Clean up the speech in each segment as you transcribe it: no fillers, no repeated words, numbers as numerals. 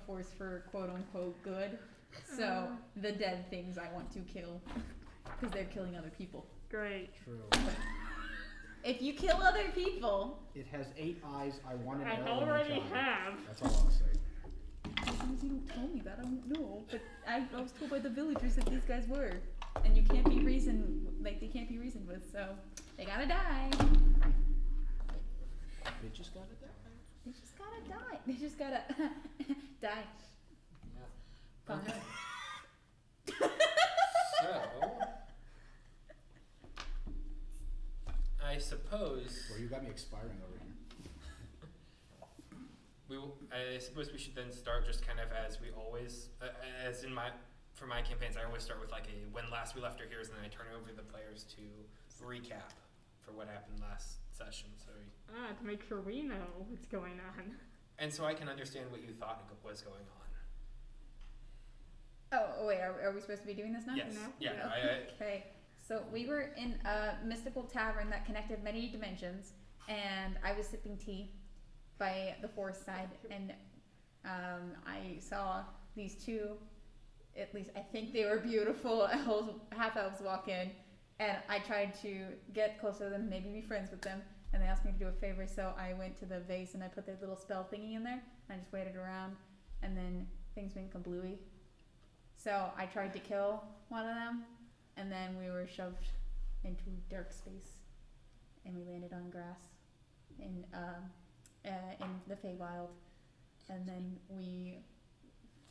force for quote-unquote good. So the dead things I want to kill. Because they're killing other people. Great. True. If you kill other people... It has 8 eyes. I want it I all already in each eye. have. That's all I'll say. As long as you don't tell me that, I don't know. But I was told by the villagers that these guys were. And you can't be reasoned... Like, they can't be reasoned with, so... They gotta die. They just gotta die. They just gotta die. They just gotta... die. Yeah. Okay. So, I suppose Well, you got me expiring over here. I suppose we should then start just kind of as we always, as in for my campaigns, I always start with like a when last we left our heroes, and then I turn it over to the players to recap for what happened last session. So, To make sure we know what's going on. and so I can understand what you thought was going on. Oh, wait, are we supposed to be doing this now? Yes. No? Yeah. Yeah. Okay, so we were in a mystical tavern that connected many dimensions, and I was sipping tea by the forest side, and I saw these two, at least I think they were beautiful half-elves walk in, and I tried to get closer to them, maybe be friends with them, and they asked me to do a favor, so I went to the vase and I put their little spell thingy in there, and I just waited around, and then things went kablooey. So I tried to kill one of them, and then we were shoved into dark space, and we landed on grass in the Feywild, and then we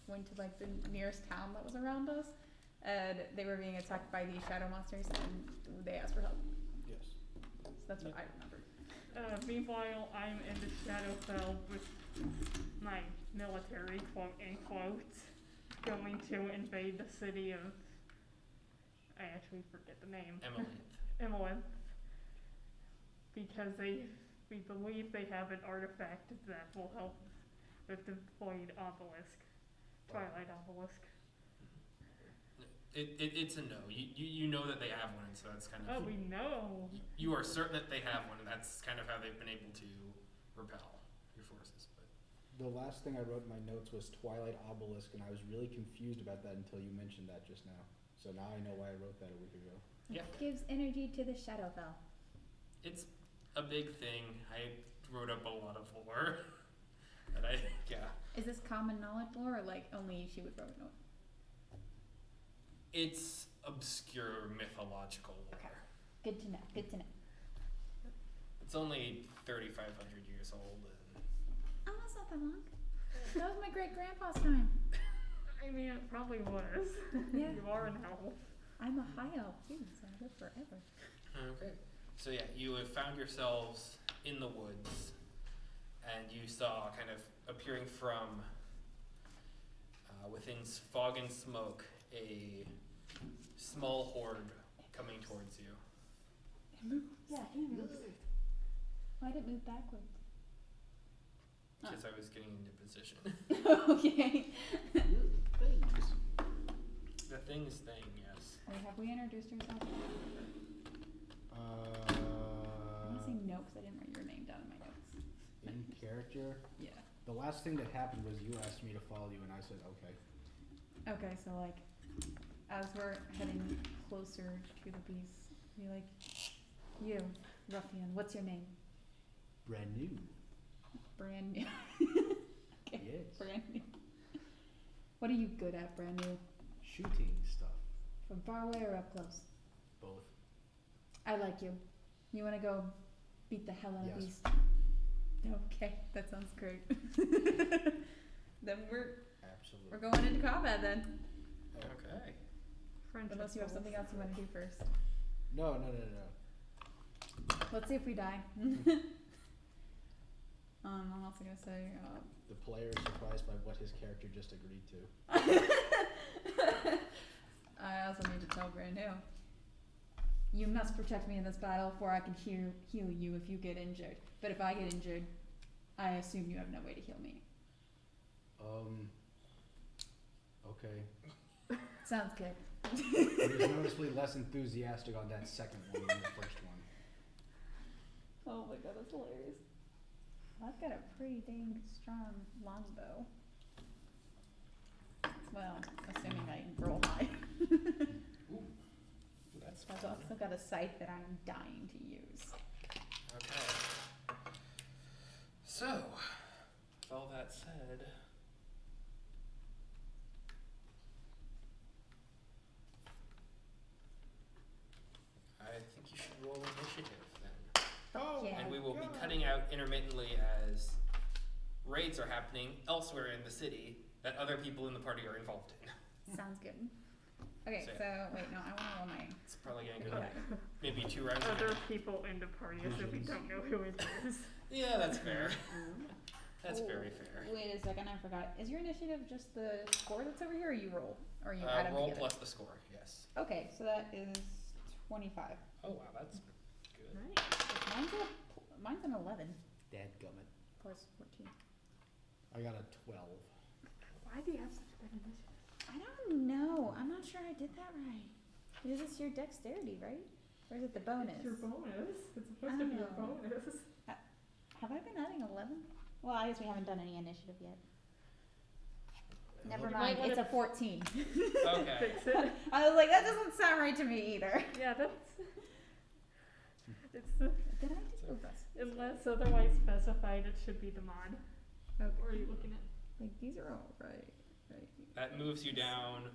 went to like the nearest town that was around us, and they were being attacked by these shadow monsters, and they asked for help. Yes. So that's what I remember. Meanwhile, I'm in the Shadowfell with my military, quote unquote, going to invade the city of... I actually forget the name. Emily. Because we believe they have an artifact that will help with the Void Obelisk. Twilight Obelisk. It's a no. You know that they have one, so that's kind of... Oh, we know. You are certain that they have one, and that's kind of how they've been able to repel your forces. But The last thing I wrote in my notes was Twilight Obelisk, and I was really confused about that until you mentioned that just now. So now I know why I wrote that a week ago. Yeah. It gives energy to the Shadowfell. it's a big thing. I wrote up a lot of lore. Is this common knowledge lore, or like only she would probably know it? It's obscure mythological lore. Okay. Good to know. Good to know. It's only 3,500 years old. Oh, that's not that long. That was my great grandpa's time. I mean, it probably was. Yeah. You are an elf. I'm a high elf too, so I live forever. Okay. So yeah, you have found yourselves in the woods, and you saw kind of appearing from within fog and smoke a small horde coming towards you. It moves. Yeah, it moves. Why did it move backwards? Because I was getting into position. Okay. Things. The things thing, yes. Wait, have we introduced ourselves? I'm gonna say no because I didn't write your name down in my notes. In character. Yeah. The last thing that happened was you asked me to follow you, and I said okay. Okay, so like, as we're heading closer to the beast, be like, you, ruffian, what's your name? Brand new. Brand new. Okay, Yes. brand new. What are you good at, brand new? Shooting stuff. From far away or up close? Both. I like you. You wanna go beat the hell out of Yes. beast? Okay, that sounds great. Then we're Absolutely. going into combat then. Okay. Friendship Unless you have goals. something else you wanna do first. No. Let's see if we die. I'm also gonna say, The player is surprised by what his character just agreed to. I also need to tell Brand New. You must protect me in this battle, for I can heal you if you get injured. But if I get injured, I assume you have no way to heal me. Okay. Sounds good. He was noticeably less enthusiastic on that second one than the first one. Oh my god, that's hilarious. I've got a pretty dang strong longbow. have a scythe that I'm dying to use. Okay. So, with all that said, I think you should roll initiative then. Oh, Yeah. And we will be God. cutting out intermittently as raids are happening elsewhere in the city that other people in the party are involved in. Sounds good. Okay, So, so wait, no, I want to roll my. It's probably gonna go Okay. maybe 2 rounds. Other people in the party as if we don't know who it is. Yeah, that's fair. That's very fair. Wait a second, I forgot. Is your initiative just the score that's over here, or you roll, or you add them Roll together? plus the score, yes. Okay, so that is 25. Oh wow, that's good. Nice. Mine's an 11 Dadgummit. plus 14. I got a 12. Why do you have such good initiative? I don't know. I'm not sure I did that right. Is this your dexterity, right? Or is it the bonus? It's your bonus. It's supposed to be your Oh. bonus. Have I been adding 11? Well, I guess we haven't done any initiative yet. Never You mind. might It's a wanna- 14. Okay. Fix it. I was like, that doesn't sound right to me either. Yeah, that's. It's Did I do this? unless otherwise specified, it should be the mod. Okay. What are you looking at? Like these are all right. Right. That moves you down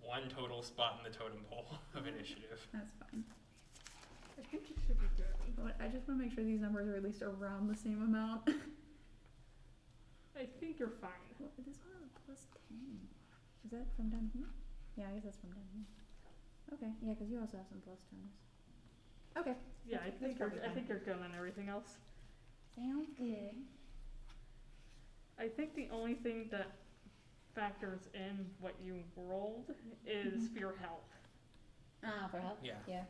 1 total spot in the totem pole of initiative. That's fine. I think it should be good. But I just want to make sure these numbers are at least around the same amount. I think you're fine. What, this one is plus 10. Is that from down here? Yeah, I guess that's from down here. Okay, yeah, because you also have some plus 10s. Okay, Yeah, That's- I think that's you're. I probably think you're good on everything else. sounds good. I think the only thing that factors in what you rolled is Mhm. your health. Ah, for help? Yeah. Yeah.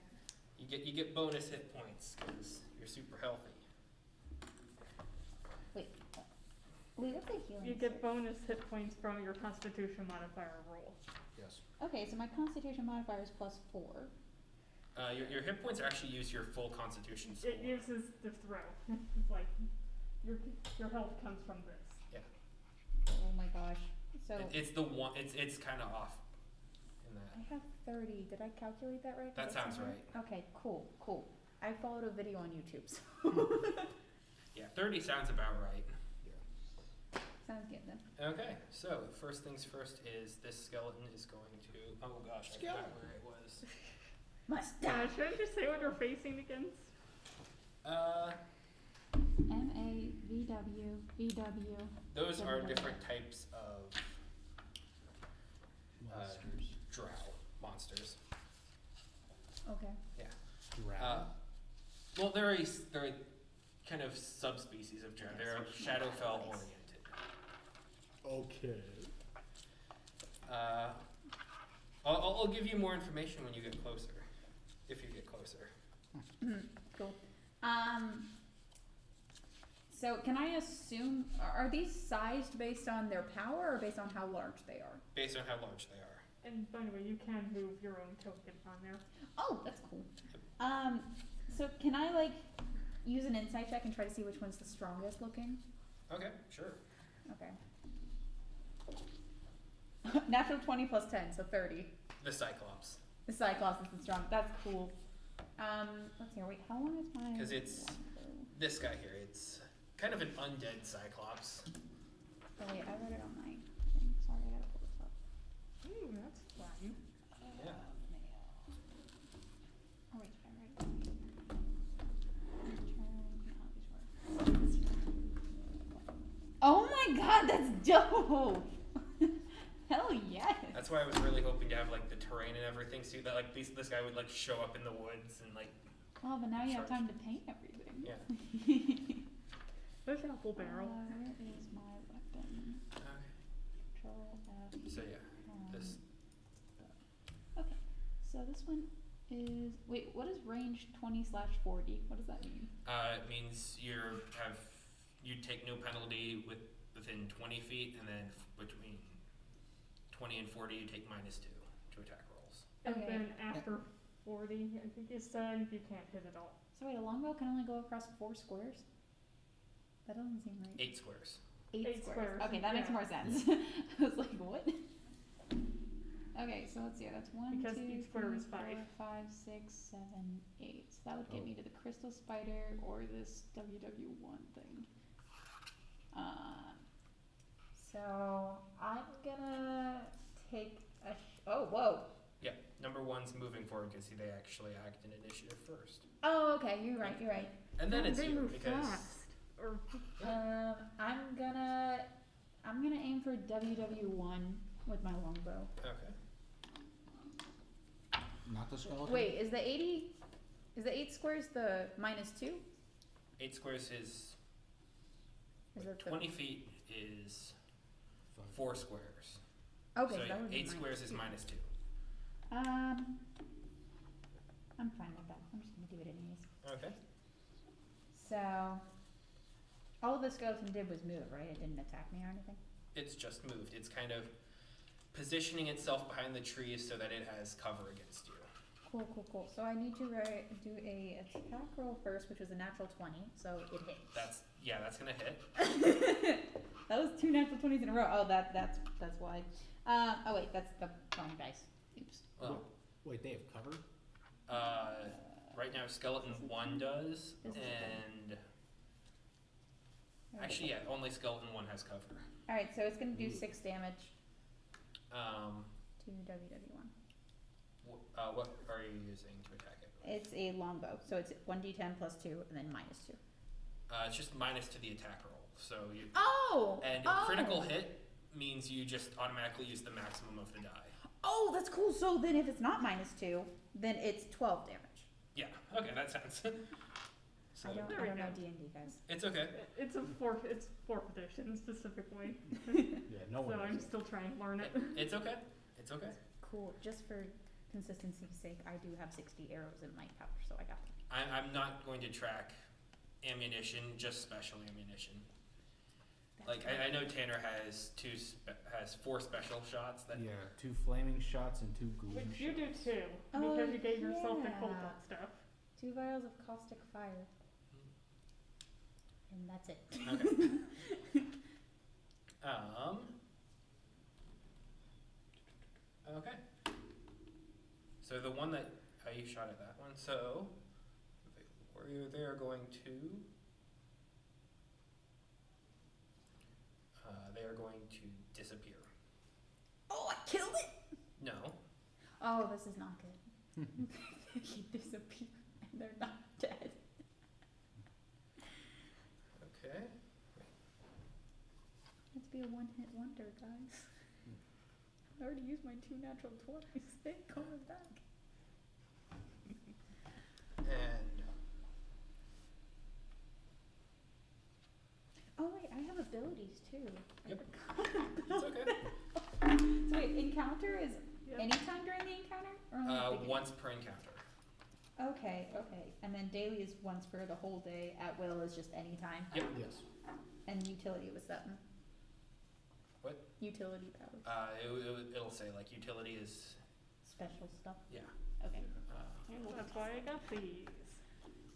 You get bonus hit points because you're super healthy. Wait, what's the healing? You get surge? bonus hit points from your Constitution modifier roll. Yes. Okay, so my constitution modifier is plus 4. Your hit points actually use your full constitution score. It uses the throw. It's like your health comes from this. Oh my gosh. So It's the one. It's kind of off in that. I have 30. Did I calculate that right? That Does sounds sound right. Okay, cool. I followed a video on YouTube, so Yeah, 30 sounds about right. sounds good then. Okay, so first things first is this skeleton is going to. Oh gosh, I forgot where it was. Mustache. Should I just say what you're facing against? MAVW VW. Those are different types of Monsters. drow monsters. Okay. Drow. Well, they're a kind of subspecies of drow. They're Shadowfell oriented. Okay. I'll give you more information when you get closer, if you get closer. Cool. So can I assume, are these sized based on their power or based on how large they are? Based on how large they are. And by the way, you can move your own token on there. Oh, that's cool. So can I like use an insight check and try to see which one's the strongest looking? Okay, sure. Okay. Natural 20 plus 10, so 30. The Cyclops. The Cyclops is the strong. That's cool. Let's see. Wait, how long is my? 'Cause it's- This guy here, it's kind of an undead Cyclops. Oh wait, I wrote it on my thing. Sorry, I gotta pull this up. Ooh, that's fun. Yeah. Oh wait, I wrote it on. Oh my god, that's dope! Hell yes! That's why I was really hoping to have like the terrain and everything, so that like this guy would like show up in the woods and like. Oh, but now you have Charge. time to paint everything. Yeah. There's apple barrel. Where is my weapon? Okay. Control F. So yeah, this. Okay, so this one is. Wait, what is range 20/40? What does that mean? It means you take no penalty within 20 feet, and then between 20 and 40, you take -2 to attack rolls. And Okay. then after 40, I think you said, you can't hit it all. So wait, a longbow can only go across 4 squares? That doesn't seem right. 8 squares. 8 8 squares. squares, Okay, that makes yeah. more sense. I was like, what? Okay, so let's see. That's 1, Because 2, each square 3, is 5. 4, 5, 6, 7, 8. So that would get Oh. me to the crystal spider or this WW1 thing. So I'm gonna take a. Oh, whoa. Yeah, number one's moving forward because they actually act in initiative first. Oh, okay. You're right. You're right. And then it's they you move because fast. Or I'm gonna aim for WW1 with my longbow. okay. Not the skeleton? Wait, is the 8 squares the -2? 8 squares is Is that the 20 feet is 5. 4 squares. Okay, So so that would be 8 squares is -2. -2. I'm fine with that. I'm just gonna do it anyways. Okay. So, all the skeleton did was move, right? It didn't attack me or anything? It's just moved. It's kind of positioning itself behind the trees so that it has cover against you. Cool. So I need to do a attack roll first, which was a natural 20, so it hits. That's gonna hit. That was 2 natural 20s in a row. Oh, that's why. Oh wait, that's the wrong dice. Oops. Well, Wait, they have cover? right now skeleton 1 does, This is and actually yeah, only skeleton 1 has cover. Alright, so it's gonna do Ooh. 6 damage Um, to WW1. what are you using to attack it? It's a longbow, so it's 1d10 plus 2 and then -2. It's just minus to the attack roll. So you Oh! and critical hit means you just automatically use the maximum of the die. Oh, that's cool. So then if it's not -2, then it's 12 damage. Yeah. Okay, that sounds. So I don't There we know go. D&D, guys. it's okay. it's fourth edition specifically. Yeah, no So one I'm knows. still trying to learn it. It's okay. It's okay. Cool. Just for consistency's sake, I do have 60 arrows in my pouch, so I got them. I'm not going to track ammunition, just special ammunition. Like I know Tanner has 4 special shots that. Yeah, 2 flaming shots and 2 gleam Which shots. you do too, Oh, because you gave yourself the yeah. cobalt stuff. 2 vials of caustic fire. And that's it. Okay. Okay. So the one that you shot at that one. So warrior, they are going to. They are going to disappear. Oh, I killed it! No. Oh, this is not good. He disappeared and they're not dead. Okay. Let's be a one-hit wonder, guys. I already used my 2 natural 20s. They ain't coming back. And Oh wait, I have abilities too. Yep. I forgot. it's okay. So wait, encounter is Yep. anytime during the encounter? Or only at the beginning? Once per encounter. Okay. And then daily is once per the whole day. At will is just any time. Yep. Yes. And utility was something. What? Utility powers. It'll say like utility is Special stuff. yeah. Okay. Well, that's why I got these.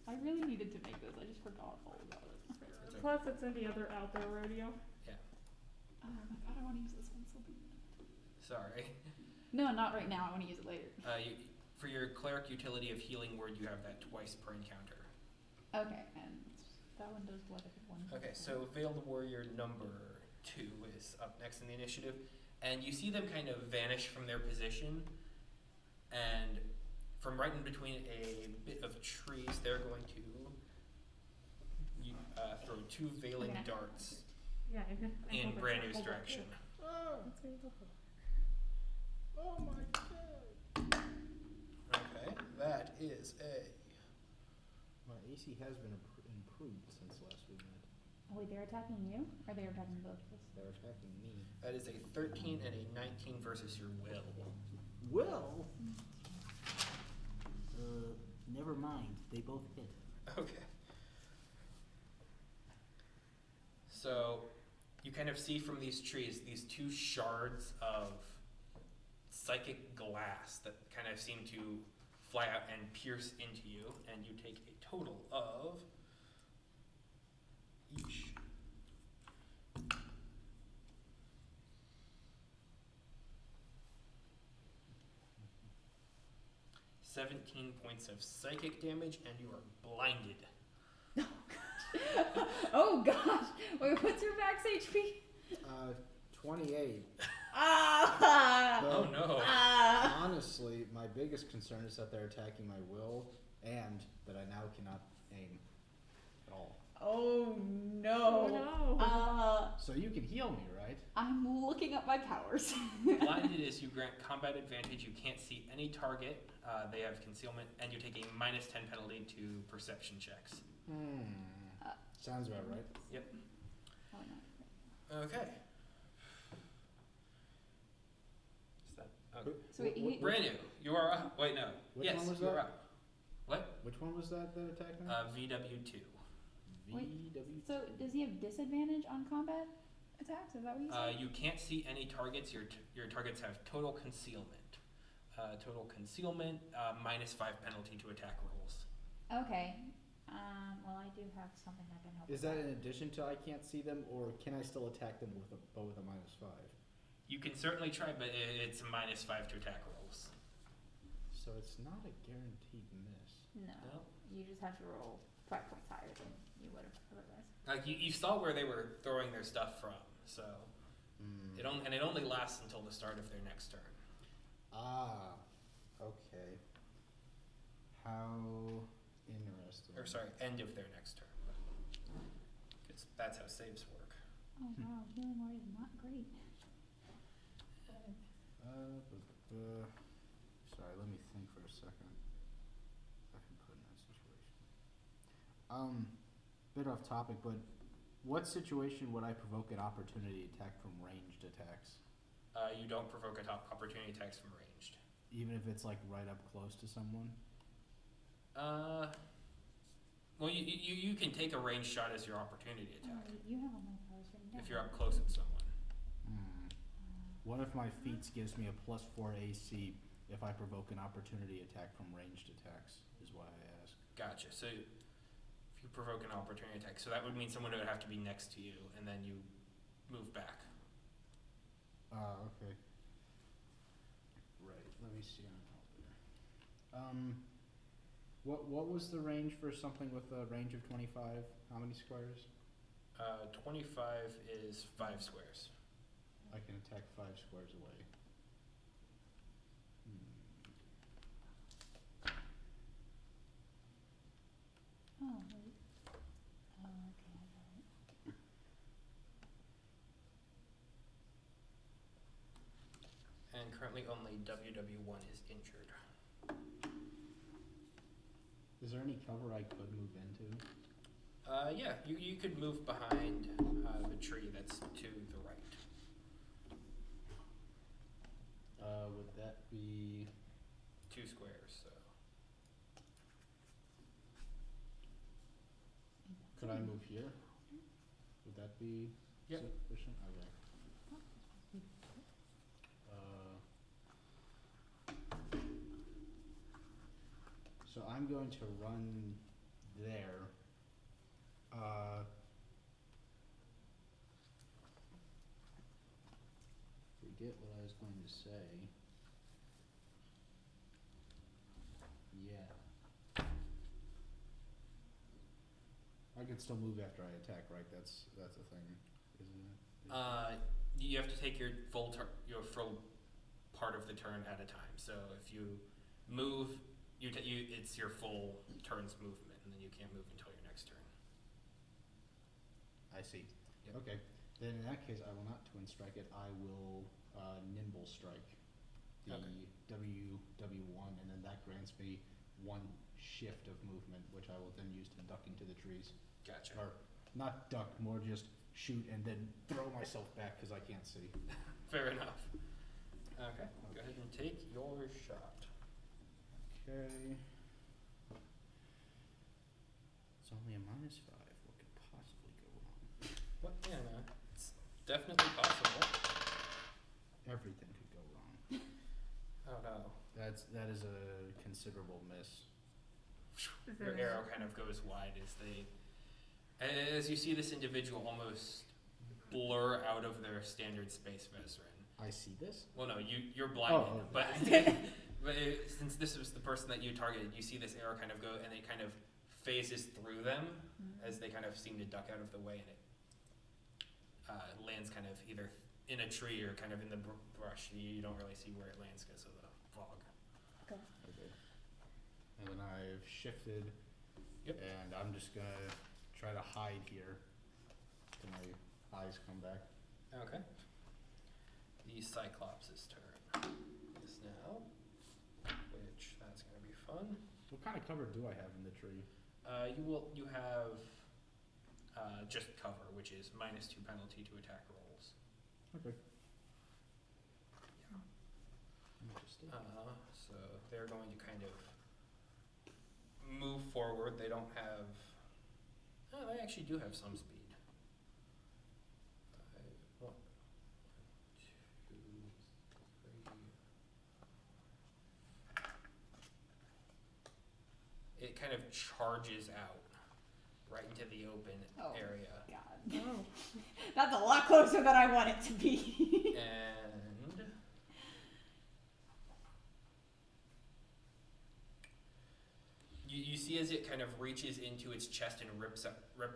I really needed to make this. I just forgot all about it. It's okay. Plus, it's in the other outdoor rodeo. Oh my god, I want to use this one so bad. Sorry. No, not right now. I want to use it later. For your cleric utility of healing word, you have that twice per encounter. Okay, and that one does what if one? Okay, so Veiled Warrior number 2 is up next in the initiative, and you see them kind of vanish from their position, and from right in between a bit of trees, they're going to throw 2 veiling Okay. darts Yeah, I in hope it's Brandy's not direction. That's very helpful. Oh my god. Okay, that is a. My AC has been improved since last we met. Oh wait, they're attacking you? Or they're attacking both of us? They're attacking me. That is a 13 and a 19 versus your will. Will? Never mind. They both hit. Okay. So you kind of see from these trees these 2 shards of psychic glass that kind of seem to fly out and pierce into you, and you take a total of each. 17 points of psychic damage, and you are blinded. Oh gosh. Wait, what's your max HP? 28. Ah! Oh no. Ah! Honestly, my biggest concern is that they're attacking my will, and that I now cannot aim at all. Oh no. Oh no. So you can heal me, right? I'm looking up my powers. Blinded is you grant combat advantage. You can't see any target. They have concealment, and you take a -10 penalty to perception checks. Sounds about right. Oh, no. Okay. Is that okay? So he- Brand new. You are up. Wait, no. Which Yes, one was you are that? up. What? Which one was that attacked me? VW2. Wait, VW. So does he have disadvantage on combat attacks? Is that what you said? You can't see any targets. Your targets have total concealment. Total concealment, -5 penalty to attack rolls. Okay. Well, I do have something that can help. Is with that in addition to I can't see them, or can I still attack them with a -5? You can certainly try, but it's a -5 to attack rolls. So it's not a guaranteed miss. No. No. You just have to roll 5 points higher than you would have otherwise. Like you saw where they were throwing their stuff from, so Mm. it only lasts until the start of their next turn. Ah, okay. How interesting. Or sorry, end of their next turn. Because that's how saves work. Oh wow, healing word is not great. Sorry, let me think for a second. If I can put in that situation. Bit off topic, but what situation would I provoke an opportunity attack from ranged attacks? You don't provoke opportunity attacks from ranged. Even if it's like right up close to someone? Well, you can take a ranged shot as your opportunity attack Oh, you have all my powers written down. if you're up close at someone. What if my feats gives me a +4 AC if I provoke an opportunity attack from ranged attacks, is why I ask. Gotcha. So if you provoke an opportunity attack, so that would mean someone would have to be next to you, and then you move back. Okay. Right, let me see on there. What was the range for something with a range of 25? How many squares? 25 is 5 squares. I can attack 5 squares away. Oh wait. Oh okay, I got it. And currently only WW1 is injured. Is there any cover I could move into? Yeah, you could move behind the tree that's to the right. Would that be... 2 squares, so. Could I move here? Would that be Yep. sufficient? Okay. So I'm going to run there. Forget what I was going to say. Yeah. I can still move after I attack, right? That's a thing, isn't it? You have to take your full part of the turn at a time. So if you move, it's your full turn's movement, and then you can't move until your next turn. I see. Yep. Okay. Then in that case, I will not twin strike it. I will nimble strike the Okay. WW1, and then that grants me 1 shift of movement, which I will then use to duck into the trees. Gotcha. Or not duck, more just shoot and then throw myself back because I can't see. Fair enough. Okay. Go ahead and take your shot. Okay. It's only a -5. What could possibly go wrong? What? Yeah, no, it's definitely possible. Everything could go wrong. Oh no. That is a considerable miss. Is Your there- arrow kind of goes wide as you see this individual almost blur out of their standard space veteran. I see this? Well, no, you're blinded, Oh, but, since this was the person that you targeted, you see this arrow kind of go, and it kind of phases through them as they kind of seem to duck out of the way, and it lands kind of either in a tree or kind of in the brush. You don't really see where it lands because of the fog. Okay. And then I've shifted. Yep. And I'm just gonna try to hide here till my eyes come back. Okay. The Cyclops' turn is now, which that's gonna be fun. What kind of cover do I have in the tree? You have just cover, which is -2 penalty to attack rolls. Okay. Interesting. So they're going to kind of move forward. They don't have. Oh, they actually do have some speed. 1, 2, 3. It kind of charges out right into the open area. God. Oh. That's a lot closer than I want it to be. And you see as it kind of reaches into its chest and rips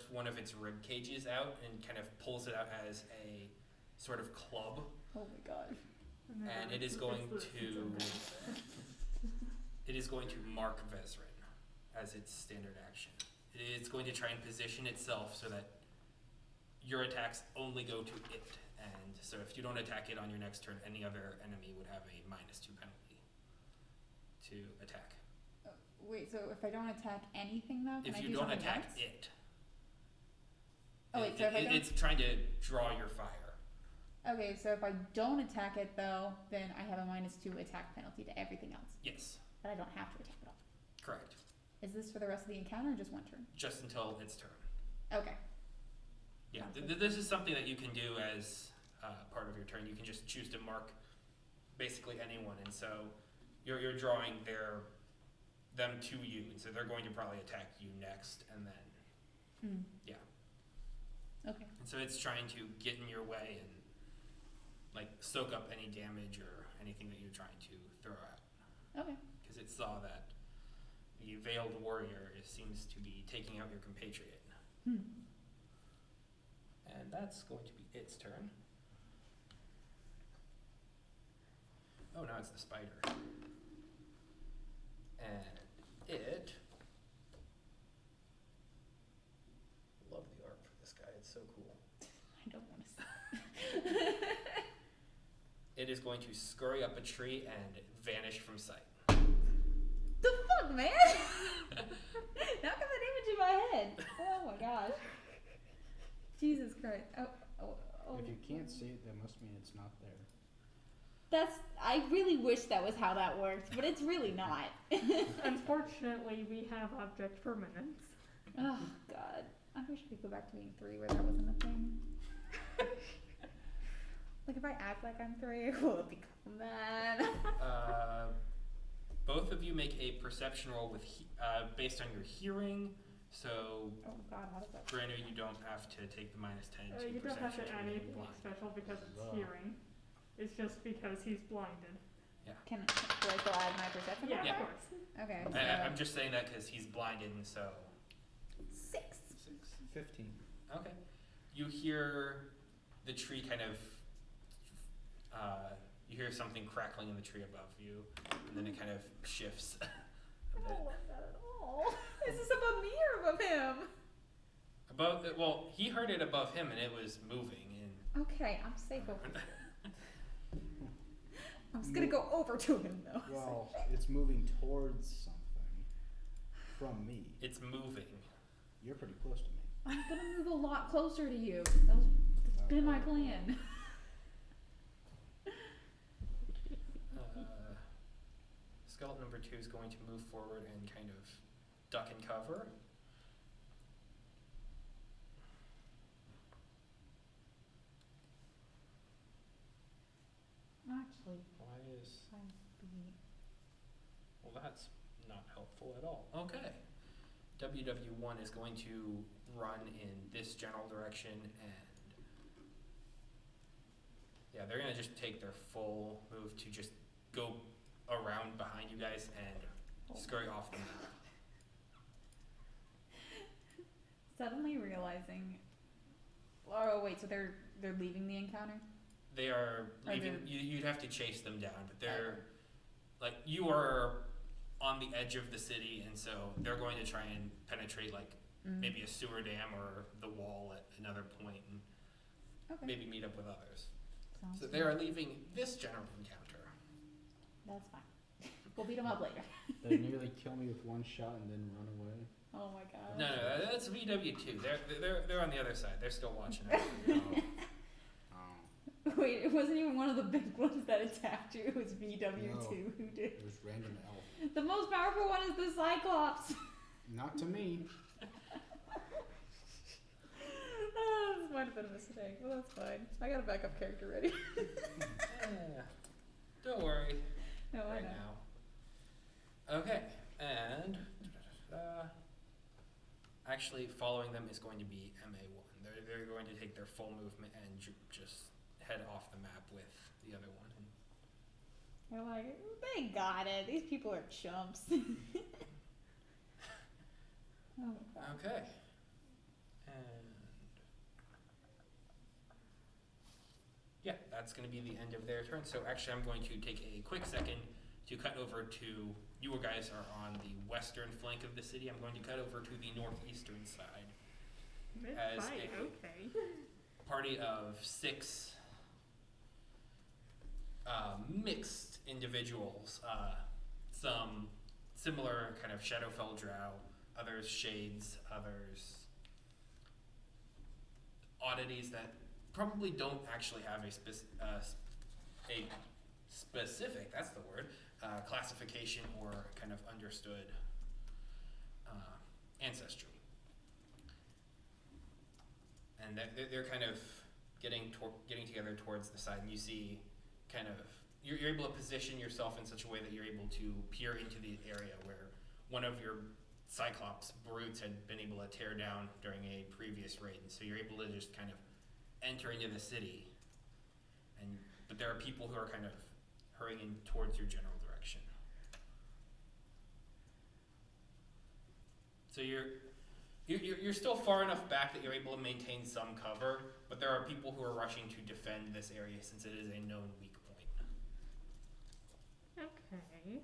one of its rib cages out and kind of pulls it out as a sort of club, Oh my god. and it is going to mark Vezrin as its standard action. It's going to try and position itself so that your attacks only go to it, and so if you don't attack it on your next turn, any other enemy would have a -2 penalty to attack. Wait, so if I don't attack anything though, can If I you do don't something attack else? it, Oh wait, so if I don't. it's trying to draw your fire. Okay, so if I don't attack it though, then I have a -2 attack penalty to everything else. Yes, But I don't have to attack it all. correct. Is this for the rest of the encounter or just one turn? Just until its turn. Okay. Yeah, Sounds good. this is something that you can do as part of your turn. You can just choose to mark basically anyone, and so you're drawing them to you, and so they're going to probably attack you next, and then yeah. Okay. And so it's trying to get in your way and like soak up any damage or anything that you're trying to throw out, Okay. because it saw that the veiled warrior seems to be taking out your compatriot. And that's going to be its turn. Oh, now it's the spider. And it. Love the art for this guy, it's so cool. I don't want to see. It is going to scurry up a tree and vanish from sight. The fuck, man? Now got that image in my head. Oh my gosh. Jesus Christ. Oh. If you can't see it, that must mean it's not there. I really wish that was how that worked, but it's really not. Unfortunately, we have object permanence. Oh god. I wish we could go back to being 3 where that wasn't a thing. Like if I act like I'm 3, will it become that? Both of you make a perception roll with based on your hearing. So, Oh god, how does that Brando, you don't have to take the -10 to You don't have to perception add to anything blind. special because it's Wow. hearing. It's just because he's blinded. can do I still add my perception? Yeah, on of there? course. Okay. I'm just saying that because he's blinded, and so 6. 15. okay. You hear the tree kind of. You hear something crackling in the tree above you, and then it kind of shifts. I don't like that at all. Is this above me or above him? Well, he heard it above him, and it was moving. And Okay, I'm safe over here. I'm just gonna go over to him though. Well, it's moving towards something from me. it's moving. You're pretty close to me. I'm gonna move a lot closer to you. That's been my plan. Skeleton number 2 is going to move forward and kind of duck and cover. Actually, Why is... I'd be. Well, that's not helpful at all. Okay. WW1 is going to run in this general direction, and Yeah, they're gonna just take their full move to just go around behind you guys and scurry off the map. Suddenly realizing. Oh wait, so they're leaving the encounter? They are Are leaving. they- You'd have to chase them down, but they're like you are on the edge of the city, and so they're going to try and penetrate like Mm. maybe a sewer dam or the wall at another point, and Okay. maybe meet up with others. Sounds So good. they are leaving this general encounter. That's fine. We'll beat them up later. They nearly kill me with one shot and then run away. Oh my god. No, that's VW2. They're on the other side. They're still watching us. Oh, Wait, it wasn't even one of the big ones that attacked you. It was VW2 who did. it was random elf. The most powerful one is the Cyclops. Not to me. Oh, this might have been a mistake. Well, that's fine. I got a backup character ready. Don't worry. No, I Right know. now. Okay, and actually following them is going to be MA1. They're going to take their full movement and just head off the map with the other one. You're like, they got it. These people are chumps. Oh, God. Okay. And yeah, that's going to be the end of their turn. So actually, I'm going to take a quick second to cut over to you guys are on the western flank of the city. I'm going to cut over to the northeastern side. As Mid-fight, a- okay. Party of 6 mixed individuals. Some similar kind of Shadowfell drow, others shades, others oddities that probably don't actually have a specific, that's the word, classification or kind of understood ancestry. And they're kind of getting together towards the side, and you see kind of, you're able to position yourself in such a way that you're able to peer into the area where one of your Cyclops brutes had been able to tear down during a previous raid, and so you're able to just kind of enter into the city, but there are people who are kind of hurrying in towards your general direction. So you're still far enough back that you're able to maintain some cover, but there are people who are rushing to defend this area since it is a known weak point. Okay.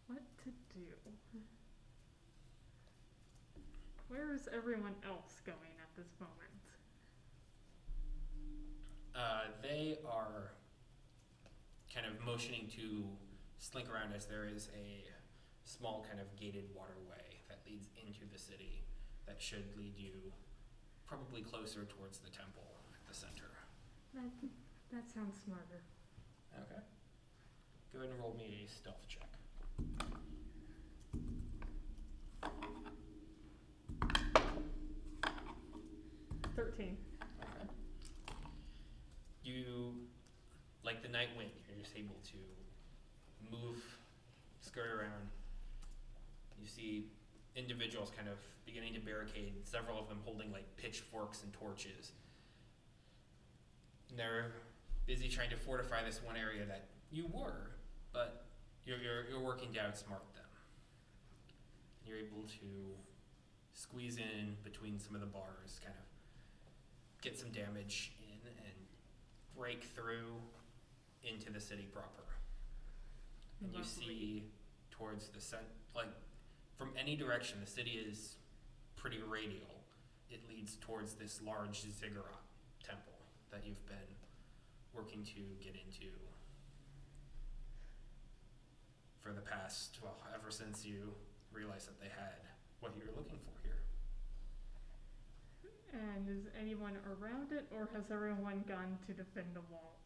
What to do? Where is everyone else going at this moment? They are kind of motioning to slink around as there is a small kind of gated waterway that leads into the city that should lead you probably closer towards the temple at the center. That sounds smarter. Okay. Go ahead and roll me a stealth check. 13. Okay. You, like the night wind, you're just able to move, skirt around. You see individuals kind of beginning to barricade, several of them holding like pitchforks and torches. And they're busy trying to fortify this one area that you were, but you're working to outsmart them. You're able to squeeze in between some of the bars, kind of get some damage in and break through into the city proper. And you Lovely. see towards the like from any direction, the city is pretty radial. It leads towards this large ziggurat temple that you've been working to get into for the past, well, ever since you realized that they had what you were looking for here. And is anyone around it, or has everyone gone to defend the walls?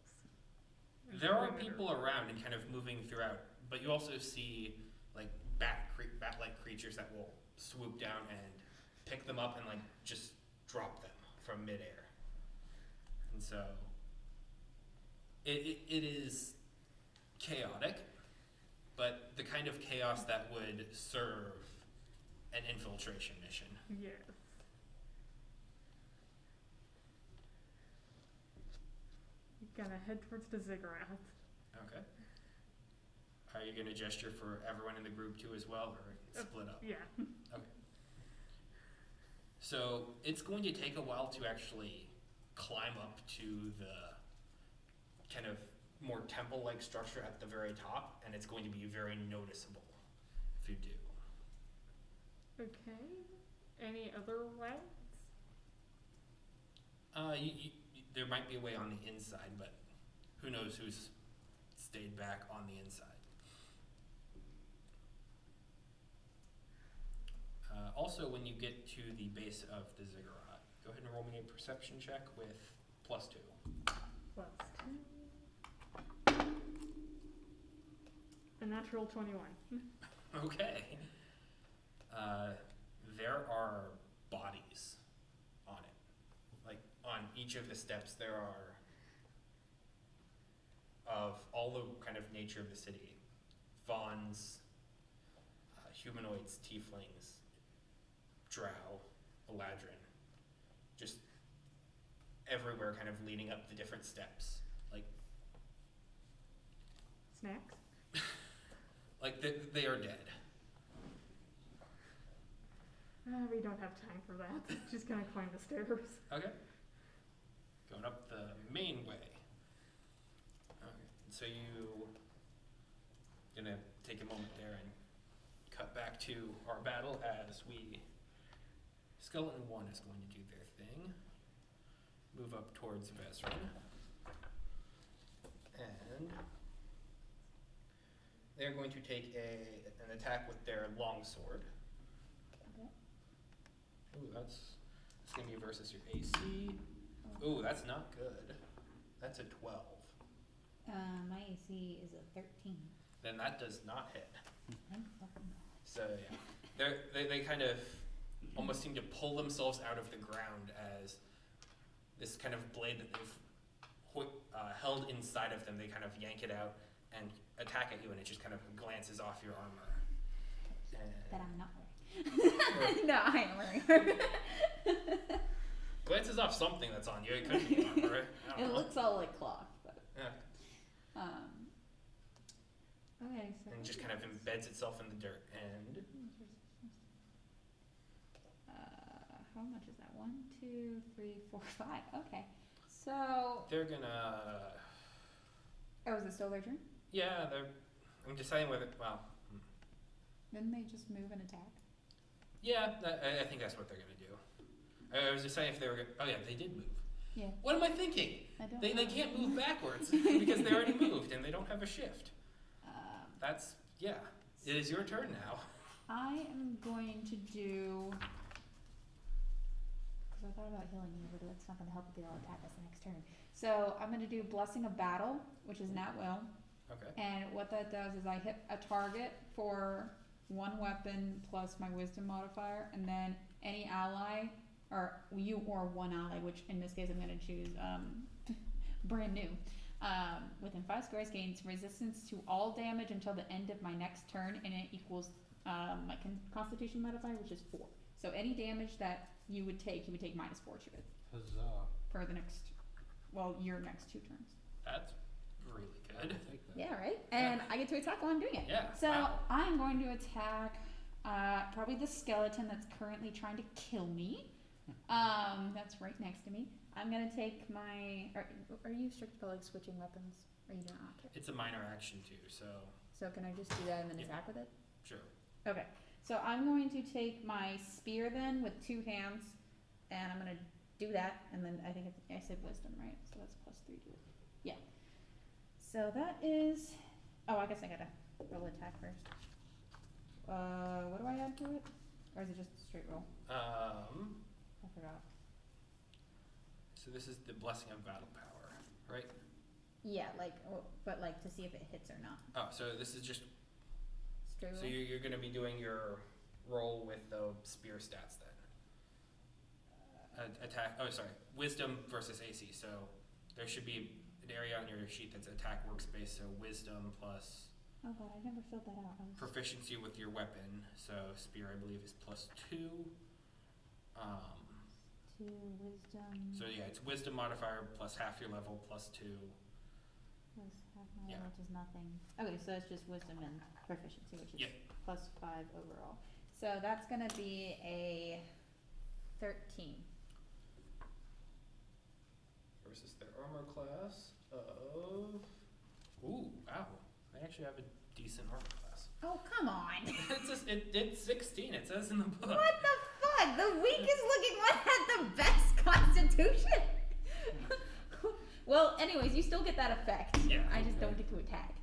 and There are perimeter? people around and kind of moving throughout, but you also see like bat-like creatures that will swoop down and pick them up and like just drop them from midair. And so it is chaotic, but the kind of chaos that would serve an infiltration mission. Yes. gonna head towards the ziggurat. Okay. Are you gonna gesture for everyone in the group too as well, or split up? Yeah. Okay. So it's going to take a while to actually climb up to the kind of more temple-like structure at the very top, and it's going to be very noticeable if you do. Okay. Any other routes? There might be a way on the inside, but who knows who's stayed back on the inside. Also, when you get to the base of the ziggurat, go ahead and roll me a perception check with +2. +2. A natural 21. Okay. There are bodies on it. Like, on each of the steps there are, of all the kind of nature of the city, fauns, humanoids, tieflings, drow, eladrin, just everywhere kind of leading up the different steps. Snacks? Like they are dead. We don't have time for that. Just gonna climb the stairs. Okay. Going up the main way. Okay. So you gonna take a moment there and cut back to our battle as Skeleton 1 is going to do their thing. Move up towards Vezran. And they're going to take an attack with their longsword. Okay. Ooh, that's going to be versus your AC. Ooh, that's not good. That's a 12. My AC is a 13. Then that does not hit. Thank fucking So yeah, they kind of almost seem to pull themselves out of the ground as this kind of blade that they've held inside of them, they kind of yank it out and attack at you, and it just kind of glances off your armor. That I'm not wearing. No, I am wearing. Glances off something that's on you. It could be armor. I don't It know. looks all like cloth, but Yeah. Okay, so And just kind of embeds itself in the dirt. And how much is that? 1, 2, 3, 4, 5. Okay, so they're gonna. oh, is it still their turn? Yeah, I'm deciding whether. Well. Didn't they just move and attack? Yeah, I think that's what they're gonna do. I was deciding if they were. Oh yeah, they did move. Yeah. What am I thinking? I don't They know. can't move backwards because they already moved and they don't have a shift. That's, yeah. It is your turn now. I am going to do, because I thought about healing you, but that's not going to help if they all attack us next turn. So I'm going to do Blessing of Battle, which is not will. Okay. And what that does is I hit a target for 1 weapon plus my wisdom modifier, and then any ally, or you or 1 ally, which in this case I'm going to choose brand new. Within 5 squares gains resistance to all damage until the end of my next turn, and it equals my Constitution modifier, which is 4. So any damage that you would take -4 to it Huzzah. for the next, your next 2 turns. That's really I'll good. take that. Yeah, right? And I get to attack while I'm doing it. Yeah. So wow. I'm going to attack probably the skeleton that's currently trying to kill me. That's right next to me. I'm gonna take my. Are you strict about like switching weapons? Or you do not care? It's a minor action too, so So can I just do that and then Yeah. attack with it? sure. Okay. So I'm going to take my spear then with 2 hands, and I'm gonna do that, and then I think I said wisdom, right? So that's +3 to it. Yeah. So that is. Oh, I guess I gotta roll attack first. What do I add to it? Or is it just a straight roll? I forgot. So this is the Blessing of Battle Power, right? Yeah, but to see if it hits or not. Oh, so this is just. Straight roll. So you're going to be doing your roll with the spear stats then. Attack. Oh, sorry. Wisdom versus AC. So there should be an area on your sheet that's attack workspace. So wisdom plus Oh god, I never filled that out. proficiency with your weapon. So spear, I believe, is +2. 2 wisdom So yeah, it's wisdom modifier plus half your level plus 2. plus half my Yeah. level, which is nothing. Okay, so that's just wisdom and proficiency, which is Yep. plus 5 overall. So that's gonna be a 13. Versus their armor class of. Ooh, wow. They actually have a decent armor class. Oh, come on. It's 16, it says in the book. What the fuck? The weakest looking one had the best constitution? Well, anyways, you still get that effect. Yeah. I just don't get to attack.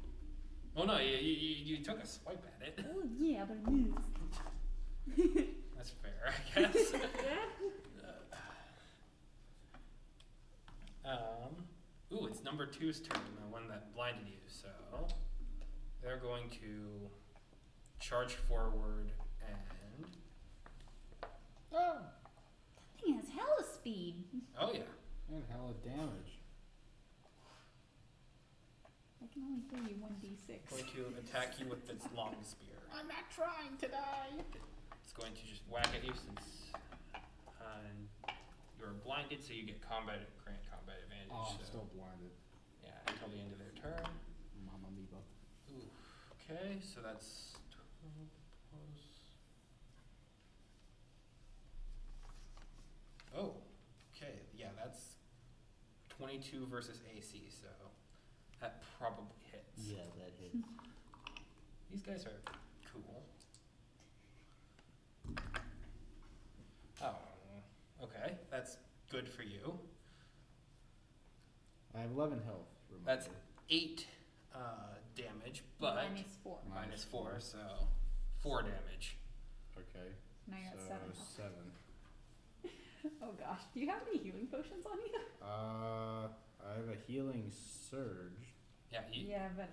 Well, no, you took a swipe at it. Oh, yeah, but I missed. That's fair, I guess. Ooh, it's number 2's turn, the one that blinded you. So they're going to charge forward and. Oh! That thing has hella speed. Oh yeah. And hella damage. I can only heal you 1d6. Going to attack you with its long spear. I'm not trying to die! It's going to just whack at you since you're blinded, so you get grant combat advantage. Oh, I'm so, still blinded. yeah, until the end of their turn. Mama Meebo. Ooh, okay, so that's 12 plus. Oh, okay, yeah, that's 22 versus AC, so that probably hits. Yeah, that hits. These guys are cool. Oh, okay, that's good for you. I have 11 health. Reminder. That's 8 damage, but Minus 4. minus 4, so 4 damage. Okay. Now you're at So 7. 7. Oh gosh. Do you have any healing potions on you? I have a healing surge. Yeah, Yeah, but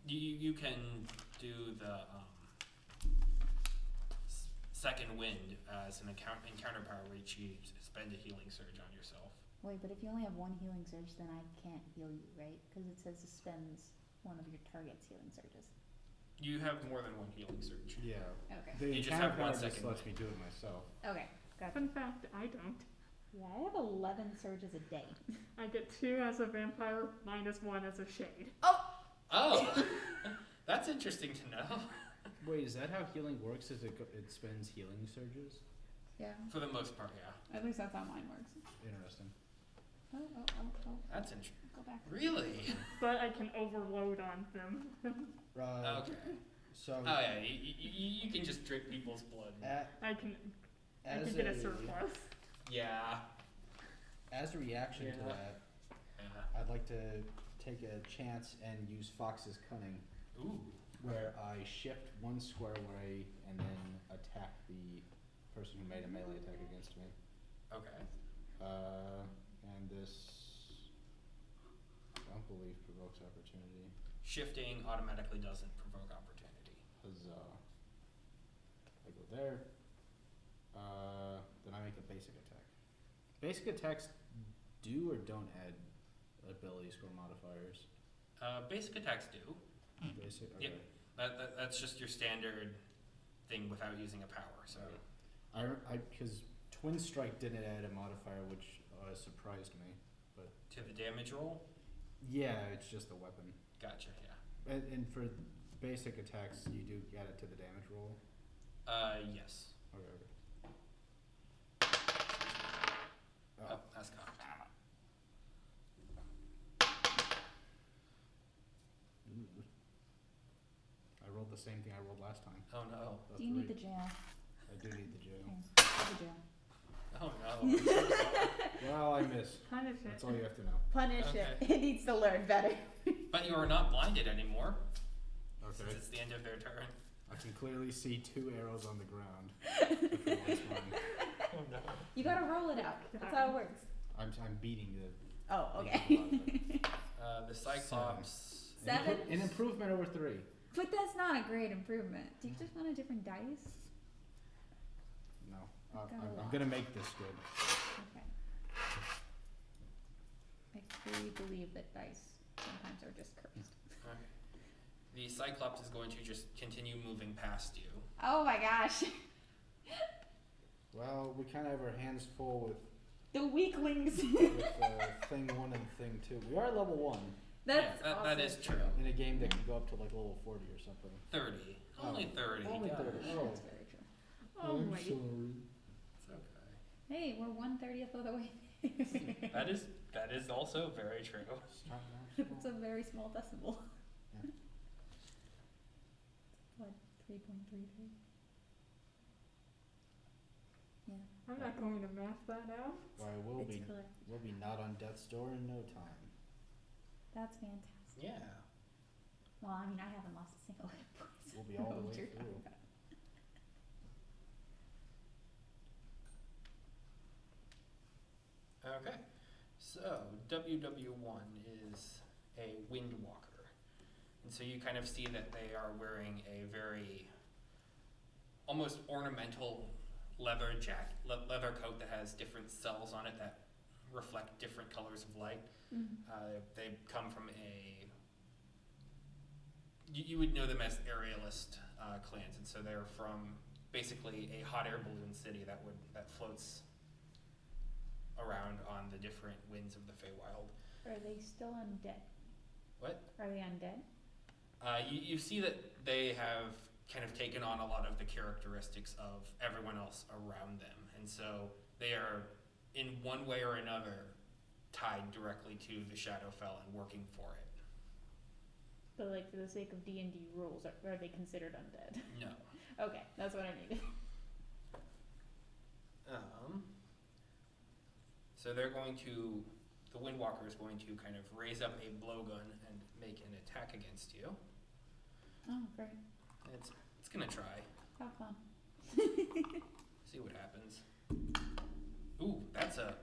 you can do the second wind as an encounter power where you spend a healing surge on yourself. Wait, but if you only have 1 healing surge, then I can't heal you, right? Because it says suspends one of your target's healing surges. You have more than 1 healing surge. Yeah. Okay. The You just encounter have 1 power just second lets me wind. do it myself. Okay. Gotcha. Fun fact, I don't. Yeah, I have 11 surges a day. I get 2 as a vampire, minus 1 as a shade. Oh, that's interesting to know. Wait, is that how healing works? Is it spends healing surges? Yeah. For the most part, yeah. At least that's how mine works. Interesting. Oh. That's interesting. Go back. Really? But I can overload on them. Okay. So Oh yeah, you can just drink people's blood. I can as get a surplus. Yeah. as a reaction to Yeah. that, Yeah. I'd like to take a chance and use Fox's Cunning, Ooh. where I shift 1 square away and then attack the person who made a melee attack against me. Okay. And this, I don't believe provokes opportunity. Shifting automatically doesn't provoke opportunity. Huzzah. I go there. Then I make a basic attack. Basic attacks do or don't add ability score modifiers? Basic attacks do. Basic, okay. Yep. That's just your standard thing without using a power. So. Because Twin Strike didn't add a modifier, which surprised me. But To the damage roll. yeah, it's just a weapon. Gotcha. Yeah. And for basic attacks, you do add it to the damage roll. Yes. Okay. Oh, that's cocked. Ooh. I rolled the same thing I rolled last time. Oh no. A Do you need 3. the jail? I do need the jail. Okay. Go to jail. Oh no. Well, I missed. Punish it. That's all you have to know. Punish Okay. it. It needs to learn better. But you are not blinded anymore. Since Okay. it's the end of their turn. I can clearly see 2 arrows on the ground. If it wants one. Oh no. You gotta roll it out. That's how it works. I'm beating the. Oh, okay. The Cyclops. 7? An improvement over 3. But that's not a great improvement. Do you just want a different dice? No. Got a I'm lot. gonna make this good. Okay. I truly believe that dice sometimes are just cursed. Okay. The Cyclops is going to just continue moving past you. Oh my gosh. Well, we kind of have our hands full with The weaklings. with thing 1 and thing 2. We are level 1 That's Yeah, that also is true. in a game that can go up to like level 40 or something. 30. Only Oh, 30. only gosh. 30. Oh. That's very true. Oh I'm wait. sorry. It's okay. Hey, we're 1/30th of the way. That is also very true. Start off It's a small. very small decimal. Yeah. What, 3.33? Yeah, I'm not going to math that out. Or I will it's be correct. we'll be not on death's door in no time. That's fantastic. Yeah. Well, I mean, I haven't lost a single hit point. So We'll be I don't all know the what way you're talking through. about. Okay. So WW1 is a windwalker. And so you kind of see that they are wearing a very almost ornamental leather coat that has different cells on it that reflect different colors of light. They come from you would know them as aerialist clans, and so they're from basically a hot air balloon city that floats around on the different winds of the Feywild. Are they still undead? What? Are they undead? You see that they have kind of taken on a lot of the characteristics of everyone else around them, and so they are in one way or another tied directly to the Shadowfell and working for it. But like for the sake of D&D rules, are they considered undead? No. Okay, that's what I needed. So the Windwalker is going to kind of raise up a blowgun and make an attack against you. Oh, great. It's gonna try. How fun. See what happens. Ooh, that's a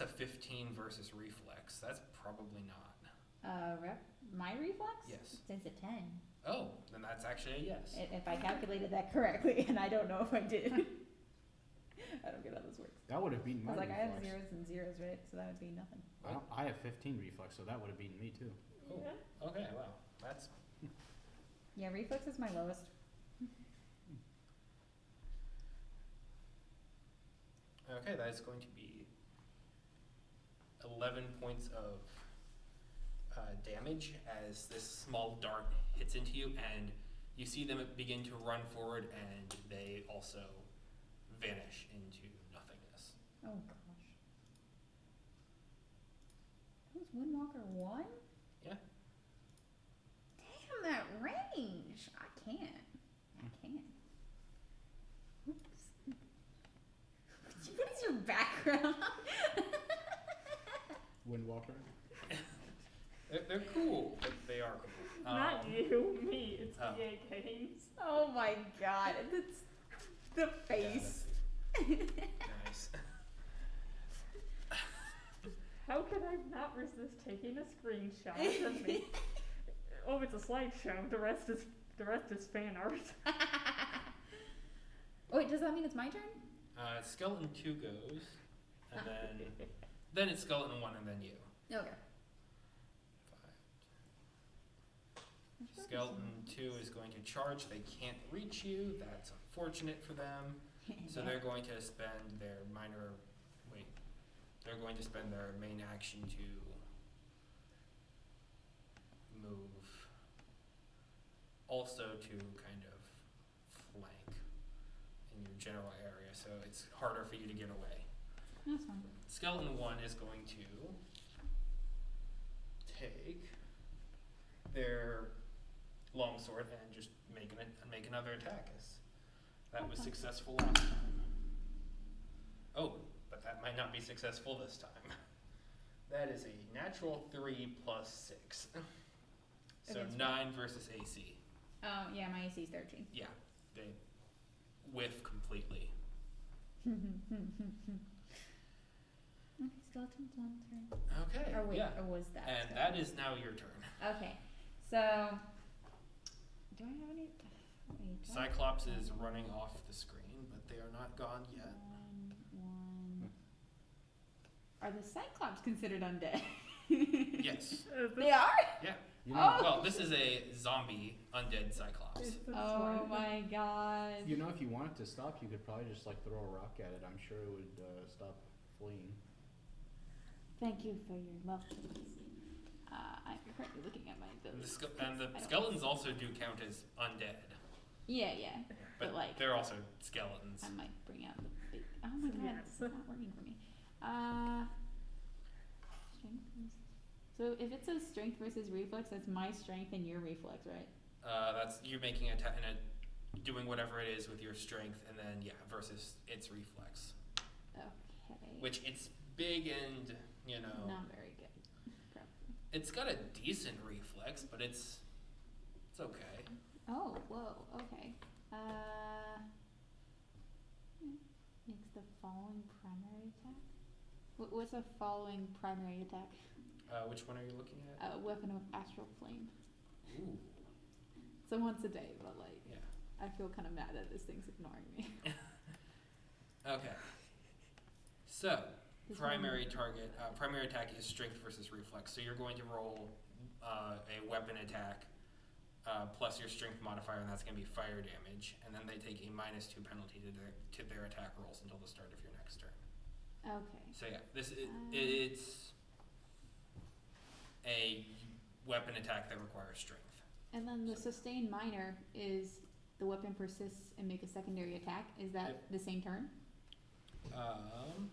15 versus reflex. That's probably not. My reflex? Yes. It's a 10. Oh, then that's actually a yes. If I calculated that correctly, and I don't know if I did. I don't get how this works. That would have beaten I my was like, I have reflex. zeros and zeros, right? So that would be nothing. I have 15 reflex, so that would have beaten me too. Oh, Yeah. okay, wow. That's Yeah, reflex is my lowest. okay. That is going to be 11 points of damage as this small dart hits into you, and you see them begin to run forward, and they also vanish into nothingness. Oh gosh. That was Windwalker 1? Yeah. Damn, that range! I can't. Oops. What is your background? Windwalker. They're cool. They are cool. Not you, me. It's oh. EA Games. Oh my god, it's the face. Nice. How could I not resist taking a screenshot of me? Oh, it's a slideshow. The rest is fan art. Oh, wait, does that mean it's my turn? Skeleton 2 goes, and then it's Skeleton 1, and then you. Okay. Skeleton 2 is going to charge. They can't reach you. That's unfortunate for them. So they're going to spend their they're going to spend their main action to move. Also to kind of flank in your general area, so it's harder for you to get away. That's fine. Skeleton 1 is going to take their longsword and just make another attack. That was successful last time. Oh, but that might not be successful this time. That is a natural 3 plus 6. So Against 9 versus AC. Yeah, my AC is 13. Yeah, they whiff completely. Okay, skeleton's one turn. Okay, Or wait, yeah. or was that? And skeleton? that is now your turn. Okay, so do I have any? Wait, do I- Cyclops is running off the screen, but they are not gone yet. One. Are the Cyclops considered undead? Yes. They are? Yeah. You know, Oh. Well, this is a zombie undead Cyclops. Oh my god. you know, if you wanted to stop, you could probably just like throw a rock at it. I'm sure it would stop fleeing. Thank you for your love. I'm currently looking at my And abilities. the I don't- skeletons also do count as undead, Yeah, yeah. but like, they're also skeletons. I might bring out the big. Oh my god, Yes. it's not working for me. Strength versus. So if it says strength versus reflex, that's my strength and your reflex, right? That's you making doing whatever it is with your strength, and then versus its reflex, Okay. which it's big and Not very good. Probably. it's got a decent reflex, but it's okay. Oh, whoa. Okay. Makes the following primary attack. What's a following primary attack? Which one are you looking at? A weapon of astral flame. Ooh, So once a day, but like, yeah. I feel kind of mad that this thing's ignoring me. Okay. So This primary attack is strength versus reflex. So you're going to roll a weapon attack plus your strength modifier, and that's going to be fire damage. And then they take a -2 penalty to their attack rolls until the start of your next turn. Okay. So it's a weapon attack that requires strength. And then the sustain minor is the weapon persists and make a secondary attack. Is that Yep. the same turn,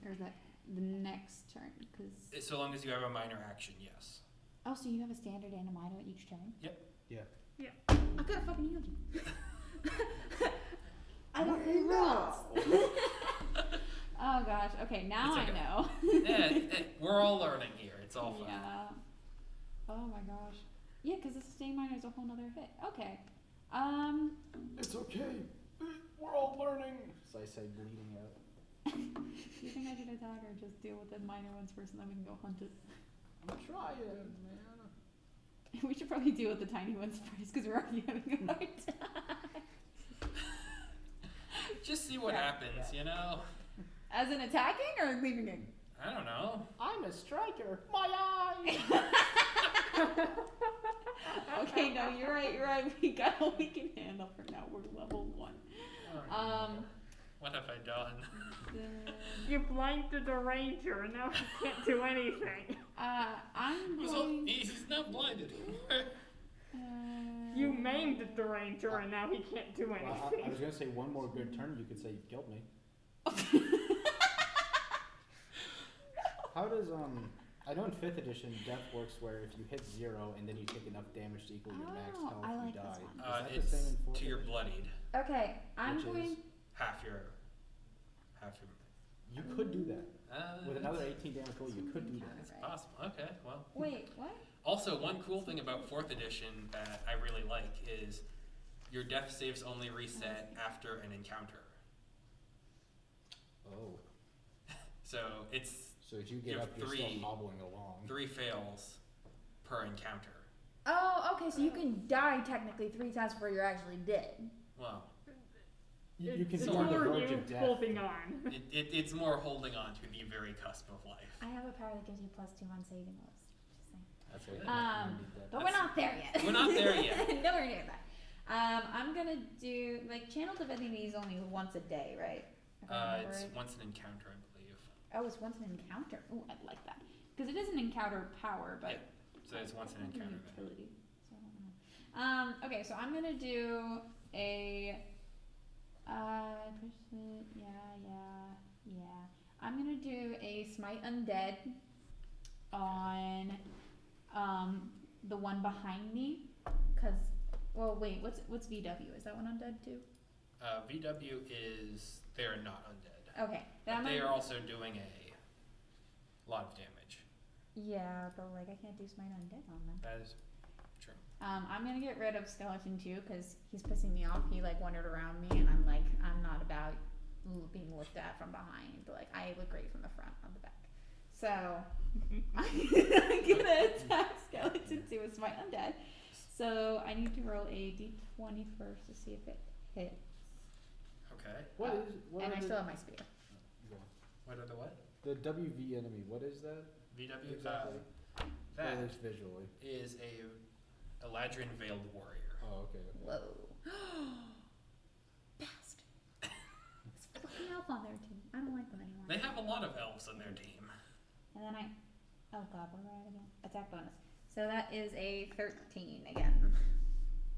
or is that the next turn? Because So long as you have a minor action, yes. oh, so you have a standard and a minor each turn. Yeah. I could have fucking healed you. I don't know rules. Oh gosh. Okay, now It's I okay. know. We're all learning here. It's all fun. Yeah. Oh my gosh. Yeah, because the sustain minor is a whole nother hit. Okay. It's okay. We're all learning. So I say, bleeding out. Do you think I should attack or just deal with the minor ones first and then we can go hunt it? I'm trying, man. We should probably deal with the tiny ones first because we're already having a hard time. Just see what Yeah. happens, you know? As in attacking or leaving it? I don't know. I'm a striker. My eye. Okay, no, you're right. We got all we can handle for now. We're level 1. What have I done? Then, You blinded the ranger, and now he can't do anything. I'm going. He's not blinded anymore. You maimed the ranger, and now he can't do Well, I anything. was gonna say one more good turn. You could say you killed me. How does I know in 5th edition death works where if you hit 0 and then you take enough damage to equal your max Oh, health, I you like die. this one. Is that It's the same in 4th to your edition? bloodied. Okay, I'm Which going. is- Half your. You could do that. With another It's 18 damage roll, you could do that. Right. possible. Okay, well. Wait, what? Also, one cool thing about 4th edition that I really like is your death saves only reset after an encounter. Oh. So it's So as you You get have up, you're 3 still hobbling along. 3 fails per encounter. Oh, okay, so you can die technically 3 times before you're actually dead. Well, You can It's be on the more verge you of death. holding on. it's more holding on to the very cusp of life. I have a power that gives you +2 on saving rolls. Just saying. That's what But we're not there yet. We're not there yet. Nowhere near that. I'm gonna do channel divinity is only once a day, right? If I remember It's right. once an encounter, I believe. Oh, it's once an encounter. Ooh, I'd like that because it is an encounter power, but Yeah, so it's once an I don't have encounter then. utility, so I don't know. Okay, so I'm gonna do a yeah. I'm gonna do a smite undead on the one behind me, cause well wait, what's VW? Is that one undead too? VW is they're not undead. Okay, then But I'm they gonna, are also doing a lot of damage. yeah, but like I can't do smite undead on them. That is true. I'm gonna get rid of Skeleton too, cause he's pissing me off. He wandered around me, and I'm like, I'm not about being looked at from behind. Like I look great from the front, not the back. So I'm gonna attack Skeleton too with my undead. So I need to roll a d20 first to see if it hits. Okay. What And I are still have my spear. What are the what? the WV enemy? What is that VW. exactly? That At least visually. is a Eladrin Veiled Warrior. Oh, okay. Whoa. Bastard. It's fucking elf on there too. I don't like them anymore. They have a lot of elves on their team. And then oh god, what am I at again? Attack bonus. So that is a 13 again.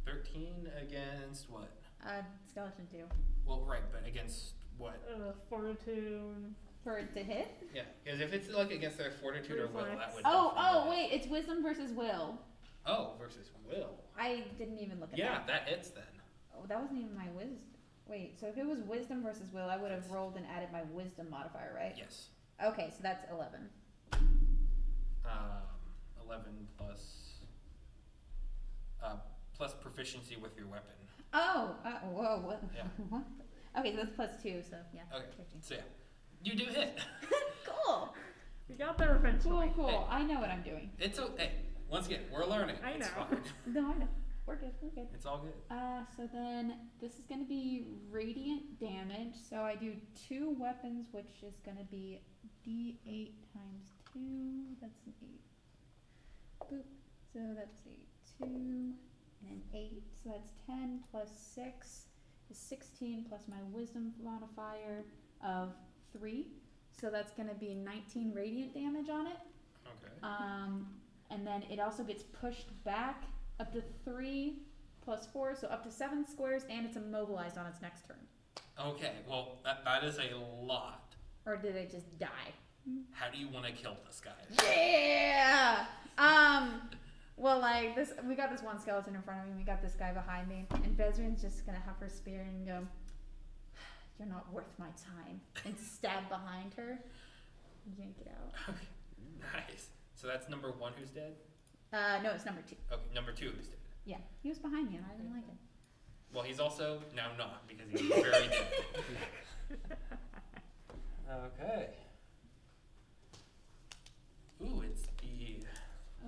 13 against what? Skeleton 2. Well, right, but against what? Fortitude. For it to hit? Yeah, because if it's like against their fortitude or will, that would. Oh, definitely wait, it's wisdom versus will. Oh, versus will. I didn't even look at Yeah, that. that hits then. Oh, that wasn't even my wisdom. Wait, so if it was wisdom versus will, I would have rolled and added my wisdom modifier, right? Yes. Okay, so that's 11. 11 plus proficiency with your weapon. Oh, whoa, what? Yeah. What? Okay, so that's plus 2, so yeah. Okay. 13. So yeah, you do hit. Cool. We got there eventually. Cool. Hey. I know what I'm doing. It's okay. Once again, we're learning. I It's know. fine. No, I know. We're good. It's all good. So then this is going to be radiant damage. So I do 2 weapons, which is going to be D8 times 2. That's an 8. Boop. So that's a 2 and an 8. So that's 10 plus 6 is 16 plus my wisdom modifier of 3. So that's going to be 19 radiant damage on it. Okay. And then it also gets pushed back up to 3 plus 4, so up to 7 squares, and it's immobilized on its next turn. Okay. Well, that is a lot. Or did it just die? How do you want to kill this guy? Yeah! Well, like, this, we got this one skeleton in front of me, we got this guy behind me, and Vezrin's just gonna have her spear and go, "You're not worth my time," and stab behind her, yank it out. Nice. So that's number 1 who's dead? No, it's number 2. Okay, number 2 who's dead. Yeah, he was behind me and I didn't like it. Well, he's also now not because he's very dead. Okay. Ooh, it's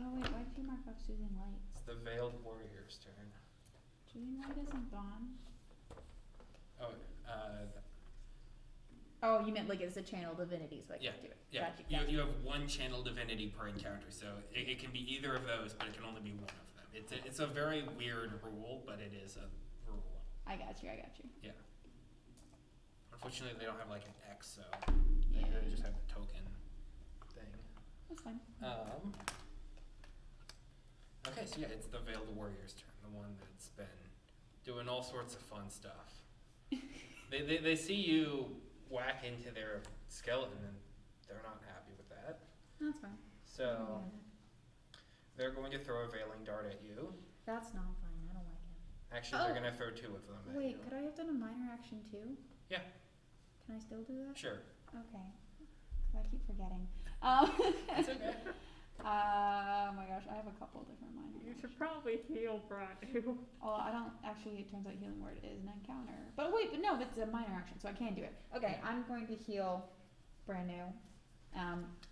Oh wait, why did you mark off Choosing Light? the Veiled Warrior's turn. Choosing Light isn't gone. Oh, Oh, you meant like it's a channel divinity, so I Yeah, can't do it. yeah. Gotcha. You have 1 channel divinity per encounter, so it can be either of those, but it can only be one of them. It's a very weird rule, but it is a rule. I got you. Yeah. Unfortunately, they don't have like an X, so Yeah. they just have a token thing. That's fine. Okay, so yeah, it's the Veiled Warrior's turn, the one that's been doing all sorts of fun stuff. They see you whack into their skeleton and they're not happy with that. That's fine. So they're going to throw a Veiling Dart at you. That's not fine. I don't like it. Actually, they're going to throw 2 of them at Wait, you. could I have done a minor action too? Yeah. Can I still do that? Sure. Okay. 'Cause I keep forgetting. It's okay. Oh my gosh, I have a couple different minor You actions. should probably heal Bradu. Oh, I don't actually. It turns out healing word is an encounter. But wait, but no, it's a minor action, so I can do it. Okay, I'm going to heal brand new,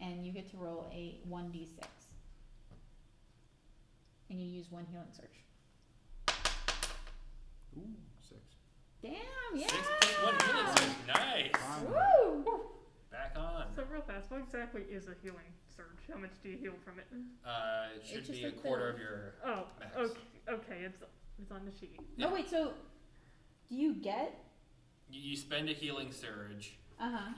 and you get to roll a 1d6, and you use 1 healing surge. Ooh, 6. Damn, yeah. 6 plus 1 healing surge. Nice. Fine. Woo! Back on. So real fast, what exactly is a healing surge? How much do you heal from it? It should It's just be a like quarter the- of your Oh, max. okay, it's on the sheet. Yeah. Oh wait, so do you get? You spend a healing surge.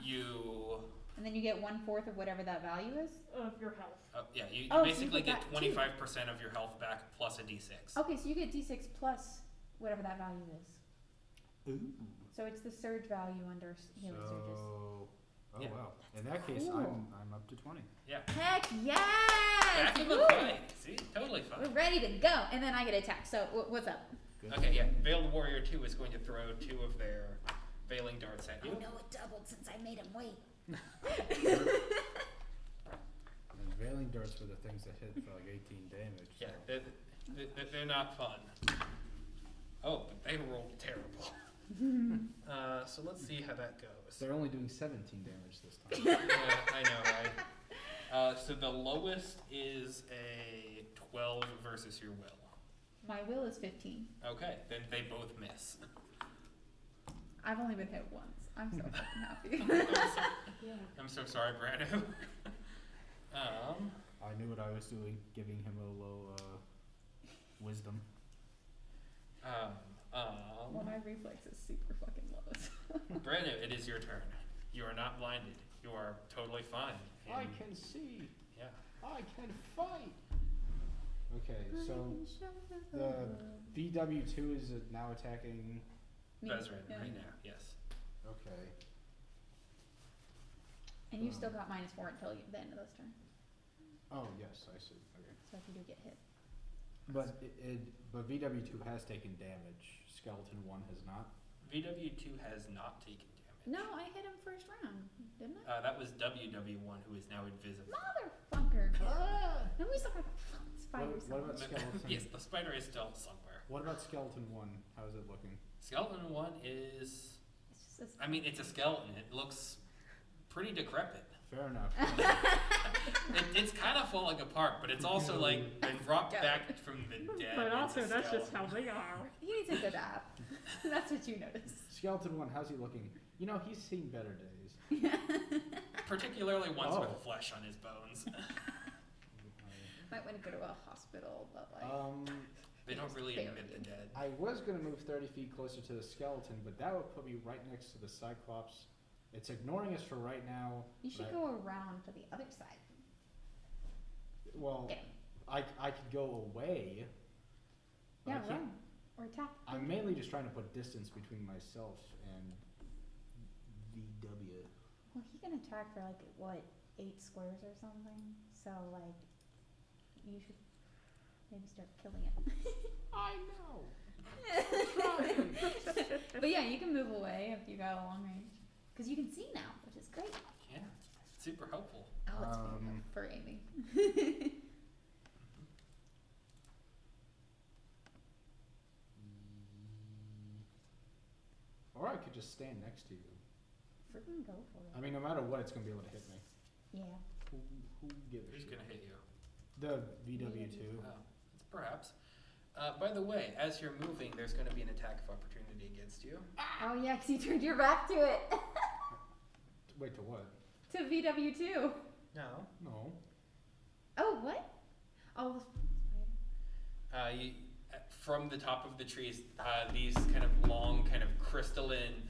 You And then you get 1/4 of whatever that value is. Of your health. yeah, you Oh, so you basically get get that 25% of your health back plus a d6. Okay, so you get d6 plus whatever that value is. Ooh. So it's the surge value under healing surges. So, oh Yeah. wow. In that case, Cool. I'm up to 20. Yeah. Heck yes! Back in the Woo! fight. See, totally We're fine. ready to go, and then I get attacked. So what's up? Good. Okay, yeah. Veiled Warrior 2 is going to throw 2 of their Veiling Darts at you. it doubled since I made him wait. And Veiling Darts were the things that hit for like 18 damage. Yeah, so. they're not fun. Oh, but they rolled terrible. So let's see how that goes. They're only doing 17 damage this time. Yeah, I know, right? So the lowest is a 12 versus your will. My will is 15. Okay, then they both miss. I've only been hit once. I'm so fucking happy. I'm so sorry, Brando. I knew what I was doing, giving him a low wisdom. Well, my reflex is super fucking low. Brando, it is your turn. You are not blinded. You are totally fine. I And- can see. Yeah. I can fight. Okay, so the VW2 is now attacking. Me. Bezran Yeah. right now. Yes. Okay. And you still got -4 until the end of this turn. Oh yes, I see. Okay. So if you do get hit. But but VW2 has taken damage. Skeleton 1 has not. VW2 has not taken damage. No, I hit him first round, didn't I? That was WW1 who is now invisible. Motherfucker. Ah! No, we still got the fucking spiders. What about Skeleton? Yes, the spider is still somewhere. What about Skeleton 1? How's it looking? Skeleton 1 is. It's just this. I mean, it's a skeleton. It looks pretty decrepit. Fair enough. It's kind of falling apart, but it's also like been brought Go. back from the dead. But into also, that's just how skeleton. they are. He needs a good app. That's what you notice. Skeleton 1, how's he looking? You know, he's seen better days. Particularly ones Oh. with flesh on his bones. Might want to go to a hospital, but like. They don't really Barely. admit the dead. I was gonna move 30 feet closer to the skeleton, but that would put me right next to the Cyclops. It's ignoring us for right now. You should but go around to the other side. Well, Get him. I could go away. but I Yeah, can't- run. Or attack. I'm mainly just trying to put distance between myself and VW. Well, he can attack for like, what, 8 squares or something? So, like, you should maybe start killing it. I know. But yeah, you can move away if you got a long range. Because you can see now, which is great. Yeah, super helpful. Oh, it's very good for aiming. Or I could just stand next to you. Freaking go for I it. mean, no matter what, it's gonna be able to hit me. Yeah. Who gives a Who's shit? gonna hit you? The VW2. Oh, it's perhaps. By the way, as you're moving, there's going to be an attack of opportunity against you. Oh yeah, because you turned your back to it. Wait, to what? To VW2. No. No. Oh, what? Oh, the spider. From the top of the trees, these kind of long, kind of crystalline,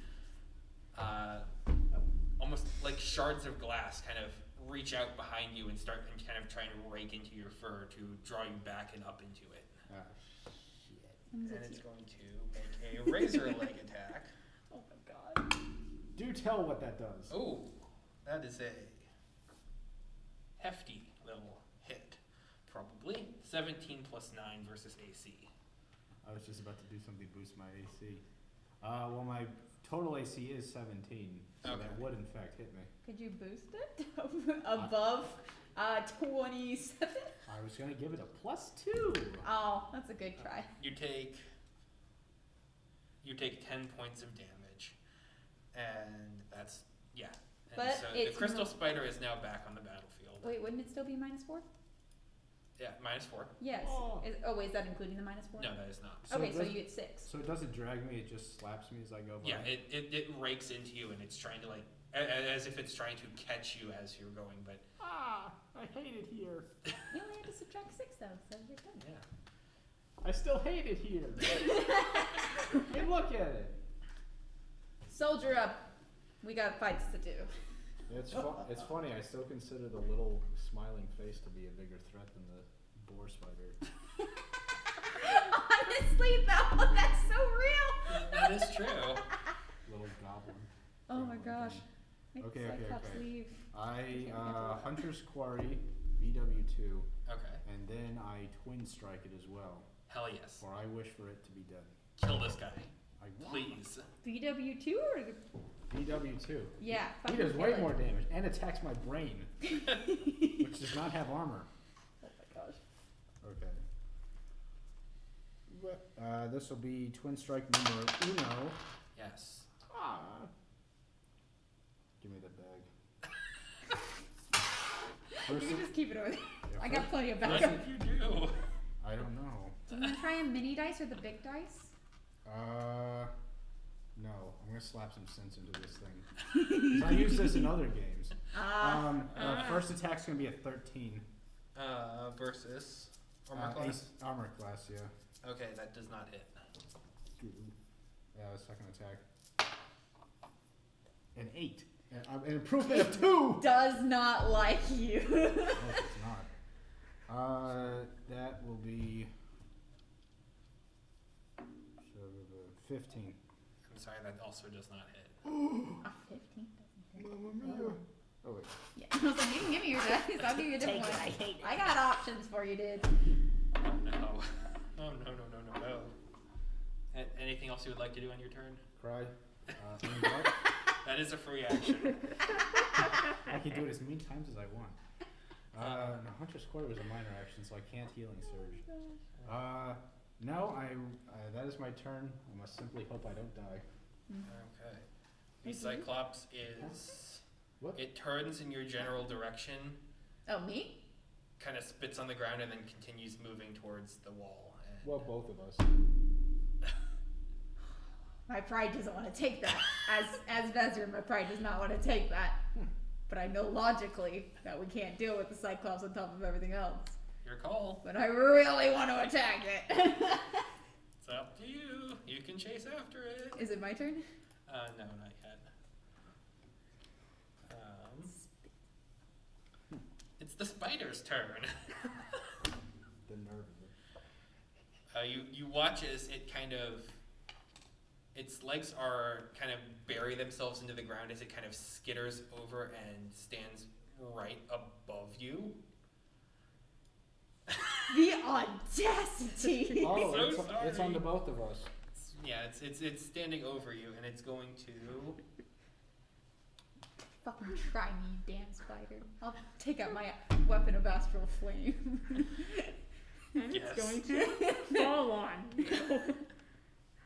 almost like shards of glass, kind of reach out behind you and start and kind of try and rake into your fur to draw you back and up into it. Ah, shit. Means And it's it's you. going to make a razor leg attack. Oh my god. Do tell what that does. Oh, that is a hefty little hit, probably. 17 plus 9 versus AC. I was just about to do something to boost my AC. Well, my total AC is 17, so Okay. that would in fact hit me. Could you boost it above 27? I was gonna give it a +2. Oh, that's a good try. You take 10 points of damage, and that's yeah. And But so it's the crystal not- spider is now back on the battlefield. Wait, wouldn't it still be -4? Yeah, -4. Yes. Oh. Wait, is that including the -4? No, that is not. So Okay, it so doesn't- you get 6. So it doesn't drag me; it just slaps me as I go by. Yeah, it rakes into you, and it's trying to like as if it's trying to catch you as you're going, but Ah, I hate it here. You only had to subtract 6 though, so you're good. yeah. I still hate it here. Hey, look at it. Soldier up. We got fights to do. It's it's funny. I still consider the little smiling face to be a bigger threat than the boar spider. Honestly though, that's so real. That is true. Little goblin. Oh my gosh. Make Okay, okay, Cyclops okay. leave. I Hunter's Quarry, VW2, Okay. and then I twin strike it as well, Hell yes. for I wish for it to be dead. Kill this guy, I want please. VW2 or VW2. yeah? He fucking does kill way it. more damage and attacks my brain, which does not have armor. Oh my gosh. Okay. This will be twin strike number uno. Yes. Ah. Give me the bag. You First can it- just keep it over there. yeah, I got first- plenty of What backup. did you do? I don't know. Do you want to try a mini dice or the big dice? No. I'm gonna slap some sense into this thing. 'Cause I use this in other games. First attack's gonna be a 13. Versus armor class. Armor class, yeah. Okay, that does not hit. Yeah, second attack. An 8. An improvement of 2! Does not like you. No, it's not. That will be 15. I'm sorry, that also does not hit. A 15 doesn't hit. Mamma mia. Oh wait. Yeah, I was like, you can give me your dice. I'll give you a different Take it, one. I hate it. I got options for you, dude. Oh no. Oh no. Anything else you would like to do on your turn? Cry. What? That is a free action. I can do it as many times as I want. No, Hunter's Quarter was a minor action, so I can't Healing Surge. No, that is my turn. I must simply hope I don't die. Okay. The Mhm. Cyclops is... What? It turns in your general direction, Oh, me? kind of spits on the ground, and then continues moving towards the wall. And Well, both of us. My pride doesn't want to take that. As Vezir, my pride does not want to take that. But I know logically that we can't deal with the Cyclops on top of everything else. your call. But I really want to attack it. It's up to you. You can chase after it. Is it my turn? No, not yet. It's the spider's turn. The nerve of it. You watch as it kind of, its legs are kind of bury themselves into the ground as it kind of skitters over and stands right above you. The audacity! Oh, So it's on sorry. the both of us. Yeah, it's standing over you, and it's going to. Fucking try me, you damn spider. I'll take out my weapon of astral flame. And Yes. it's going to fall on you.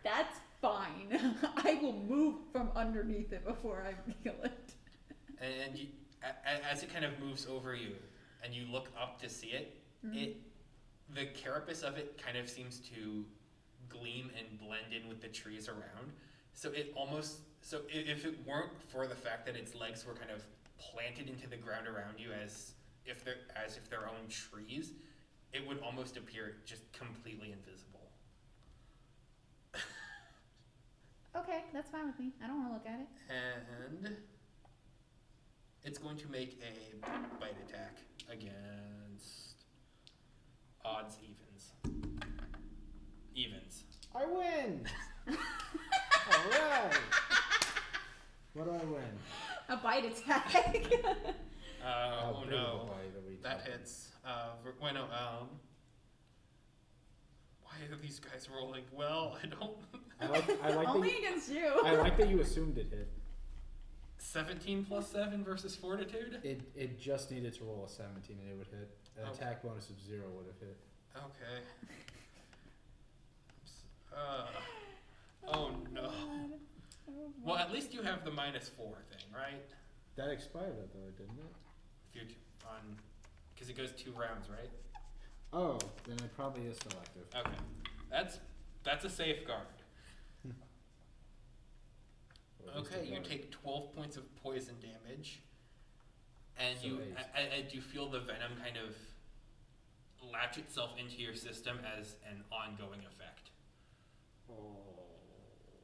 That's fine. I will move from underneath it before I kill it. And you, as it kind of moves over you, and you look up to see it, the carapace of it kind of seems to gleam and blend in with the trees around. So it almost, if it weren't for the fact that its legs were kind of planted into the ground around you as if they're own trees, it would almost appear just completely invisible. Okay, that's fine with me. I don't want to look at it. And it's going to make a bite attack against odds evens. I win! Alright! What do I win? A bite attack. How Oh big no, of a bite are we that talking? hits. Why are these guys rolling well? I don't. I like Only that against you. you, I like that you assumed it hit. 17 plus 7 versus fortitude? It just needed to roll a 17 and it would hit. An Oh. attack bonus of 0 would have hit. Okay. Oh no. Well, at least you have the -4 thing, right? That expired though, didn't it? If you're on, because it goes 2 rounds, right? Oh, then it probably is selective. Okay, that's a safeguard. Or at least Okay, it you was. take 12 points of poison damage, and So you eight. and you feel the venom kind of latch itself into your system as an ongoing effect.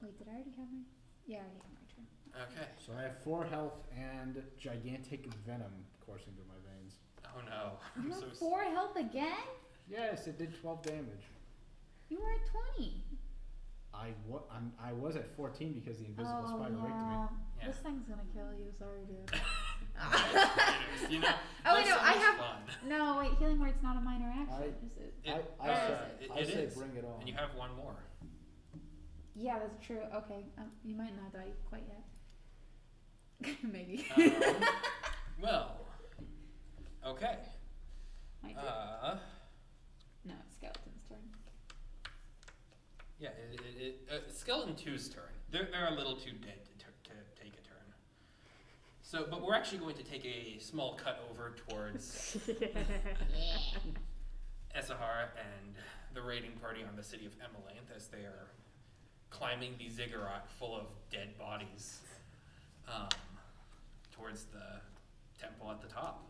Wait, did I already have my? Yeah, I already have my turn. Okay. So I have 4 health and gigantic venom coursing through my veins. Oh no. You I'm so have 4 health again? Yes, it did 12 damage. You were at 20. I was at 14 because the invisible spider raped me. Yeah. This thing's gonna kill you. Sorry, dude. You know, Oh, there's wait, no, so I much have- fun. No, wait, healing word's not a minor action, is it? It- I Where is say it is. bring it on. And you have one more. Yeah, that's true. Okay, you might not die quite yet. Maybe. Well. Okay. My turn. No, it's Skeleton's turn. Yeah, Skeleton 2's turn. They're a little too dead to take a turn. So, but we're actually going to take a small cut over towards Esahar and the raiding party on the city of Emalanth as they are climbing the ziggurat full of dead bodies towards the temple at the top.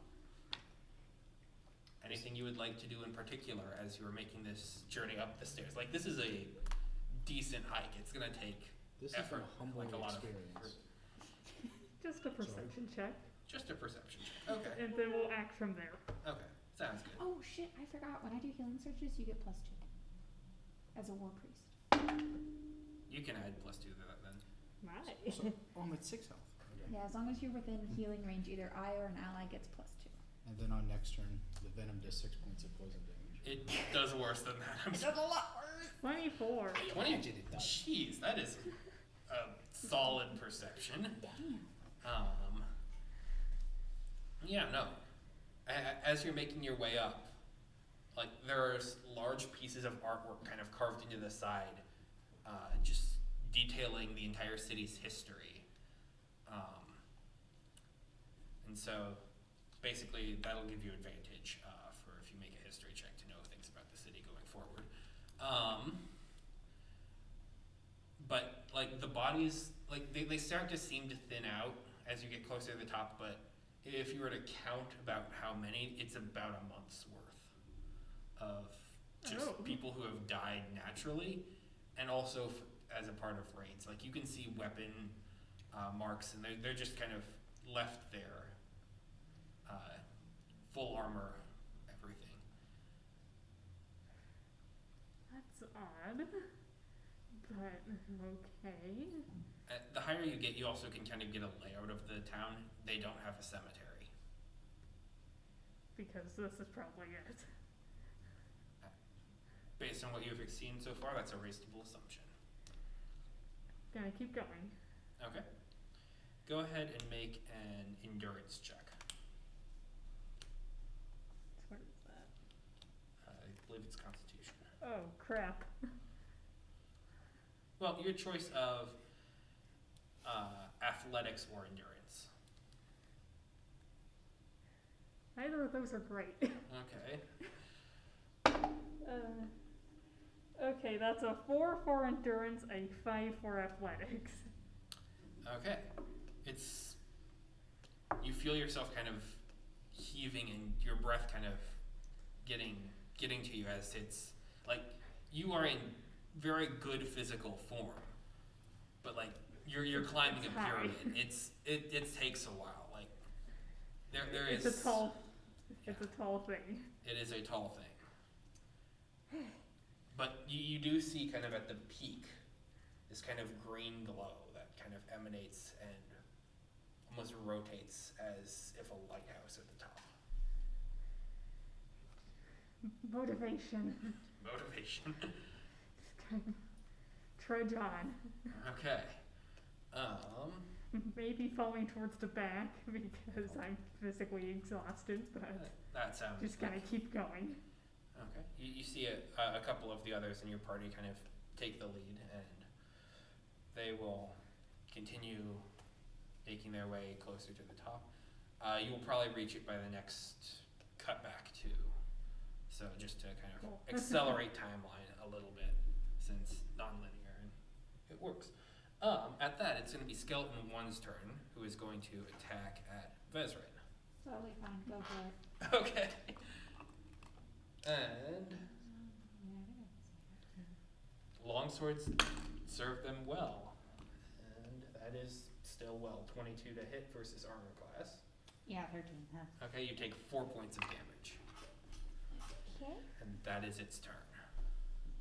Anything you would like to do in particular as you are making this journey up the stairs? Like, this is a decent hike. It's going to take This effort, is a humbling like a lot experience. of Just a perception check, Just a perception check. Okay. and then we'll act from there. Okay. Sounds good. Oh shit, I forgot. When I do healing searches, you get +2 as a war priest. You can add +2 to that then. Nice. So, I'm at 6 health. Okay. Yeah, as long as you're within healing range, either I or an ally gets +2. And then on next turn, the venom does 6 points of poison damage. It does worse than that. I'm It does a lot worse. 24. 20. Actually, it does. Jeez, that is a solid perception. Damn. Yeah, no. As you're making your way up, like there's large pieces of artwork kind of carved into the side, just detailing the entire city's history. And so, basically, that'll give you advantage for if you make a history check to know things about the city going forward. But like the bodies, like they start to seem to thin out as you get closer to the top, but if you were to count about how many, it's about a month's worth of just Oh. people who have died naturally, and also as a part of raids. Like you can see weapon marks, and they're just kind of left there, full armor, everything. That's odd. But, okay. The higher you get, you also can kind of get a layout of the town. They don't have a cemetery. Because this is probably it. Based on what you've seen so far, that's a reasonable assumption. Gonna keep going. Okay. Go ahead and make an endurance check. Where is that? I believe it's Constitution. Oh, crap. Well, your choice of athletics or endurance. Neither of those are great. Okay. Okay, that's a 4 for endurance, a 5 for athletics. Okay. You feel yourself kind of heaving and your breath kind of getting to you as it's like you are in very good physical form, but like you're climbing a high. pyramid. It takes a while. Like there is. It's a tall thing. It is a tall thing. But you do see kind of at the peak this kind of green glow that kind of emanates and almost rotates as if a lighthouse at the top. Motivation. Motivation. Trudge on. Okay. Maybe falling towards the back because I'm physically exhausted, but That sounds just gonna keep going. Okay. You see a couple of the others in your party kind of take the lead, and they will continue making their way closer to the top. You will probably reach it by the next cutback too. So just to kind of Cool. accelerate timeline a little bit, since non-linear and it works. At that, it's going to be Skeleton 1's turn, who is going to attack at Vezrin. Totally fine. Go for it. Okay. And longswords serve them well, and that is still well. 22 to hit versus armor class. Yeah, 13, huh? Okay, you take 4 points of damage, Okay. and that is its turn.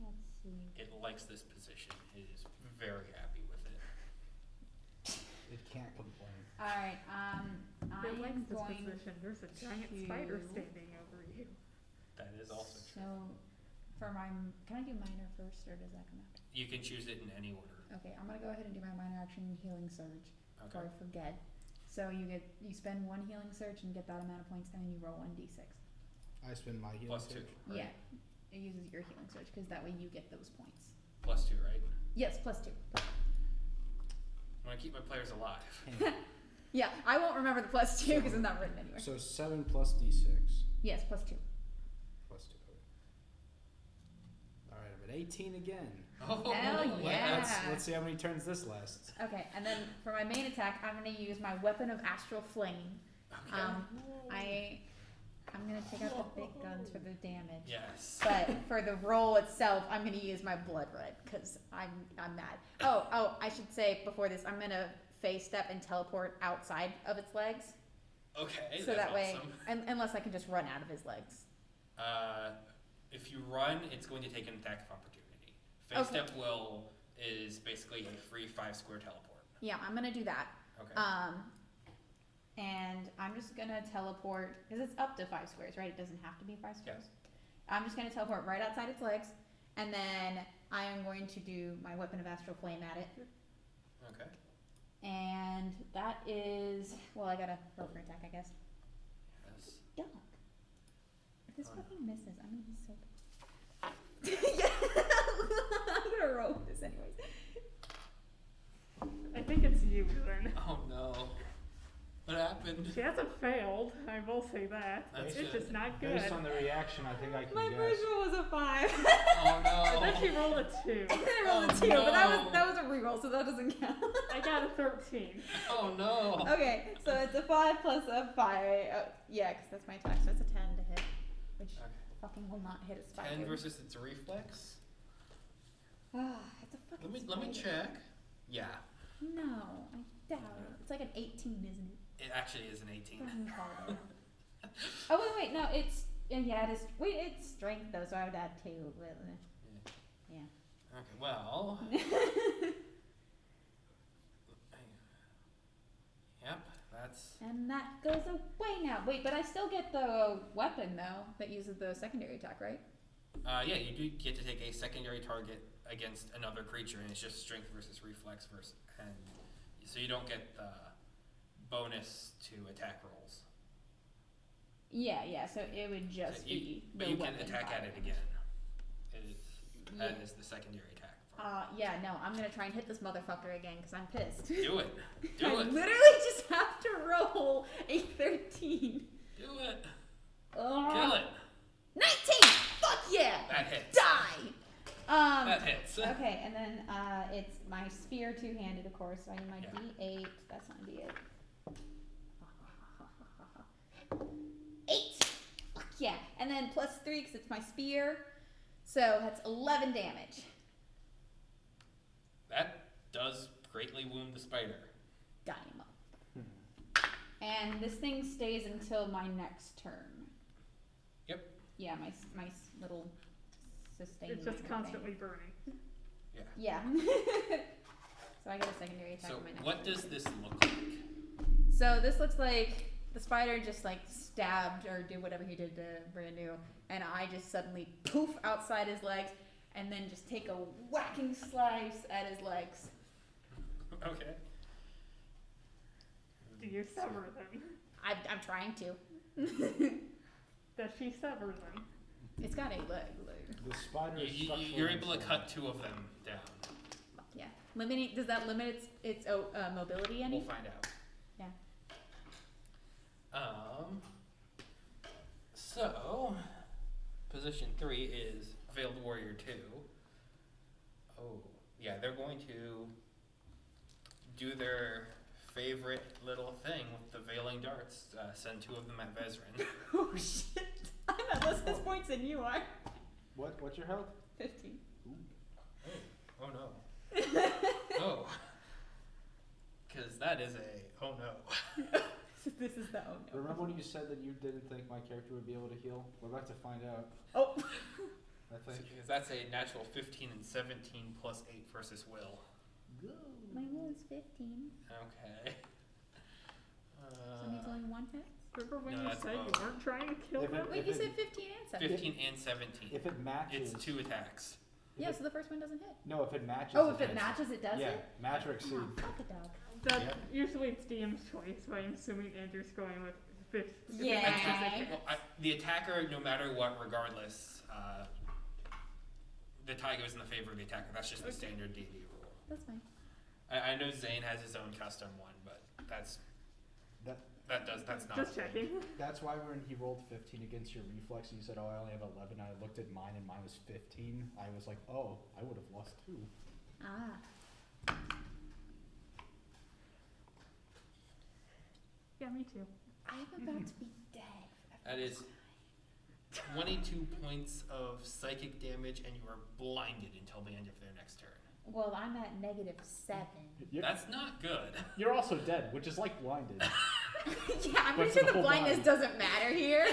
Let's see. It likes this position. It is very happy with it. It can't complain. Alright, It I'm likes this going position. There's a giant spider to- standing over you. That is also true. So, for my, can I do minor first, or does that come after? You can choose it in any order. Okay, I'm gonna go ahead and do my minor action healing surge before Okay. I forget. So you spend 1 healing surge and get that amount of points, and then you roll 1d6. I spend my healing Plus 2. surge. Right? Yeah, it uses your healing surge because that way you get those points. Plus 2, right? Yes, +2. I want to keep my players alive. Yeah, I won't remember the +2 because it's not written anywhere. So 7 plus d6 Yes, +2. plus 2. Okay. All right, I'm at 18 again. Oh, Hell yeah. Let's see how many turns this lasts. Okay, and then for my main attack, I'm gonna use my weapon of astral flame. Okay. I'm gonna take out the big guns for the damage. Yes. But for the roll itself, I'm gonna use my blood red because I'm mad. Oh, I should say before this, I'm gonna phase step and teleport outside of its legs. Okay, So that's that way, awesome. unless I can just run out of his legs. If you run, it's going to take an attack of opportunity. Phase Okay. step is basically a free 5 square teleport. Yeah, I'm gonna do that. Okay. And I'm just gonna teleport, because it's up to 5 squares, right? It doesn't have to be 5 squares. I'm just gonna teleport right outside its legs, and then I am going to do my Weapon of Astral Flame at it. Okay. And that is, well, I gotta roll for attack, I guess. Yes. Dog. If this Oh. fucking misses, I'm gonna be so pissed. Yeah, I'm gonna roll with this anyways. I think it's you then. Oh no. What happened? She hasn't failed, I will say that. That's It's good. just not good. Based on the reaction, I think I can My guess. first roll was a 5. Oh And then no. she rolled a 2. And then I rolled a Oh, 2, but no. that was a reroll, so that doesn't count. I got a 13. Oh no. Okay, so it's a 5 plus a 5. Yeah, because that's my attack, so it's a 10 to hit, which Okay. fucking will not hit a spider. 10 versus its reflex. It's a fucking Let me spider. check. Yeah. No, I doubt it. It's like an 18, isn't it? It actually is an 18. Fucking call it out. Oh wait, no, it's yeah, it is. Wait, it's strength though, so I would add 2. But, yeah. Okay, well. Yep, that's. And that goes away now. Wait, but I still get the weapon though that uses the secondary attack, right? Yeah, you do get to take a secondary target against another creature, and it's just strength versus reflex versus, and so you don't get the bonus to attack rolls. Yeah, so it would just So you- be but the you can weapon attack at fire. it again. It is, Yeah. that is the secondary attack. Part. Yeah, no, I'm gonna try and hit this motherfucker again because I'm pissed. Do it. Do I it. literally just have to roll a 13. Do it. Ugh. Kill it. 19! Fuck yeah! That hits. Die! That hits. Okay, and then it's my spear two-handed, of course. So I need my Yeah. D8. That's not D8. 8. Fuck yeah! And then plus 3 because it's my spear. So that's 11 damage. That does greatly wound the spider. Dynamo. And this thing stays until my next turn. Yep. Yeah, my little sustain. It's just thing. constantly burning. Yeah. So I get a secondary attack So on my next what turn. does this look like? So this looks like the spider just like stabbed or did whatever he did to Brandu, and I just suddenly poof outside his legs, and then just take a whacking slice at his legs. Okay. Do you sever them? I'm trying to. Does she sever them? It's got 8 legs. The spider is structurally You're able to unsound. cut 2 of them down. Fuck yeah. Limiting. Does that limit its mobility any? We'll find out. Yeah. So, position 3 is Veiled Warrior 2. Oh, yeah, they're going to do their favorite little thing with the Veiling Darts. Send 2 of them at Vezrin. Oh shit! I'm at less hit points than you are. What's your health? 15. Oh no. Oh. Because that is a oh no. So this is the oh no. Remember when you said that you didn't think my character would be able to heal? We're about to find out. Oh. I think. Because that's a natural 15 and 17 plus 8 versus will. Go. My roll is 15. Okay. So it means only 1 hit? Remember when No, you that's said low. you weren't trying to kill If it- them? Wait, you it- said 15 and 17. 15 and 17. If it matches. It's 2 attacks. if Yeah, it- so the first one doesn't hit. No, if it matches. Oh, if it hits. matches, it does Yeah, it? match or exceed. Oh, fuck a dog. That Yep. usually it's DM's choice, but I'm assuming Andrew's going with 50. Yeah. Well, the attacker, no matter what, regardless, the tie goes in the favor of the attacker. That's just the standard D&D rule. That's fine. I know Zane has his own custom one, but that's not. Just checking. That's why when he rolled 15 against your reflex and you said, oh, I only have 11, I looked at mine and mine was 15. I was like, oh, I would have lost 2. Ah. Yeah, me too. I'm about to be dead. That is 22 points of psychic damage, and you are blinded until the end of their next turn. Well, I'm at -7. That's not good. You're also dead, which is like blinded. Yeah, I'm But pretty for sure the the whole blindness body. doesn't matter here.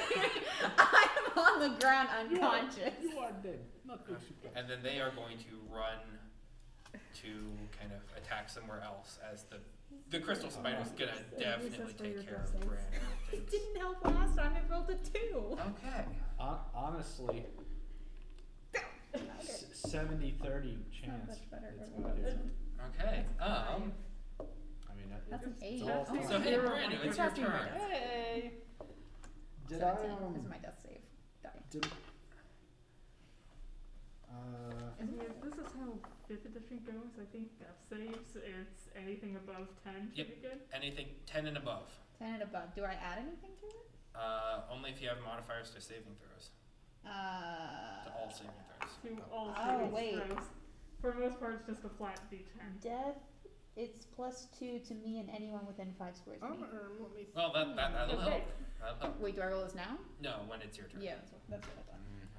I'm on the ground You are- unconscious. You are dead. Nothing super. And then they are going to run to kind of attack somewhere else as the crystal spider's gonna definitely take care of Bran. It didn't help last time. It rolled a 2. Okay. Honestly, 70-30 chance. much better It's than gonna what do. it is. Okay. I mean, That's an it's 8. all Oh fine. So hey, Zero. Brandon, it's It's your not too turn. bad. Hey! Did 17 I, is my death save. Die. did, And yeah, this is how 5th edition goes. I think death saves, it's anything above 10 should Yep. be good. Anything 10 and above. 10 and above. Do I add anything to it? Only if you have modifiers to saving throws. To all saving throws. To all Oh, saving wait. throws. For the most part, it's just a flat d10. Death, it's +2 to me and anyone within 5 squares of me. Well, that'll Okay. help. That'll help. Wait, do I roll this now? No, when it's your turn. Yeah, that's what I thought.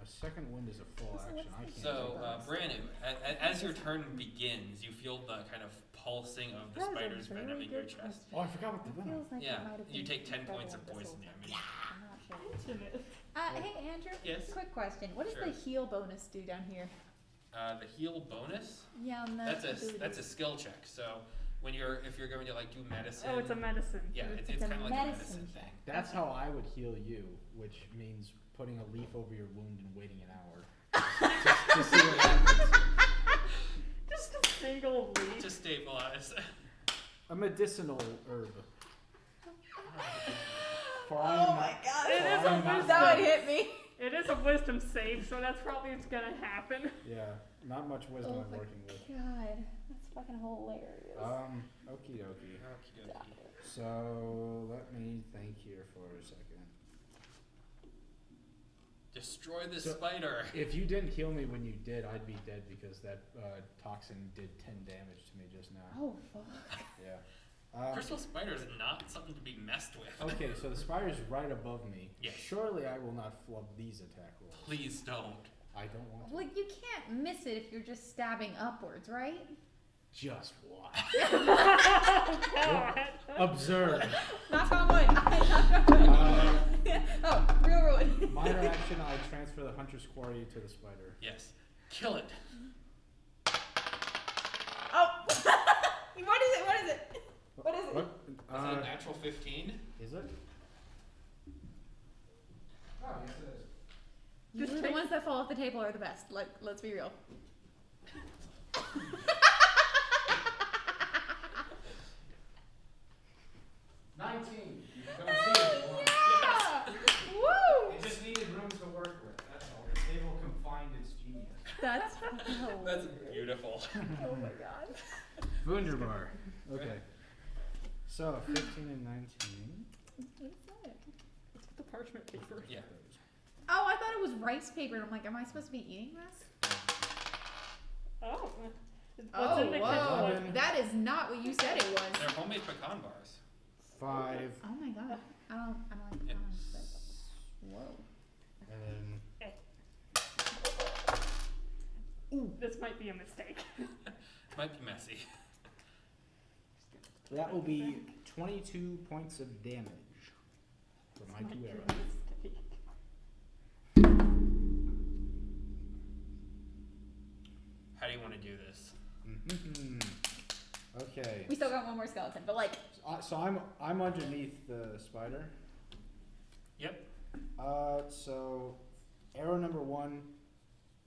a second wind is a full So action. what's I the- can't. So, do that. Branu, as your turn begins, you feel the kind of pulsing of the That is a spider's very venom in your good chest. question. Oh, I forgot what the It venom. feels like it Yeah, might have you been take 10 points of prevalent this poison whole damage. time. I'm not sure. Fortunate. Hey, Andrew. Yes? Quick question. What does Sure. the heal bonus do down here? The heal bonus, Yeah, on the that's a abilities. skill check. So when if you're going to like do medicine. Oh, it's a medicine. Yeah, it's It's kind a of like a medicine medicine check. thing. That's how I would heal you, which means putting a leaf over your wound and waiting an hour. to see what happens. Just a single leaf. To stabilize. A medicinal herb. For I Oh am my not- god. It for is I a am not wisdom. That would hit me. It is a wisdom save, so that's probably what's gonna happen. Yeah, not much wisdom Oh I'm my working with. God, that's fucking hilarious. Okie dokie. Okie dokie. So let me think here for a second. Destroy this So- spider. If you didn't heal me when you did, I'd be dead because that toxin did 10 damage to me just now. Oh fuck. Yeah. Crystal spider is not something to be messed with. Okay, so the spider's right above me. Yes. Surely I will not flub these attack rolls. Please don't. I don't want to. Like you can't miss it if you're just stabbing upwards, right? Just watch. God. Observe. Knock on wood. Knock on Uh, wood. Oh, real ruin. minor action, I transfer the hunter's quarry to the spider. Yes. Kill it. Oh. What is it? What is it? What is it? What? Is it a natural 15? Is it? Oh, yes it is. Usually the ones that fall off the table are the best. Like, let's be real. 19. You can come and see it if you want. Yeah! Woo! It just needed rooms to work with, that's all. The table confined its genius. That's fucking hilarious. That's beautiful. Oh my god. Wunderbar. Okay. So, 15 and 19. What is that? It's the parchment paper. Yeah. Oh, I thought it was rice paper. I'm like, am I supposed to be eating this? Oh. What's Oh, in the whoa. kitchen? That is not what you said it was. They're homemade pecan bars. 5. Oh my god. I don't like Yeah. pecans, but whoa. And then This might be a mistake. Might be messy. that will be 22 points of damage for my Might 2 be a arrows. mistake. How do you want to do this? Mhm. Okay. We still got one more skeleton, but like, So I'm underneath the spider. Yep. So arrow number 1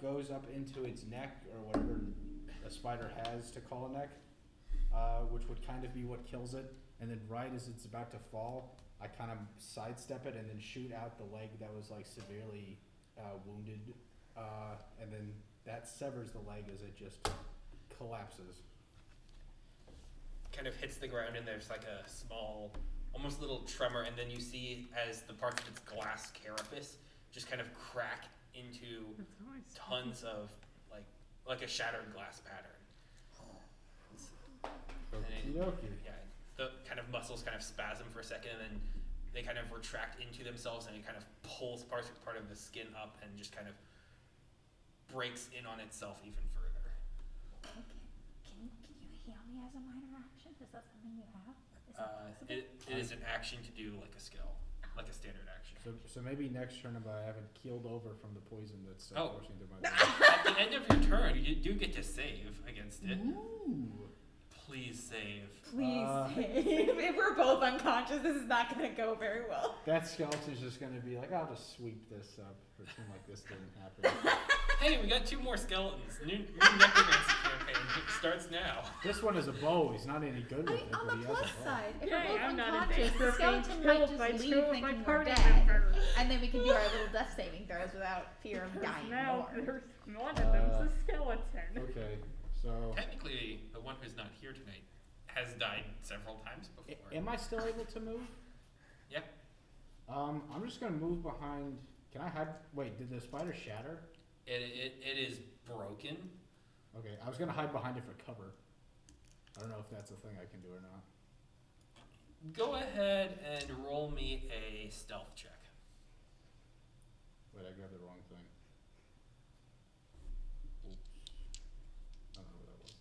goes up into its neck or whatever a spider has to call a neck, which would kind of be what kills it. And then right as it's about to fall, I kind of sidestep it and then shoot out the leg that was like severely wounded, and then that severs the leg as it just collapses. Kind of hits the ground and there's like a small, almost little tremor, and then you see as the parts of its glass carapace just kind of crack into That's always tons of like a shattered glass pattern. Okie dokie. Yeah, the kind of muscles kind of spasm for a second, and then they kind of retract into themselves, and it kind of pulls part of the skin up and just kind of breaks in on itself even further. as a minor action? Is that something you have? Is that possible? It is an action to do like a skill, like a standard action. So maybe next turn if I haven't keeled over from the poison that's Oh. coursing through my body. At the end of your turn, you do get to save against it. Ooh. Please save. Please Uh, save. If we're both unconscious, this is not gonna go very well. That skeleton's just gonna be like, I'll just sweep this up. Pretend like this didn't happen. Hey, we got 2 more skeletons. New necromancy campaign starts now. This one is a bow. He's not any good I with mean, it, on but the he has plus a bow. side, if Yay, we're I'm both not in unconscious, danger the of being skeleton might killed just by leave 2 of my thinking we're party dead, members. and then we can do our little death saving throws without fear of Because dying now more. there's one of them's a skeleton. Okay, so Technically, the one who's not here tonight has died several times before. am I still able to move? Yeah. I'm just gonna move behind. Can I hide? Wait, did the spider shatter? It is broken. Okay, I was gonna hide behind it for cover. I don't know if that's a thing I can do or not. Go ahead and roll me a stealth check. Wait, I grabbed the wrong thing. Oops. I don't know what that was.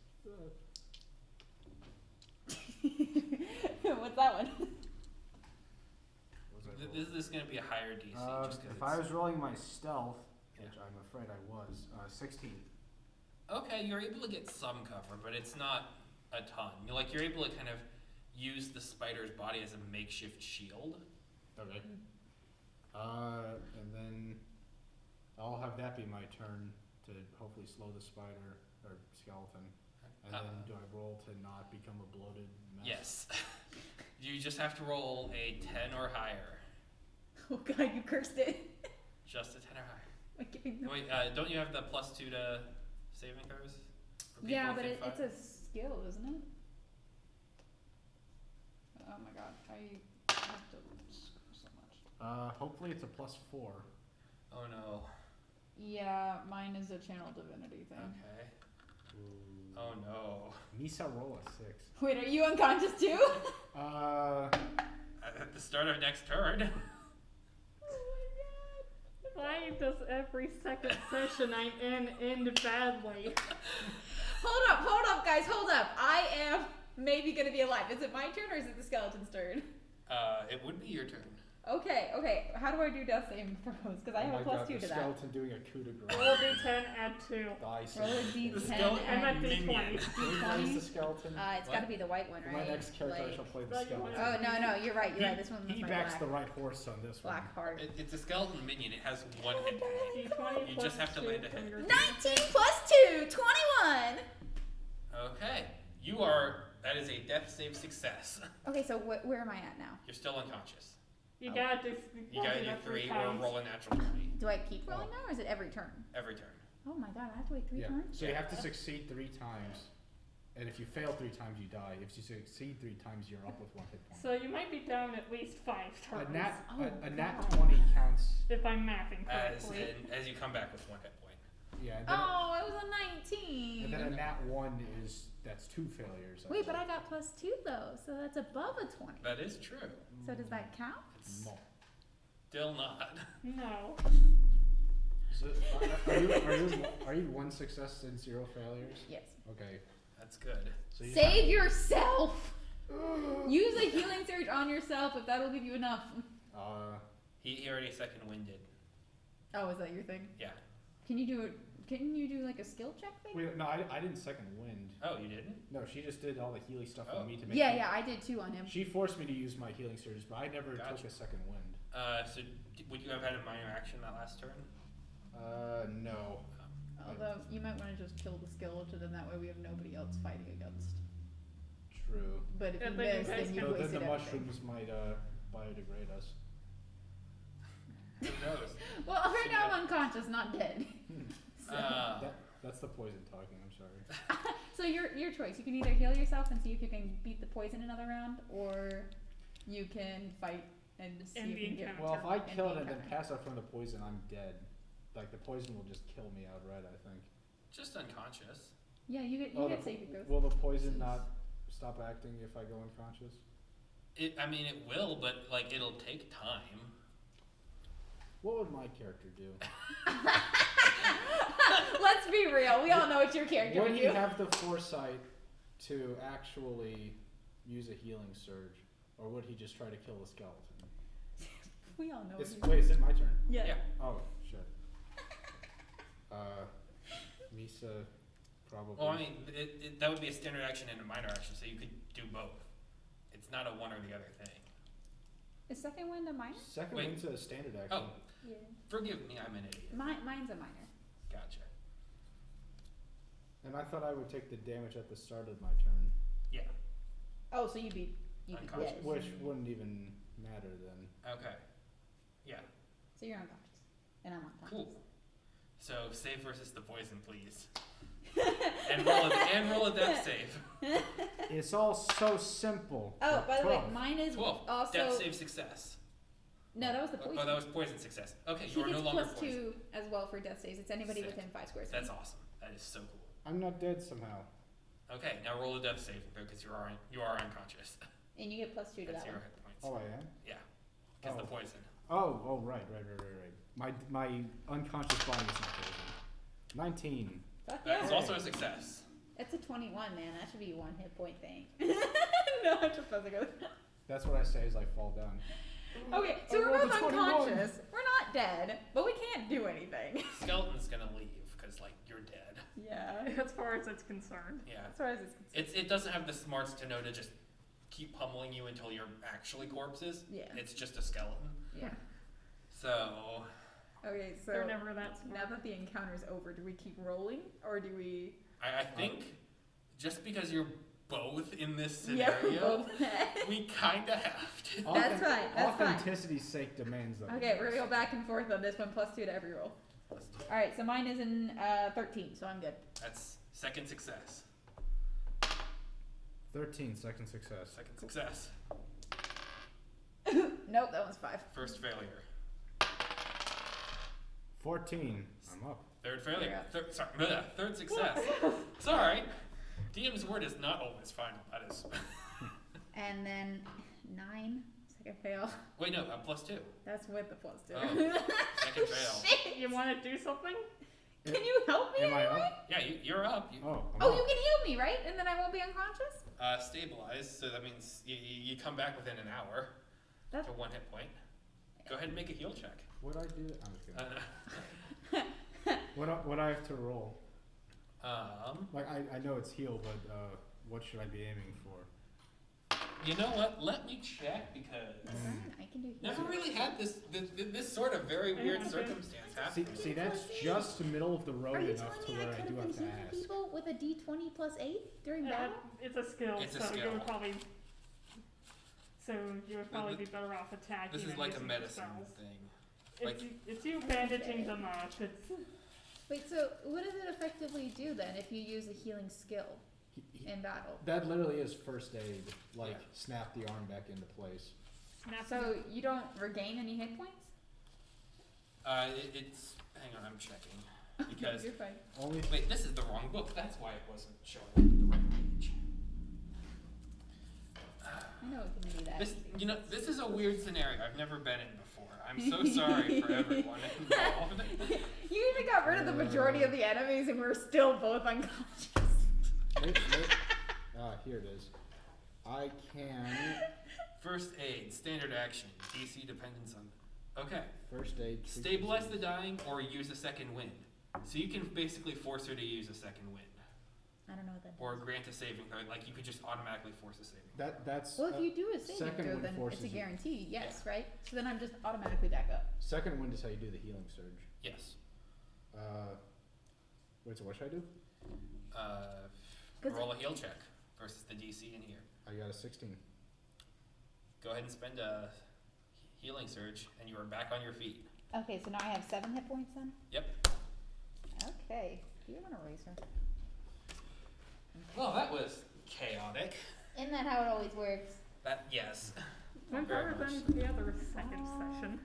What's that one? What was I rolling? This is going to be a higher DC. just 'cause If I it's- was rolling my stealth, Yeah. which I'm afraid I was, 16. Okay, you're able to get some cover, but it's not a ton. You're able to kind of use the spider's body as a makeshift shield. Okay. And then I'll have that be my turn to hopefully slow the spider or skeleton. And then do I roll to not become a bloated mess? Yes. You just have to roll a 10 or higher. Oh god, you cursed it. Just a 10 or higher. I'm giving them- Wait, don't you have the +2 to saving throws? For people Yeah, but within it's 5? a skill, isn't it? Oh my god, I have to screw so much. Hopefully it's a +4. Oh no. Yeah, mine is a channel divinity thing. Okay. Ooh. Oh no. Misa roll a 6. Wait, are you unconscious too? At the start of next turn. Why does every second session I'm in end badly? Hold up, guys, hold up. I am maybe gonna be alive. Is it my turn or is it the skeleton's turn? It would be your turn. Okay. How do I do death saving throws? Because I have a +2 to the that. skeleton doing a coup de grace. Roll d10, add 2. Dice. Roll a The d10 skeleton I'm at and D20. minion. Who plays the skeleton? it's What? gotta be the white one, For right? my next character, I Like- shall play the No, you skeleton. want- Oh no, you're right. This one was He my backs black, the right horse on this black heart. It's a skeleton minion. It has 1 hit point. D20 You plus just have to 2 land a from hit. your 19 plus 2, 21. Okay. You are. That is a death save success. Okay, so where am I at now? You're still unconscious. You gotta do You gotta do 3 or roll a natural 20 Do I keep rolling now, or is it every turn? every turn. Oh my god, I have to wait 3 Yeah. turns? So you have to succeed 3 times, and if you fail 3 times, you die. If you succeed 3 times, you're up with 1 hit point. So you might be down at least 5 A turns. nat God. 20 counts. If I'm mapping As correctly. as you come back with 1 hit point. Yeah. And then, Oh, it was a 19. and then a nat 1 that's 2 failures. Wait, but I got +2 though, so that's above a 20. That is true. So does that count? No. Still not. No. So, are you 1 success and 0 failures? Yes. Okay. That's good. So you Save yourself! Use a healing surge on yourself if that'll give you enough. He already second winded. Oh, is that your thing? Yeah. Can you do like a skill check thing? Wait, no, I didn't second wind. Oh, you didn't? No, she just did all the healing stuff Oh. on me to make. Yeah, I did too on him. She forced me to use my healing surges, but I never Gotcha. took a second wind. So would you have had a minor action that last turn? No. Although you might want to just kill the skeleton, and that way we have nobody else fighting against. True. But if Yeah, you but you miss, guys then you can- Though then wasted the everything. mushrooms might biodegrade us. Who knows? Well, right now I'm unconscious, not dead. So, That's the poison talking. I'm sorry. so your choice. You can either heal yourself and see if you can beat the poison another round, or you can fight and see And if you can be get. Well, if I and kill be it and then encountered. pass out from the poison, I'm dead. Like the poison will just kill me outright. I think. Just unconscious. Yeah, you get the saving throws. will the poison not stop acting if I go unconscious? It will, but like it'll take time. What would my character do? Let's be real. We all know what your character Would would he do. have the foresight to actually use a healing surge, or would he just try to kill the skeleton? We all know. It's, what wait, is it my turn? Yeah. Yeah. Oh, shit. Misa, probably. Well, I mean, that would be a standard action and a minor action, so you could do both. It's not a one or the other thing. Is second wind a minor? Second Wait. wind's a standard action. Oh, Yeah. forgive me, I'm an idiot. Mine's a minor. Gotcha. And I thought I would take the damage at the start of my turn, Yeah. Oh, so you'd be Unconscious. dead. which wouldn't even matter then. Okay. Yeah. So you're unconscious, and I'm unconscious. Cool. So save versus the poison, please. and roll a death save. It's all so simple. Oh, by the way, 12. mine is 12. also. Death save success. No, that was the poison. Oh, that was poison success. Okay, He you are gets no longer plus poisoned. 2 as well for death saves. It's anybody Sick. within 5 squares. That's awesome. That is so cool. I'm not dead somehow. Okay, now roll a death save because you are unconscious. And you get plus 2 to That's that 0 one. hit points. Oh, I am? Yeah, because the Oh. poison. Oh, right. My unconscious body is not poisoned. 19. Fuck That yeah. is also a success. That's a 21, man. That should be 1 hit point thing. No, I'm just supposed to go. That's what I say as I fall down. Okay, so I we're rolled both a 21. unconscious. We're not dead, but we can't do anything. Skeleton's gonna leave because like you're dead. Yeah. As far as it's concerned. Yeah. As far as it's concerned. It doesn't have the smarts to know to just keep pummeling you until you're actually corpses. Yeah. It's just a skeleton. Yeah. So Okay, so They're never that smart. now that the encounter's over, do we keep rolling or do we? I think just because you're both in this Yeah, scenario, both. we kinda have to. That's fine, that's fine. Authenticity's sake demands that. Okay, we're gonna go back and forth on this one, plus 2 to every roll. Let's do it. All right, so mine is in 13, so I'm good. That's second success. 13, second success. Second success. Nope, that one's 5. First failure. 14. I'm up. Third failure. You're Third success. Sorry. DM's word is not always final. That is. And then 9, second fail. Wait, no, plus 2. That's with the plus 2. Oh. Second fail. Shit! You want to do something? Can you help me Am I anyway? up? Yeah, you're up. Oh, I'm Oh, up. you can heal me, right? And then I won't be unconscious? Stabilize, so that means you come back within an hour That's- to 1 hit point. Go ahead and make a heal check. What I do? I'm just kidding. What I have to roll? Like I know it's heal, but what should I be aiming for? You know what? Let me check because Fine, I can do never healing. really had this sort of very weird Okay. circumstance See, happen. see, that's just middle of the Are road you enough to telling me where I I could do have have been to healing ask. people with a d20 plus 8 during battle? It's a skill, It's a so you skill. would probably. So you would probably be better off attacking. This is than like a using medicine spells. thing. Like- It's you bandaging them up. It's Wait, so what does it effectively do then if you use a healing skill He- in battle? That literally is first aid. Like Yeah. snap the arm back into place. So you don't regain any hit points? It's hang on, I'm checking because You're fine. Only wait, this is the wrong book. That's why it wasn't showing up at the right page. I know it can be that. This is a weird scenario I've never been in before. I'm so sorry for everyone involved. You even got rid of the majority of the enemies and we're still both unconscious. Here it is. I can First aid, standard action, DC dependence on. Okay. first aid. treat Stabilize the disease. dying or use a second wind. So you can basically force her to use a second wind. I don't know what that Or does. grant a saving throw. Like you could just automatically force a saving. That's Well, if you do a saving second throw, one then it's forces a you. guarantee, yes, right? So then I'm just automatically back up. second wind is how you do the healing surge. Yes. Wait, so what should I do? 'Cause Roll a heal check versus the DC in here. I got a 16. Go ahead and spend a healing surge, and you are back on your feet. Okay, so now I have 7 hit points then? Yep. Okay. Do you want to raise her? Well, that was chaotic. Isn't that how it always works? That yes. I'm Very better much. than the other second session.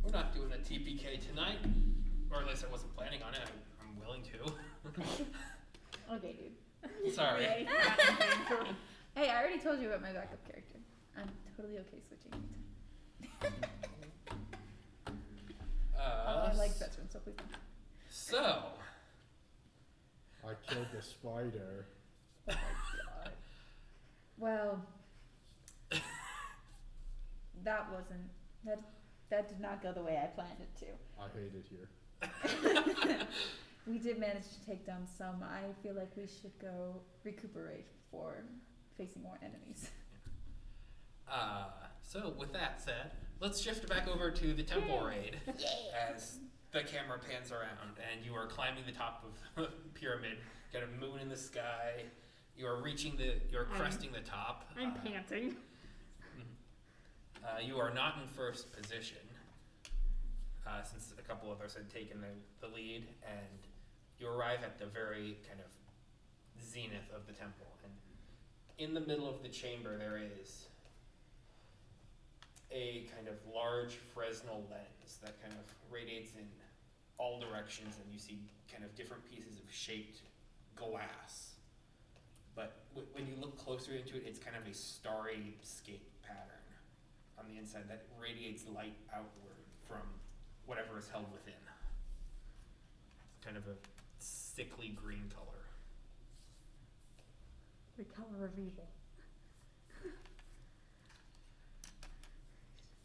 We're not doing a TPK tonight, or at least I wasn't planning on it. I'm willing to. Okay, dude. Sorry. Yay. Hey, I already told you about my backup character. I'm totally okay switching anytime. I like veterans, so please don't. So, I killed the spider. Oh my god. Well, that wasn't that did not go the way I planned it to. I hate it here. We did manage to take down some. I feel like we should go recuperate before facing more enemies. So with that said, let's shift back over to the temple raid as the camera pans around and you are climbing the top of the pyramid, got a moon in the sky. You are you're cresting the top. I'm panting. You are not in first position, since a couple others had taken the lead, and you arrive at the very kind of zenith of the temple. And in the middle of the chamber there is a kind of large Fresnel lens that kind of radiates in all directions, and you see kind of different pieces of shaped glass. But when you look closer into it, it's kind of a starry scape pattern on the inside that radiates light outward from whatever is held within. It's kind of a sickly green color. The color of evil.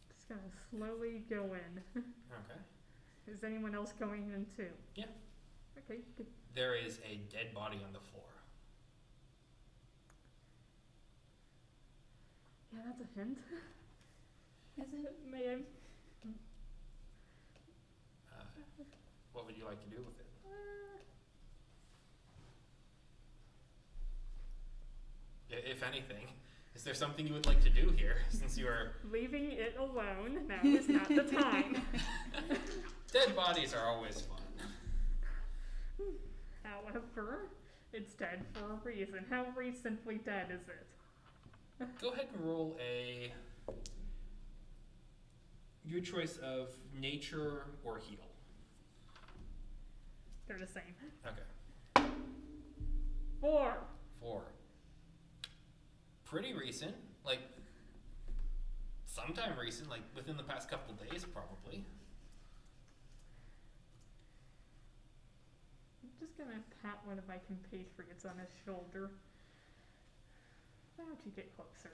Just gonna slowly go in. Okay. Is anyone else going in too? Yeah. Okay, good. There is a dead body on the floor. Yeah, that's a hint. Is it? May I? What would you like to do with it? If anything, is there something you would like to do here, since you are... Leaving it alone. Now is not the time. Dead bodies are always fun. However, it's dead for a reason. How recently dead is it? Go ahead and roll your choice of nature or heal. They're the same. Okay. 4. 4. Pretty recent, like sometime recent, like within the past couple days probably. I'm just gonna pat one of my compatriots on his shoulder. Why don't you get closer?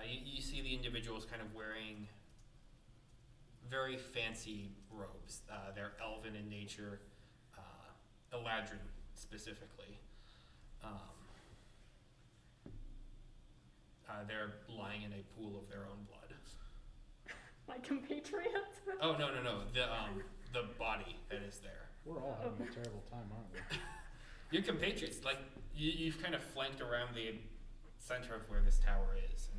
You see the individuals kind of wearing very fancy robes. They're elven in nature, Eladrin specifically. They're lying in a pool of their own blood. My compatriot? Oh, no. The body that is there. We're all having a terrible time, aren't we? Your compatriots, like, you've kind of flanked around the center of where this tower is.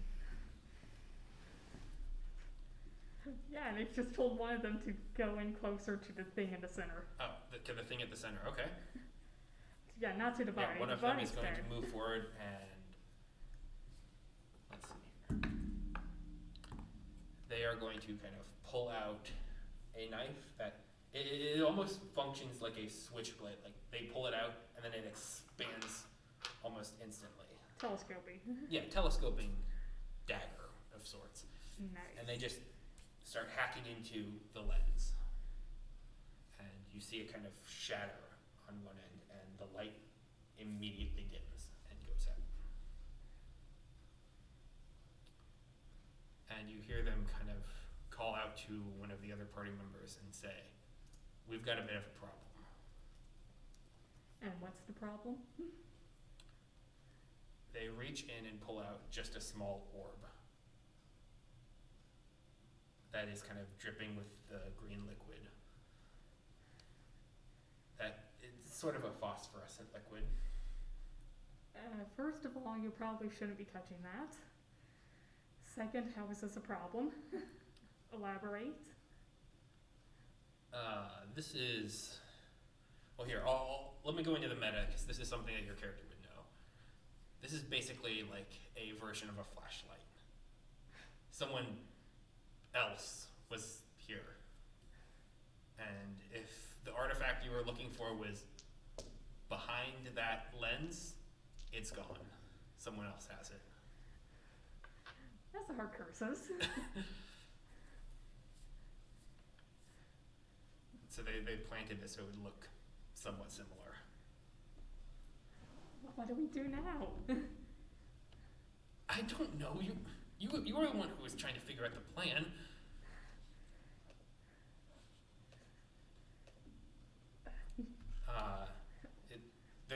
Yeah, and they've just told one of them to go in closer to the thing in the center. Oh, to the thing at the center, okay. Yeah, not to the body. Yeah, one The of them body's is going there. to move forward and... Let's see here. They are going to kind of pull out a knife that... It almost functions like a switchblade. Like, they pull it out and then it expands almost instantly. Telescoping. Yeah, telescoping dagger of sorts. Nice. And they just start hacking into the lens. And you see it kind of shatter on one end, and the light immediately dims and goes out. And you hear them kind of call out to one of the other party members and say, "We've got a bit of a problem." And what's the problem? They reach in and pull out just a small orb that is kind of dripping with the green liquid. That it's sort of a phosphorescent liquid. First of all, you probably shouldn't be touching that. Second, how is this a problem? Elaborate. This is... Well, here, let me go into the meta, because this is something that your character would know. This is basically like a version of a flashlight. Someone else was here. And if the artifact you were looking for was behind that lens, it's gone. Someone else has it. That's a hard curses. So they planted this so it would look somewhat similar. What do we do now? I don't know. You were the one who was trying to figure out the plan.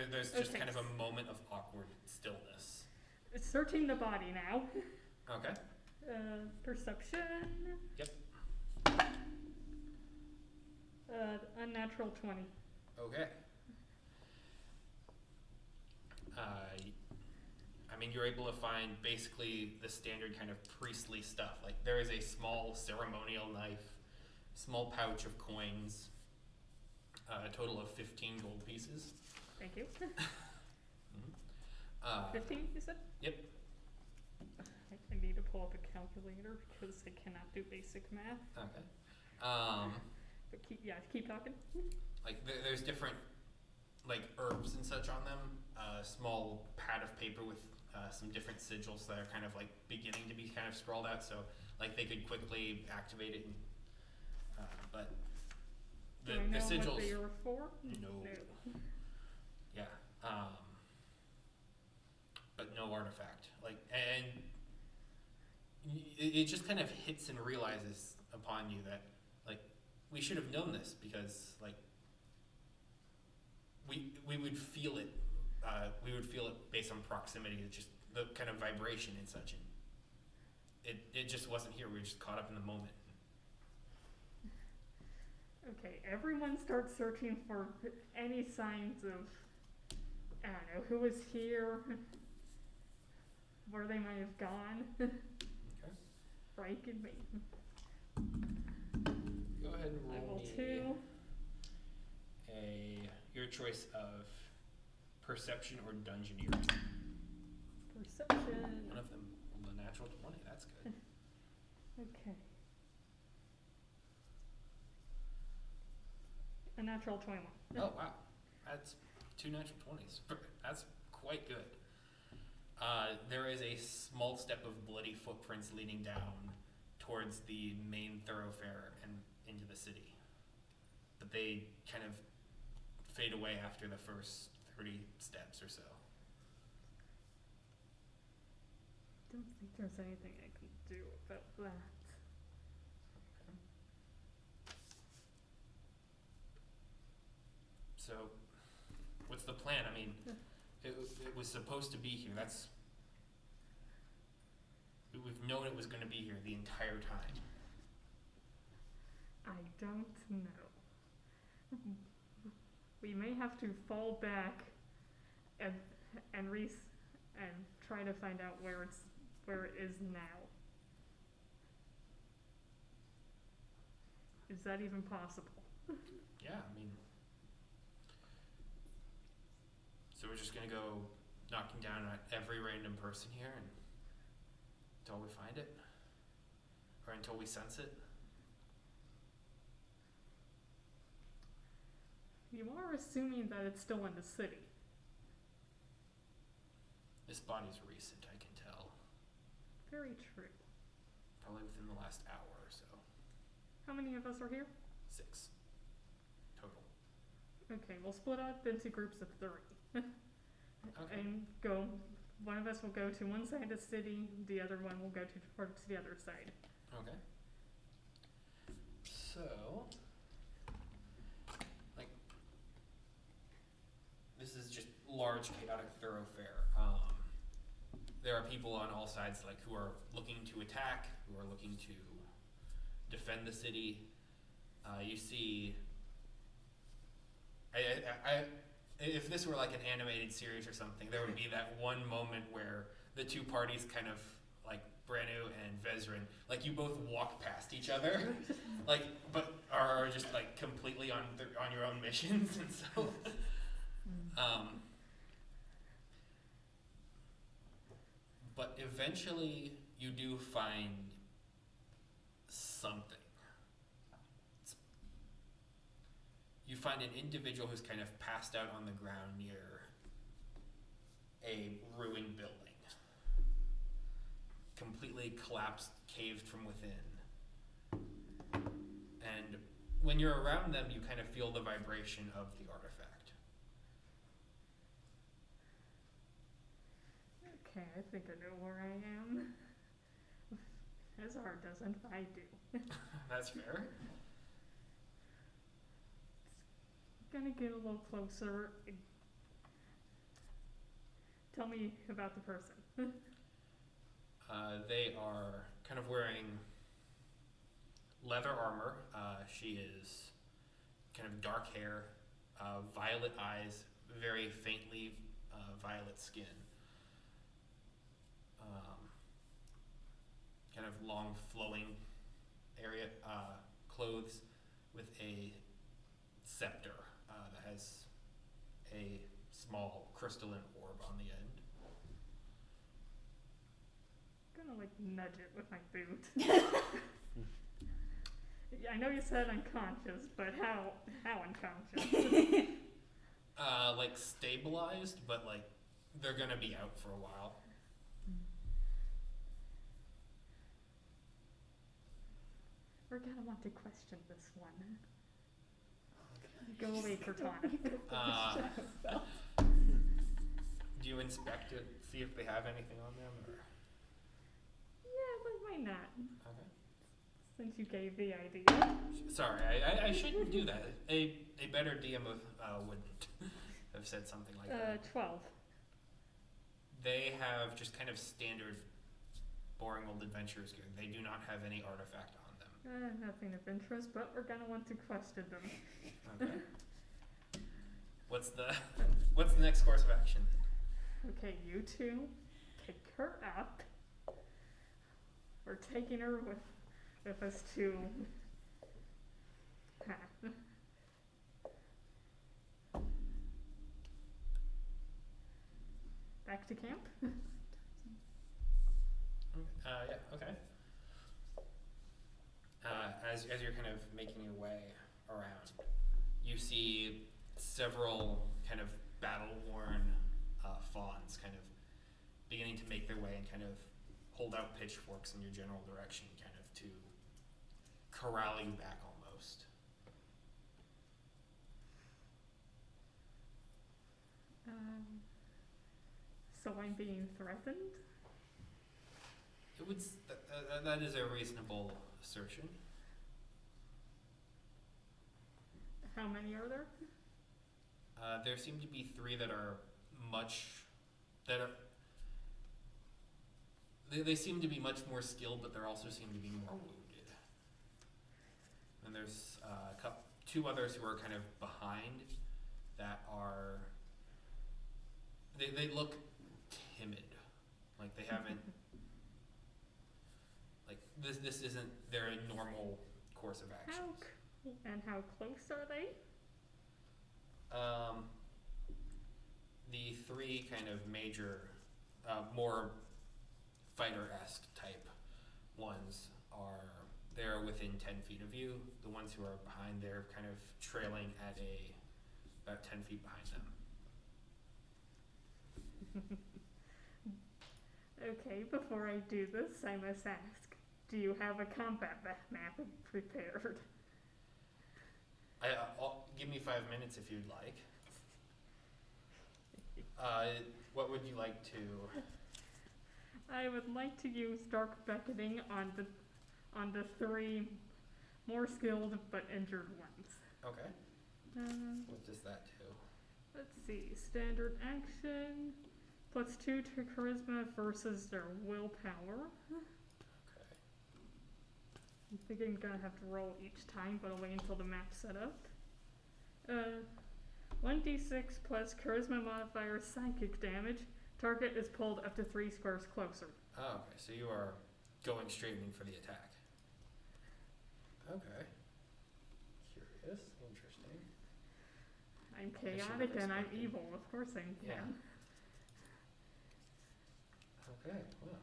There's just Okay. kind of a moment of awkward stillness. Searching the body now. Okay. Perception. Yep. Unnatural 20. Okay. I mean, you're able to find basically the standard kind of priestly stuff. Like, there is a small ceremonial knife, small pouch of coins, a total of 15 gold pieces. Thank you. Mhm. 15, you said? Yep. I need to pull up a calculator because I cannot do basic math. Okay. But keep talking. Like, there's different, like, herbs and such on them. A small pad of paper with some different sigils that are kind of, like, beginning to be kind of scrawled out, so, like, they could quickly activate it. And, but Do I know the sigils. what they are for? No. Yeah. But no artifact. Like, and it just kind of hits and realizes upon you that, like, we should have known this because, like, we would feel it. We would feel it based on proximity. It's just the kind of vibration and such. And it just wasn't here. We were just caught up in the moment. Okay, everyone starts searching for any signs of, I don't know, who was here, where they might have gone. Okay. Frank and me. Go ahead and roll Level me 2. your choice of perception or dungeoneering. Perception. One of them, the natural 20. That's good. Okay. A natural 21. Oh wow, that's 2 natural 20s. That's quite good. There is a small step of bloody footprints leading down towards the main thoroughfare and into the city, but they kind of fade away after the first 30 steps or so. Don't think there's anything I can do about that. So, what's the plan? I mean, it was supposed to be here. We've known it was going to be here the entire time. I don't know. We may have to fall back and try to find out where it is now. Is that even possible? Yeah, I mean, so we're just gonna go knocking down at every random person here until we find it, or until we sense it. You are assuming that it's still in the city. This body's recent, I can tell. Very true. Probably within the last hour or so. How many of us are here? 6 total. Okay, we'll split up into groups of 3. Okay. And go, one of us will go to one side of the city, the other one will go towards the other side. Okay. So, like, this is just large chaotic thoroughfare. There are people on all sides, like, who are looking to attack, who are looking to defend the city. You see, if this were like an animated series or something, there would be that one moment where the two parties kind of, like Branu and Vezrin, like, you both walk past each other, like, but are just like completely on your own missions, and so, but eventually you do find something. You find an individual who's kind of passed out on the ground near a ruined building, completely collapsed, caved from within. And when you're around them, you kind of feel the vibration of the artifact. Okay, I think I know where I am. Azar doesn't, I do. That's fair. Gonna get a little closer. Tell me about the person. They are kind of wearing leather armor. She is kind of dark hair, violet eyes, very faintly violet skin. Kind of long flowing area clothes with a scepter that has a small crystalline orb on the end. Gonna like nudge it with my boot. I know you said unconscious, but how unconscious? Like stabilized, but like they're gonna be out for a while. We're gonna want to question this one. Go away, Cortana. Do you inspect it, see if they have anything on them, or? Yeah, but why not? Okay. Since you gave the idea. Sorry, I shouldn't do that. A better DM wouldn't have said something like that. 12. They have just kind of standard, boring old adventurers gear. They do not have any artifact on them. Nothing of interest, but we're gonna want to question them. Okay. What's the next course of action? Okay, you two pick her up. We're taking her with us to. Back to camp. Yeah. Okay. As you're kind of making your way around, you see several kind of battle-worn fawns kind of beginning to make their way and kind of hold out pitchforks in your general direction, kind of to corral you back almost. So I'm being threatened? It would that is a reasonable assertion. How many are there? There seem to be 3 that are they seem to be much more skilled, but there also seem to be more wounded. And there's 2 others who are kind of behind that are they look timid, like they haven't like this isn't their normal course of action. How close are they? The 3 kind of major, more fighter-esque type ones they're within 10 feet of you. The ones who are behind, they're kind of trailing at about 10 feet behind them. Okay, before I do this, I must ask, do you have a combat map prepared? Give me 5 minutes if you'd like. What would you like to? I would like to use Dark Beckoning on the 3 more skilled but injured ones. Okay. What does that do? Let's see, standard action, +2 to charisma versus their willpower. Okay. I'm thinking I'm gonna have to roll each time, but I'll wait until the map's set up. 1d6 plus charisma modifier psychic damage. Target is pulled up to 3 squares closer. Oh, okay. So you are going straight in for the attack. Okay. Curious. Interesting. I'm I should chaotic and I'm respect it. evil, of course I can. Yeah. Okay. Well.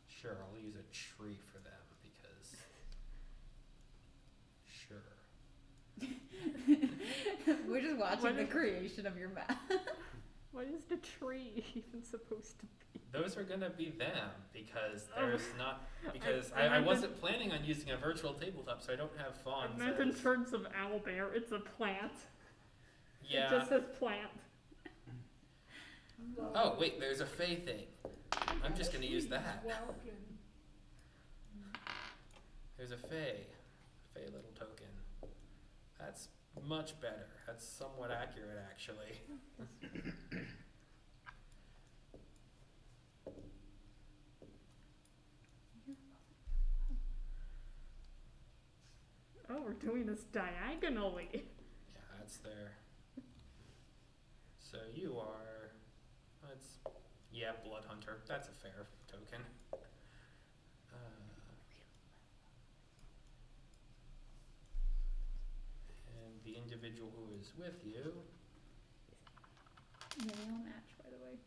Sure. I'll use a tree for them because. Sure. We're just watching What the if- creation of your map. What is the tree even supposed to be? Those are gonna be them because Oh. there's not because I I meant wasn't planning on using a virtual tabletop, so I don't have I fawns. meant in as- terms of owlbear, it's a plant. It Yeah. just says plant. Oh wait, there's a Fey thing. I'm just gonna use that. There's a Fey little token. That's much better. That's somewhat accurate, actually. Oh, we're doing this diagonally. Yeah, that's there. So you are. That's yeah, Blood Hunter. That's a fair token. And the individual who is with you. Yeah, they all match, by the way.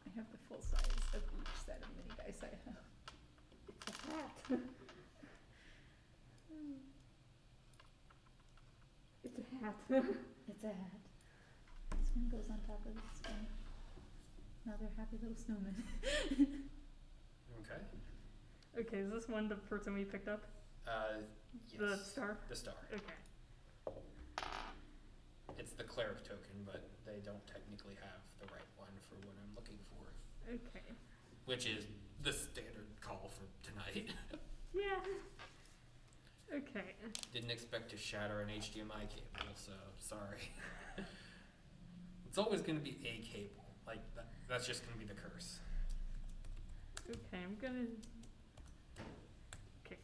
I have the full size of each set of mini dice I have. It's a hat. It's a hat. It's a hat. This one goes on top of this one. Another happy little snowman. Okay. Okay, is this one the person we picked up? Yes. The star? The star. Okay. It's the cleric token, but they don't technically have the right one for what I'm looking for, Okay. which is the standard call for tonight. Yeah. Okay. Didn't expect to shatter an HDMI cable, so sorry. It's always going to be a cable. Like that's just going to be the curse. Okay, I'm gonna. Okay.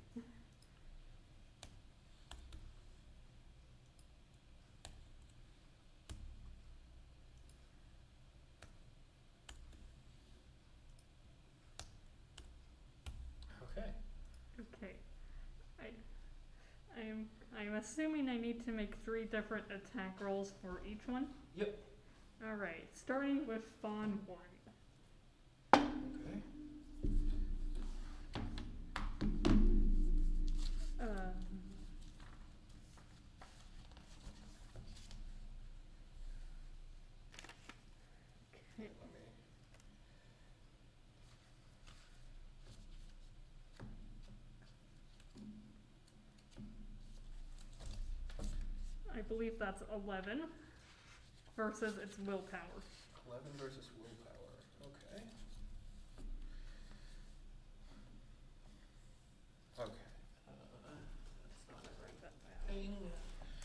Okay. Okay. I'm assuming I need to make 3 different attack rolls for each one. Yep. All right, starting with Fawn 1. Okay. Okay. Let me. I believe that's 11 versus its willpower. 11 versus willpower. Okay. Okay. That's not the Write that right thing. down.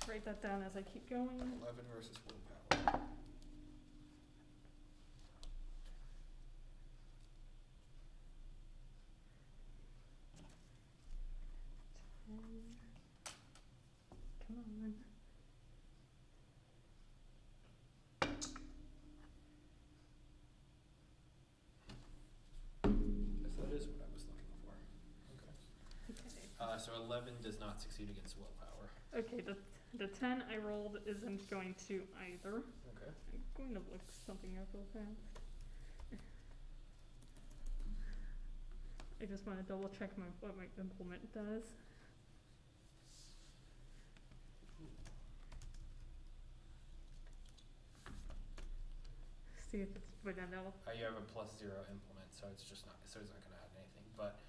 Write that down as I keep going. 11 versus willpower. Come on. Yes, that is what I was looking for. Okay. Okay. So 11 does not succeed against willpower. Okay, the 10 I rolled isn't going to either. Okay. I'm going to look something up real fast. I just want to double check what my implement does. See if it's vanilla. You have a +0 implement, so it's just not. So it's not going to add anything. But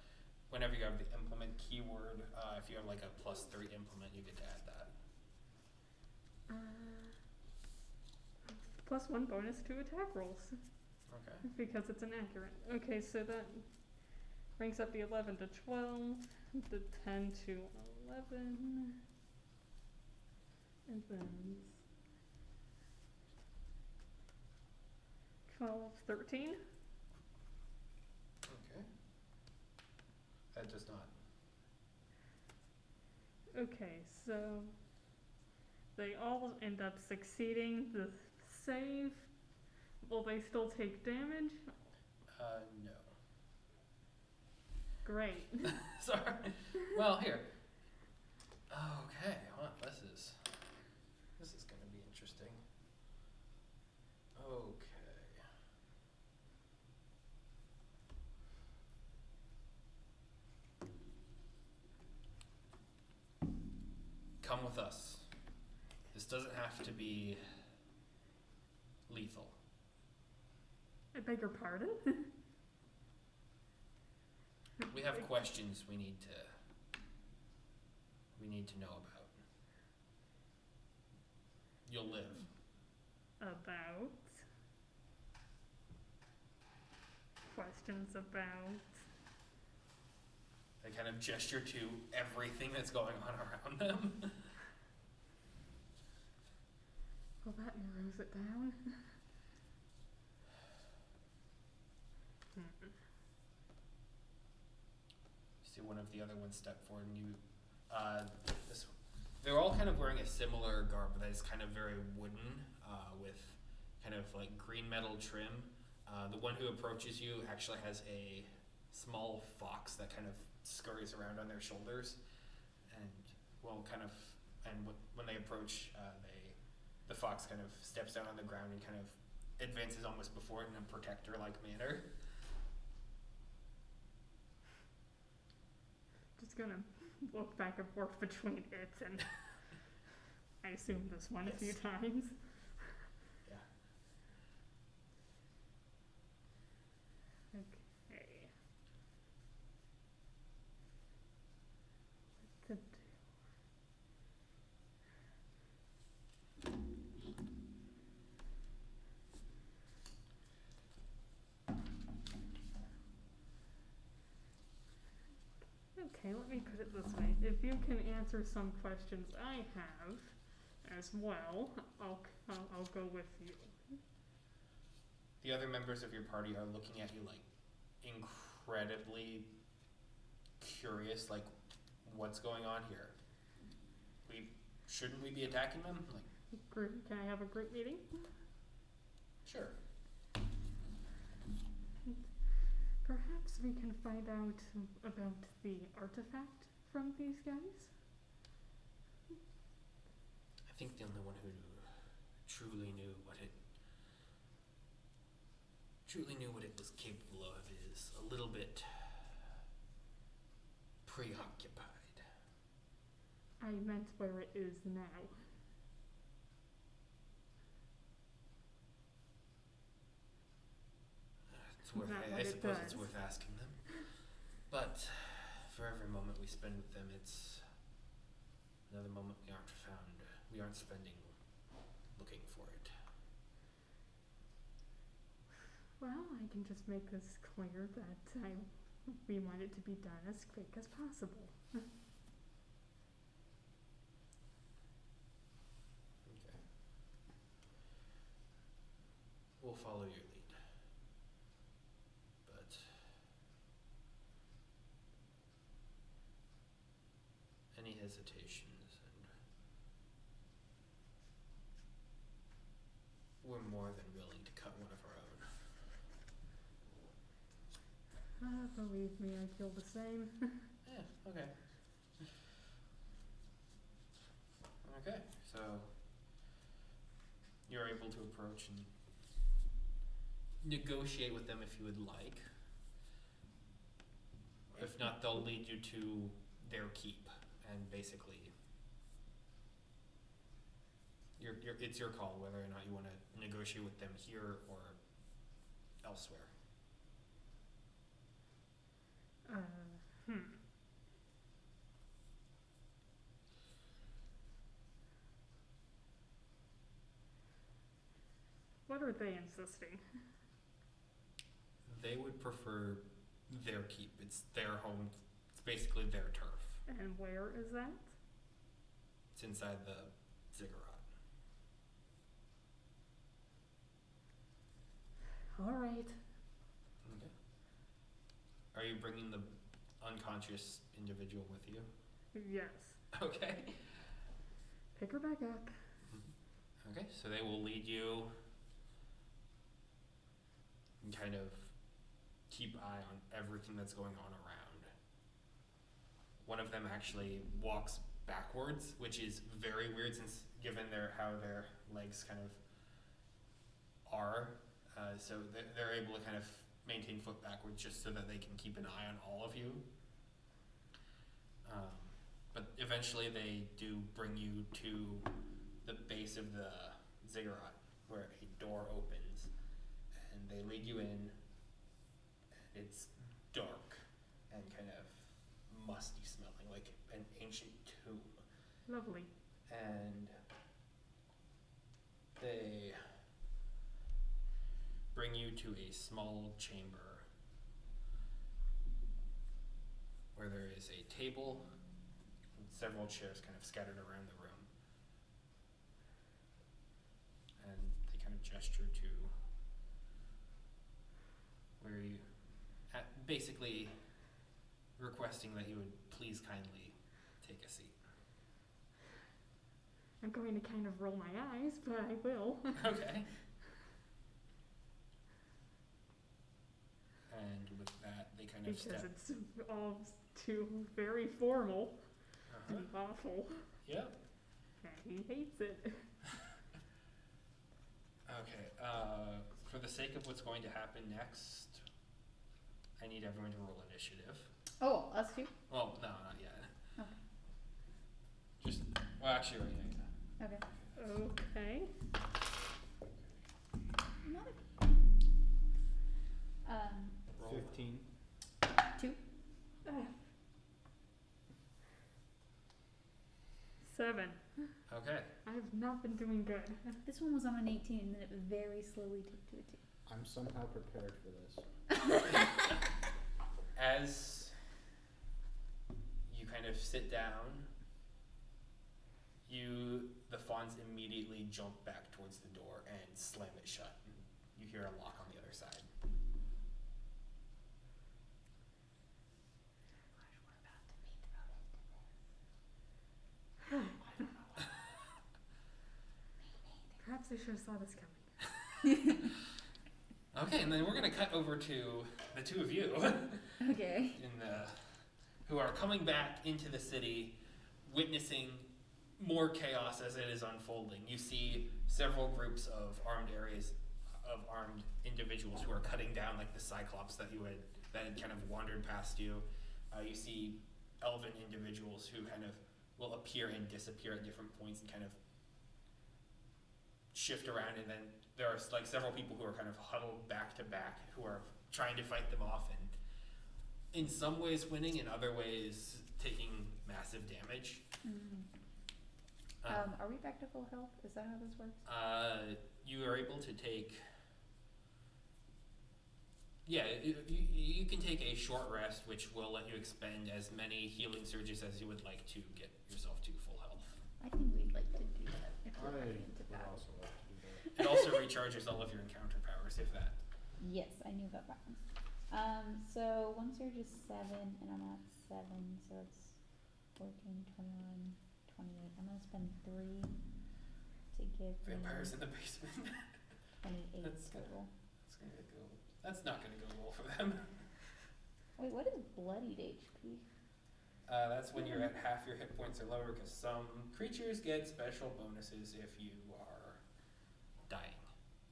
whenever you have the implement keyword, if you have like a +3 implement, you get to add that. +1 bonus to attack rolls Okay. because it's inaccurate. Okay, so that brings up the 11 to 12, the 10 to 11, and then 12, 13. Okay. That does not. Okay, so they all end up succeeding the save. Will they still take damage? No. Great. Sorry. Well, here. Okay. Well, this is going to be interesting. Okay. Come with us. This doesn't have to be lethal. I beg your pardon? We have questions we need to know about. You'll live. About? Questions about? They kind of gesture to everything that's going on around them. Well, that narrows it down. See one of the other ones step forward and you, this, they're all kind of wearing a similar garb that is kind of very wooden, with kind of like green metal trim. The one who approaches you actually has a small fox that kind of scurries around on their shoulders, and when they approach, the fox kind of steps down on the ground and kind of advances almost before it in a protector-like manner. Just gonna look back and forth between it and I assume this one a few Yes. times. Yeah. Okay. What to do? Okay, let me put it this way. If you can answer some questions I have as well, I'll go with you. The other members of your party are looking at you like incredibly curious, like what's going on here? Shouldn't we be attacking them? Like, Group, can I have a group meeting? sure. Perhaps we can find out about the artifact from these guys? I think the only one who truly knew what it was capable of is a little bit preoccupied. I meant where it is now. I suppose it's worth asking them. But for every moment we spend with them, it's another moment we aren't spending looking for it. Well, I can just make this clear that we want it to be done as quick as possible. Okay. We'll follow your lead. But any hesitations, and we're more than willing to cut one of our own. Believe me, I feel the same. Yeah, okay. Okay, so you're able to approach and negotiate with them if you would like. If not, they'll lead you to their keep, and basically it's your call whether or not you want to negotiate with them here or elsewhere. What are they insisting? They would prefer their keep. It's their home. It's basically their turf. And where is that? It's inside the ziggurat. All right. Okay. Are you bringing the unconscious individual with you? Yes. Okay. Pick her back up. Okay, so they will lead you and kind of keep eye on everything that's going on around. One of them actually walks backwards, which is very weird since given how their legs kind of are. So they're able to kind of maintain foot backwards just so that they can keep an eye on all of you. But eventually they do bring you to the base of the ziggurat where a door opens, and they lead you in. It's dark and kind of musty smelling, like an ancient tomb. Lovely. And they bring you to a small chamber where there is a table and several chairs kind of scattered around the room. And they kind of gesture to where you, basically requesting that you would please kindly take a seat. I'm going to kind of roll my eyes, but I will. Okay. And with that, they kind of Because step. it's all too very formal Uh-huh. and awful. Yep. And he hates it. Okay. For the sake of what's going to happen next, I need everyone to roll initiative. Oh, us too? Well, no, not yet. Okay. Just, well, actually, right now. Okay. Okay. Not Roll. 15. 2. 7. Okay. I have not been doing good. This one was on an 18 and then it very slowly took to a 2. I'm somehow prepared for this. As you kind of sit down, the fawns immediately jump back towards the door and slam it shut. You hear a lock on the other side. Perhaps I should have saw this coming. Okay, and then we're gonna cut over to the two of you Okay. who are coming back into the city, witnessing more chaos as it is unfolding. You see several groups of armed individuals who are cutting down like the Cyclops that had kind of wandered past you. You see elven individuals who kind of will appear and disappear at different points and kind of shift around, and then there are like several people who are kind of huddled back to back who are trying to fight them off, and in some ways winning, in other ways taking massive damage. Are we back to full health? Is that how this works? You are able to take, you can take a short rest, which will let you expend as many healing surges as you would like to get yourself to full health. I think we'd like to do that if I we're would heading into battle. also like to do that. It also recharges all of your encounter powers, if that. Yes, I knew about that one. So one surge is 7 and I'm at 7, so it's 14, 21, 28. I'm gonna spend 3 to give me Vampires in the basement. 28 That's total. That's not gonna go well for them. Wait, what is bloodied HP? That's when you're at half your hit points or lower, because some creatures get special bonuses if you are dying,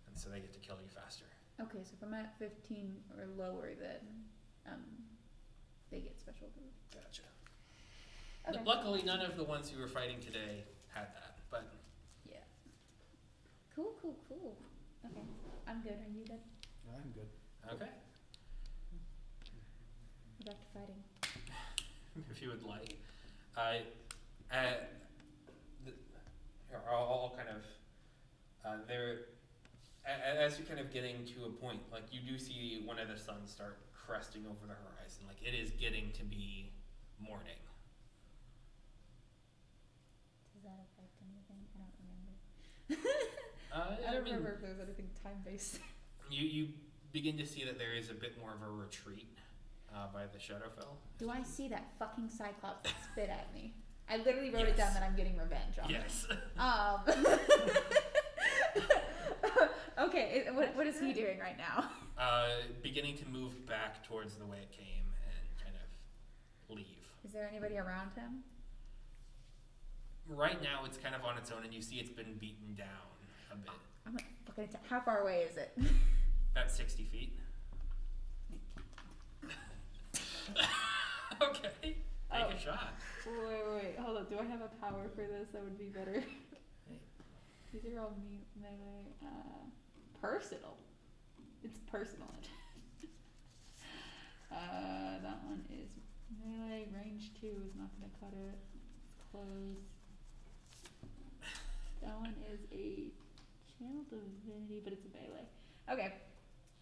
and so they get to kill you faster. Okay, so if I'm at 15 or lower, then they get special boost. Gotcha. Okay. Luckily, none of the ones who were fighting today had that, but Yeah. Cool. Okay, I'm good. Are you good? I'm good. okay. We're back to fighting. If you would like. All kind of as you're kind of getting to a point, like you do see one of the suns start cresting over the horizon, like it is getting to be morning. Does that affect anything? I don't remember. I don't remember if there's anything time-based. You begin to see that there is a bit more of a retreat by the Shadowfell. Do I see that fucking Cyclops that spit at me? I literally wrote it down that I'm getting revenge on. Yes. Okay, what is he doing right now? Beginning to move back towards the way it came and kind of leave. Is there anybody around him? Right now it's kind of on its own, and you see it's been beaten down a bit. I'm gonna fucking attack. How far away is it? About 60 feet. Okay, take a shot. Wait, hold on. Do I have a power for this? That would be better. These are all melee. Personal. It's personal. That one is melee, range 2 is not gonna cut it. It's close. That one is a channel divinity, but it's a melee. Okay,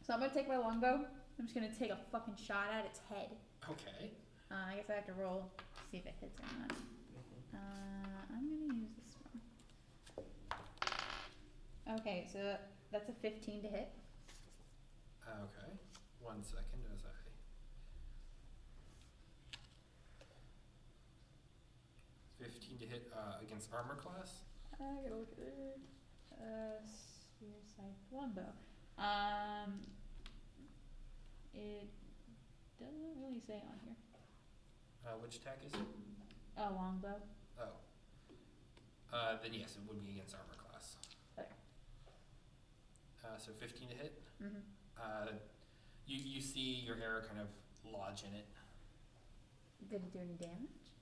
so I'm gonna take my longbow. I'm just gonna take a fucking shot at its head. Okay. I guess I have to roll to see if it hits or not. I'm gonna use this one. Okay, so that's a 15 to hit. Okay. 1 second as I. $15 to hit against armor class. I gotta look at it. Spear, scythe, longbow. It doesn't really say on here. Which attack is it? Oh, longbow. Oh. Then yes, it would be against armor class. Okay. So 15 to hit. Mm-hmm. You see your arrow kind of lodge in it. Did it do any damage?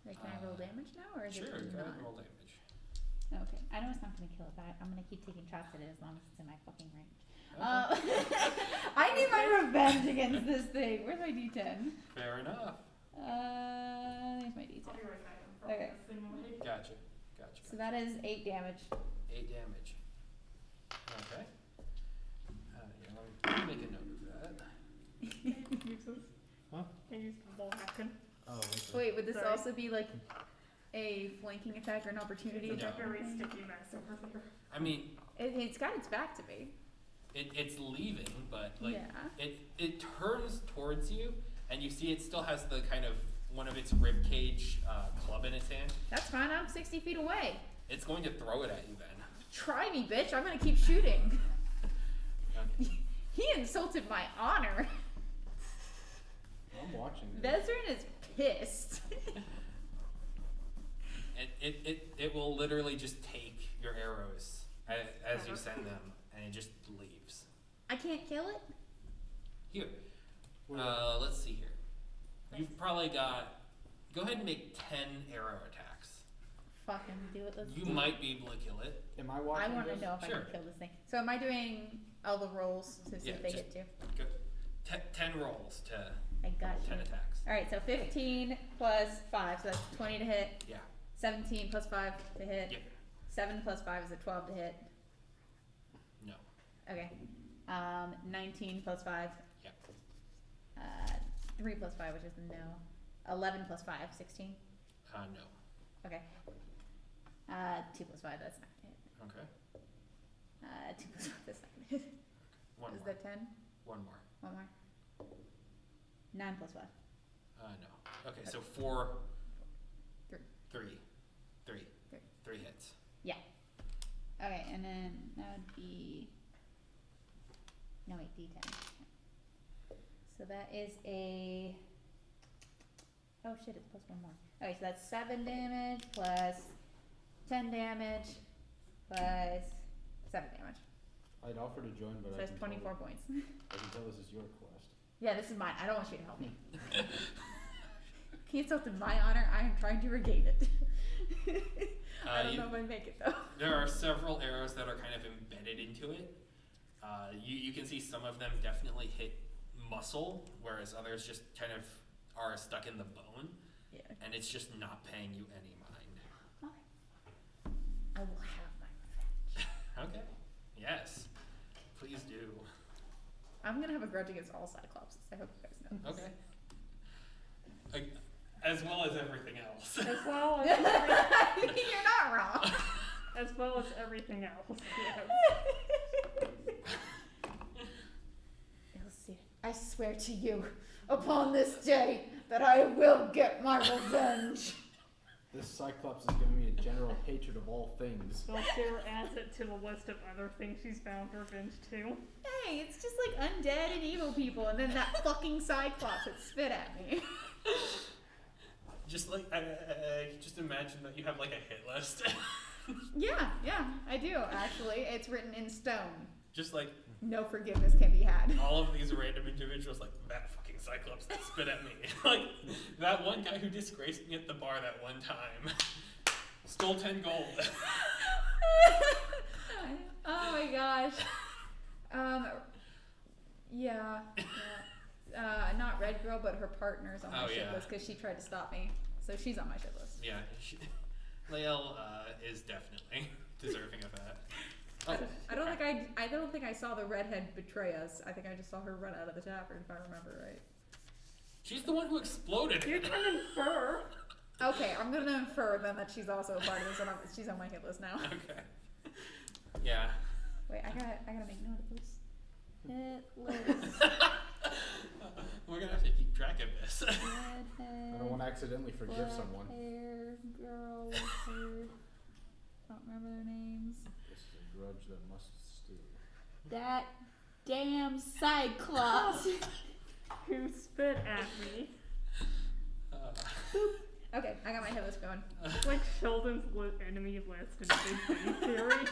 Like, can I roll damage now, or is Sure, it go not? ahead and roll damage. Okay, I know it's not gonna kill it, but I'm gonna keep taking shots at it as long as it's in my fucking range. Okay. I need my revenge against this thing. Where's my D10? Fair enough. There's my D10. I'll be right back. I'm Okay. this thing away. Gotcha. So that is 8 damage. 8 damage. Okay. Yeah, let me make a note of that. Use this. Huh? Can use the ball action. Oh, okay. Wait, would this Sorry. also be like a flanking attack or an opportunity It's attack? a or very anything? sticky mess over there. I mean, It's got its back to me. it's leaving, but like Yeah. it turns towards you, and you see it still has the kind of one of its rib cage club in its hand. That's fine. I'm 60 feet away. It's going to throw it at you then. Try me, bitch. I'm gonna keep shooting. Okay. He insulted my honor. I'm watching this. Vezrin is pissed. It will literally just take your arrows as you send them, and it just leaves. I can't kill it? Here, let's see here. You've probably got. Go ahead and make 10 arrow attacks. Fucking do it. Let's You do might be able to kill it. Am I it. I watching want to this? know if I Sure. can kill this thing. So am I doing all the rolls to see Yeah, if they just- hit too? Go, 10 rolls to I got you. 10 attacks. Alright, so 15 plus 5, so that's 20 to hit. Yeah. 17 plus 5 to hit. Yeah. 7 plus 5 is a 12 to hit. No. Okay. 19 plus 5. Yep. 3 plus 5, which is no. 11 plus 5, 16. No. Okay. 2 plus 5, that's not gonna hit. Okay. 2 plus 5, that's not gonna hit. One Is more. that 10? One more. One more. 9 plus 5. No. Okay, so 4. Three. 3. 3. Three. 3 hits. Okay, and then that would be. No, wait, D10. So that is a. Oh shit, it's plus 1 more. Okay, so that's 7 damage plus 10 damage plus 7 damage. I'd offer to join, but So I that's can 24 points. I can tell this is your quest. Yeah, this is mine. I don't want you to help me. He insulted my honor. I am trying to regain it. I don't know if I make it though. There are several arrows that are kind of embedded into it. You can see some of them definitely hit muscle, whereas others just kind of are stuck in the bone, Yeah. and it's just not paying you any mind. I will have my revenge. Okay. Yes. Please do. I'm gonna have a grudge against all Cyclops. I hope you guys know. Okay. As well as everything else. As well as everything, You're not wrong. as well as everything else. Yes. Illicit, I swear to you, upon this day, that I will get my revenge. This Cyclops is giving me a general hatred of all things. Belshir adds it to the list of other things she's bound revenge to. Hey, it's just like undead and evil people, and then that fucking Cyclops that spit at me. Just like, just imagine that you have like a hit list. Yeah, I do, actually. It's written in stone. Just like No forgiveness can be had. all of these random individuals, like that fucking Cyclops that spit at me. Like that one guy who disgraced me at the bar that one time. Stole 10 gold. Oh my gosh. Yeah. Not Red Girl, but her partner's on my Oh, shit yeah. list because she tried to stop me. So she's on my shit list. Yeah, Lael is definitely deserving of that. Oh, I don't think I saw the redhead betray us. I think I just saw her run out of the tavern, if I remember right. she's the one who exploded. You can infer. Okay, I'm gonna infer then that she's also a part of this, and she's on my hit list now. Okay. Yeah. Wait, I gotta make note of this. Hit list. We're gonna have to keep track of this. I don't want to accidentally forgive someone. Hair girl with her. Don't remember their names. This is a grudge that must stew. That damn Cyclops. Who spit at me. Okay, I got my hit list going. It's like Sheldon's enemy list in Big Bang Theory.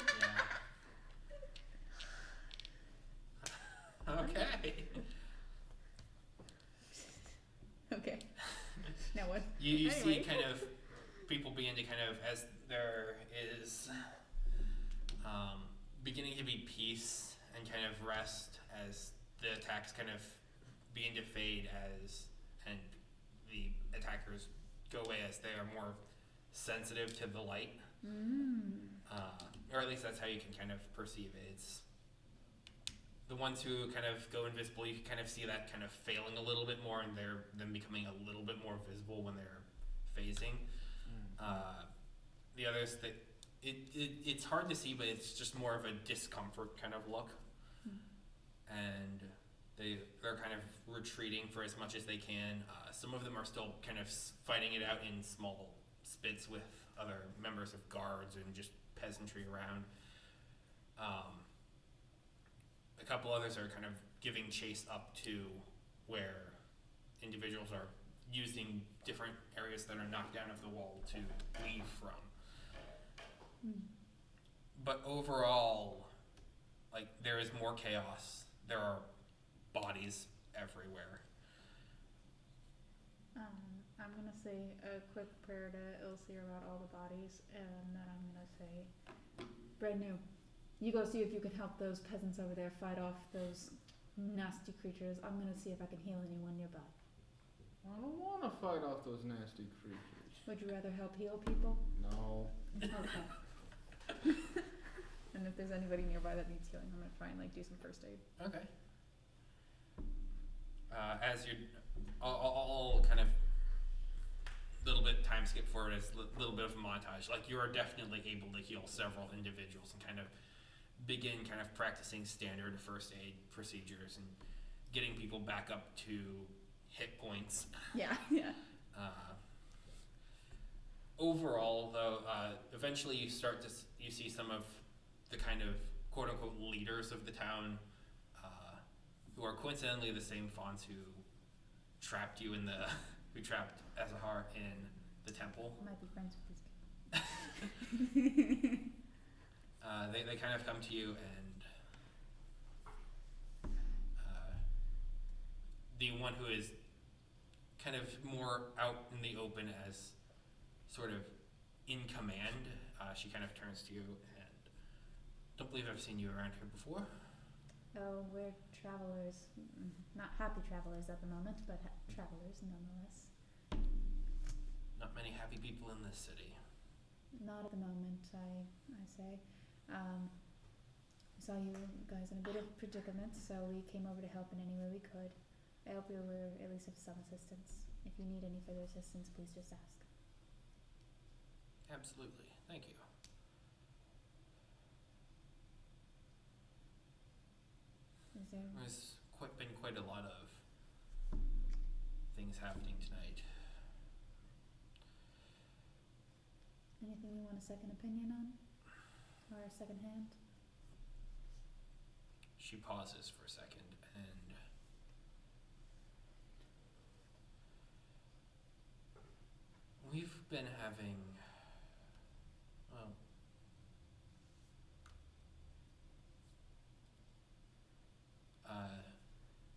Yeah. Okay. Okay. Now what? You see Anyway. kind of people begin to kind of, as there is beginning to be peace and kind of rest as the attacks kind of begin to fade and the attackers go away as they are more sensitive to the light. Or at least that's how you can kind of perceive it. It's the ones who kind of go invisible, you can kind of see that kind of failing a little bit more and they're them becoming a little bit more visible when they're phasing. The others, that it's hard to see, but it's just more of a discomfort kind of look. And they're kind of retreating for as much as they can. Some of them are still kind of fighting it out in small spits with other members of guards and just peasantry around. A couple others are kind of giving chase up to where individuals are using different areas that are knocked down of the wall to leave from. But overall, like, there is more chaos. There are bodies everywhere. I'm gonna say a quick prayer to Ilseer about all the bodies, and then I'm gonna say, brand new. You go see if you can help those peasants over there fight off those nasty creatures. I'm gonna see if I can heal anyone nearby. I don't want to fight off those nasty creatures. Would you rather help heal people? No. Okay. And if there's anybody nearby that needs healing, I'm gonna try and like do some first aid. Okay. As you're all kind of little bit time skip forward as a little bit of a montage, like you are definitely able to heal several individuals and kind of begin kind of practicing standard first aid procedures and getting people back up to hit points. Yeah. Overall, though, eventually you start to you see some of the kind of quote unquote leaders of the town, who are coincidentally the same Fawns who trapped you in the who trapped Azahar in the temple. I might be friends with these people. They kind of come to you and the one who is kind of more out in the open as sort of in command, she kind of turns to you and, don't believe I've seen you around here before. Oh, we're travelers. Not happy travelers at the moment, but travelers nonetheless. Not many happy people in this city. Not at the moment, I say. We saw you guys in a bit of predicament, so we came over to help in any way we could. I hope we were at least of some assistance. If you need any further assistance, please just ask. Absolutely. Thank you. Is there There's been quite a lot of things happening tonight. anything you want a second opinion on? Or a second hand? She pauses for a second and we've been having, well,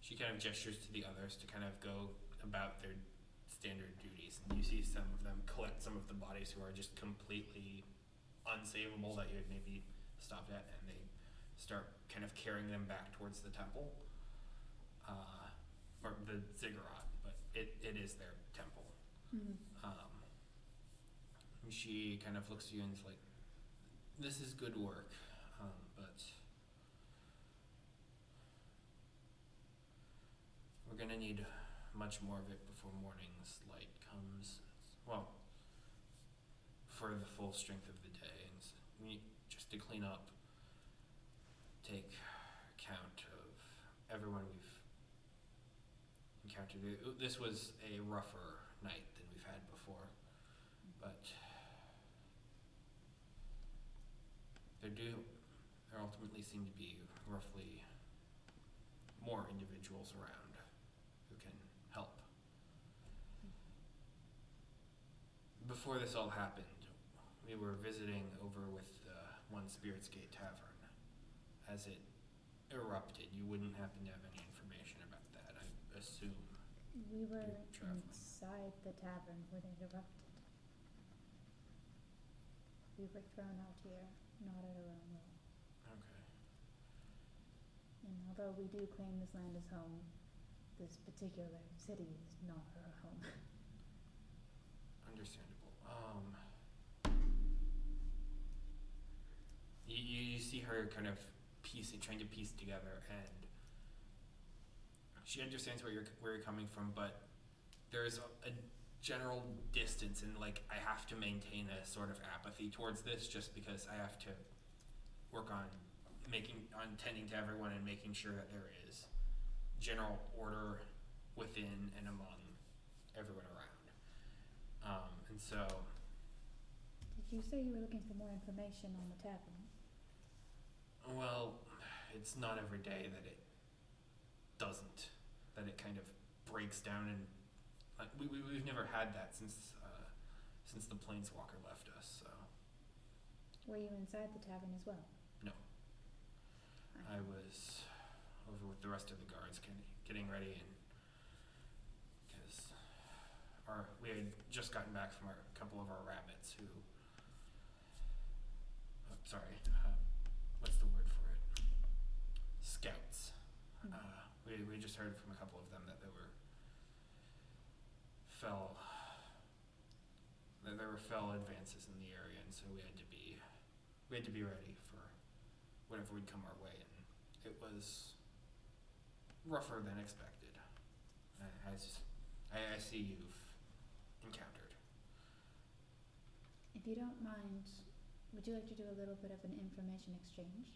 she kind of gestures to the others to kind of go about their standard duties, and you see some of them collect some of the bodies who are just completely unsavable that you had maybe stopped at, and they start kind of carrying them back towards the temple. or the ziggurat, but it is their temple. Mhm. And she kind of looks at you and is like, "This is good work, but we're gonna need much more of it before morning's light comes. Well, for the full strength of the day, and we need just to clean up, take account of everyone we've encountered. This was a rougher night than we've had before, but there ultimately seem to be roughly more individuals around who can help. Before this all happened, we were visiting over with one Spirit's Gate Tavern. As it erupted, you wouldn't happen to have any information about that, I assume. We were You're traveling. inside the tavern when it erupted. We were thrown out here, not at our own will. Okay. And although we do claim this land as home, this particular city is not our home. Understandable. You see her kind of trying to piece together, and she understands where you're coming from, but there's a general distance, and like I have to maintain a sort of apathy towards this, just because I have to work on tending to everyone and making sure that there is general order within and among everyone around. And so, Did you say you were looking for more information on the tavern? well, it's not every day that it doesn't, that it kind of breaks down, and like we've never had that since the planeswalker left us. So Were you inside the tavern as well? no, I was over with the rest of the guards, getting ready, and because we had just gotten back from a couple of our rabbits who, what's the word for it? Scouts. We just heard from a couple of them that there were fell advances in the area, and so we had to be ready for whatever would come our way, and it was rougher than expected. I see you've encountered. If you don't mind, would you like to do a little bit of an information exchange?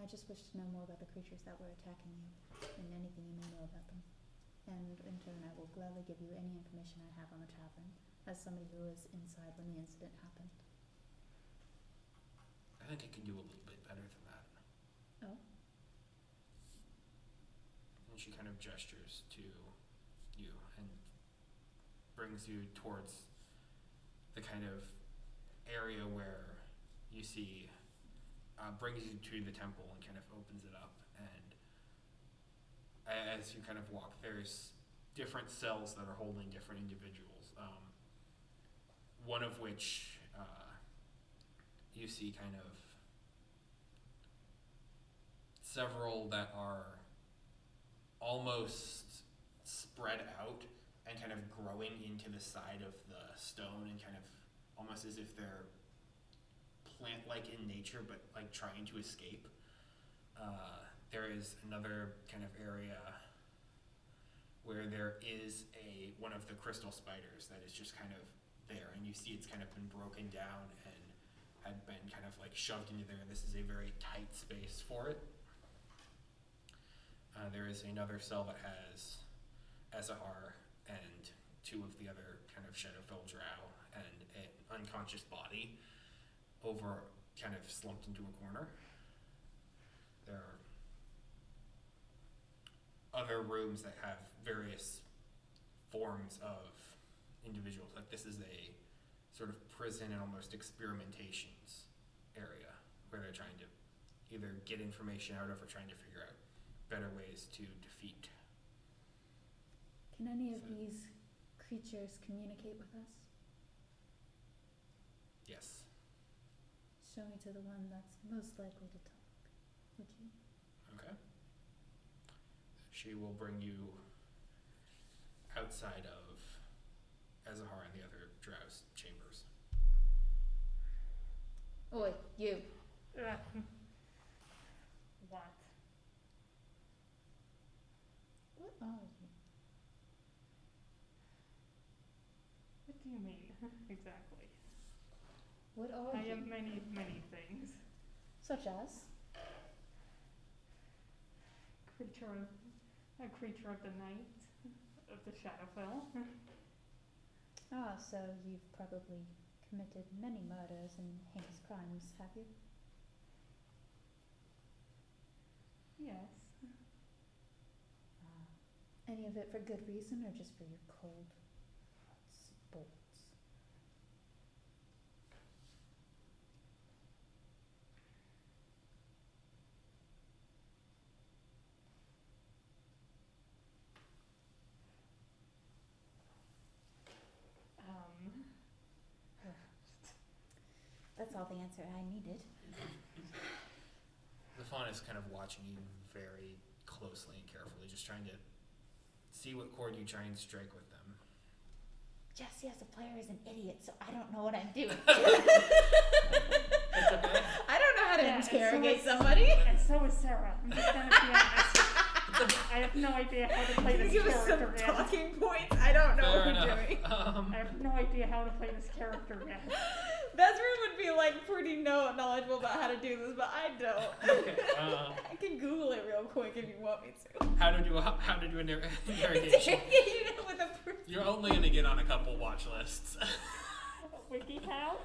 I just wish to know more about the creatures that were attacking you, and anything you may know about them. And in turn, I will gladly give you any information I have on the tavern, as somebody who was inside when the incident happened. I think I can do a little bit better than that. Oh? And she kind of gestures to you and brings you towards the kind of area where you see, brings you to the temple and kind of opens it up. And as you kind of walk, there's different cells that are holding different individuals. One of which you see kind of several that are almost spread out and kind of growing into the side of the stone, and kind of almost as if they're plant-like in nature, but like trying to escape. There is another kind of area where there is one of the crystal spiders that is just kind of there, and you see it's kind of been broken down and had been kind of like shoved into there. This is a very tight space for it. There is another cell that has Ezahar and two of the other kind of Shadowfell drow and an unconscious body over, kind of slumped into a corner. There are other rooms that have various forms of individuals. Like this is a sort of prison and almost experimentations area where they're trying to either get information out of or trying to figure out better ways to defeat. Can any of these creatures communicate with us? Yes. Show me to the one that's most likely to talk, would you? Okay. she will bring you outside of Azahar and the other Drow's chambers. Oi, you. What? What are you? What do you mean? Exactly. What are I you? am many, many things. Such as? A creature of the night, of the Shadowfell. Ah, so you've probably committed many murders and heinous crimes, have you? Yes. Any of it for good reason or just for your cold sports? That's all the answer I needed. The fawn is kind of watching you very closely and carefully, just trying to see what chord you try and strike with them. Jesse as a player is an idiot, so I don't know what I'm doing. It's okay. I don't know how to Yeah, and so interrogate is- somebody. And so is Sarah. I'm just gonna be honest. I have no idea how to play Can you this give us some character yet. talking points? I don't know Fair what enough. we're doing. I have no idea how to play this character yet. Bezrin would be like pretty knowledgeable about how to do this, but I don't. Okay, I can Google it real quick if you want me to. how to do a interrogation. Interrogation with a proof. You're only gonna get on a couple watch lists. WikiHow?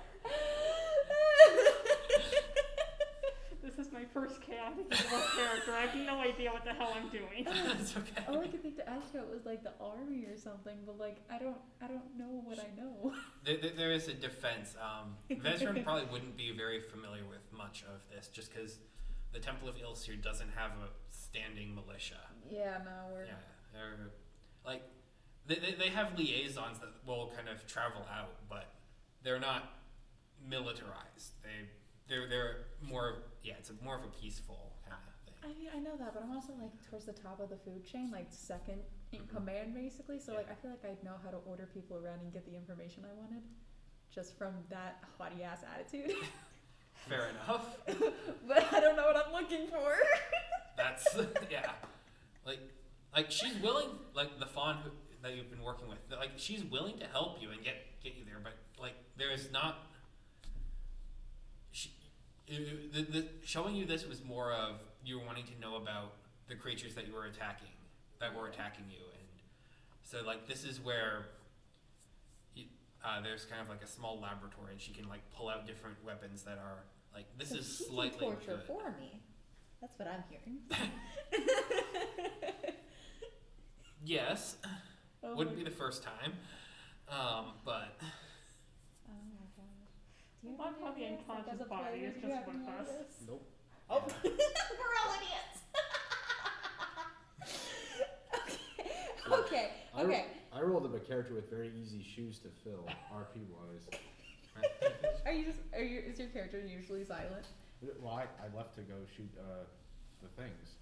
This is my first chaotic evil character. I have no idea what the hell I'm doing. It's okay. All I could think to ask about was like the army or something, but like I don't know what I know. There is a defense. Vezran probably wouldn't be very familiar with much of this, just because the Temple of Ilsir doesn't have a standing militia. Yeah, no, we're. Yeah, they're like they have liaisons that will kind of travel out, but they're not militarized. They're more it's more of a peaceful kind of thing. I mean, I know that, but I'm also like towards the top of the food chain, like second in command, basically. So like, I feel like I'd know how to order people around and get the information I wanted, just from that haughty ass attitude. Fair enough. But I don't know what I'm looking for. That's yeah. Like she's willing. Like the fawn that you've been working with. Like she's willing to help you and get you there, but like there is not. The showing you this was more of you were wanting to know about the creatures that were attacking you, and so like this is where there's kind of like a small laboratory, and she can like pull out different weapons that are like this So is she can slightly torture good. for me. That's what I'm hearing. Yes, Oh wouldn't my- be the first time, but Oh my god. Do you Well, have probably any ideas, unconscious as a body player, is do just you have with any us. ideas? Nope. Oh, we're all idiots. Okay. I rolled up a character with very easy shoes to fill, RP wise. Is your character usually silent? Well, I left to go shoot the things.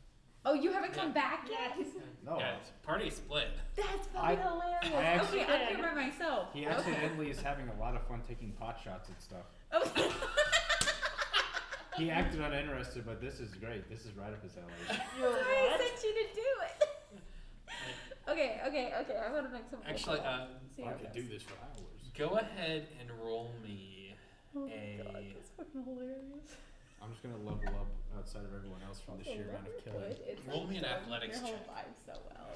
Oh, you haven't come Yeah. back yet? Yes. No, yeah, it's party split. That's I- fucking hilarious. I actually- Okay, I'm here by myself. he accidentally is having a lot of fun taking pot shots and stuff. Okay. He acted uninterested, but this is great. This is right up his alley. You're Sorry, I what? sent you to do it. Okay. I want to make some. Actually, See I how it could goes. do this for hours. go ahead and roll me Oh my a. god, that's fucking hilarious. I'm just gonna level up outside of everyone else from the sheer amount of killing. Roll me an athletics your whole check. vibe so well.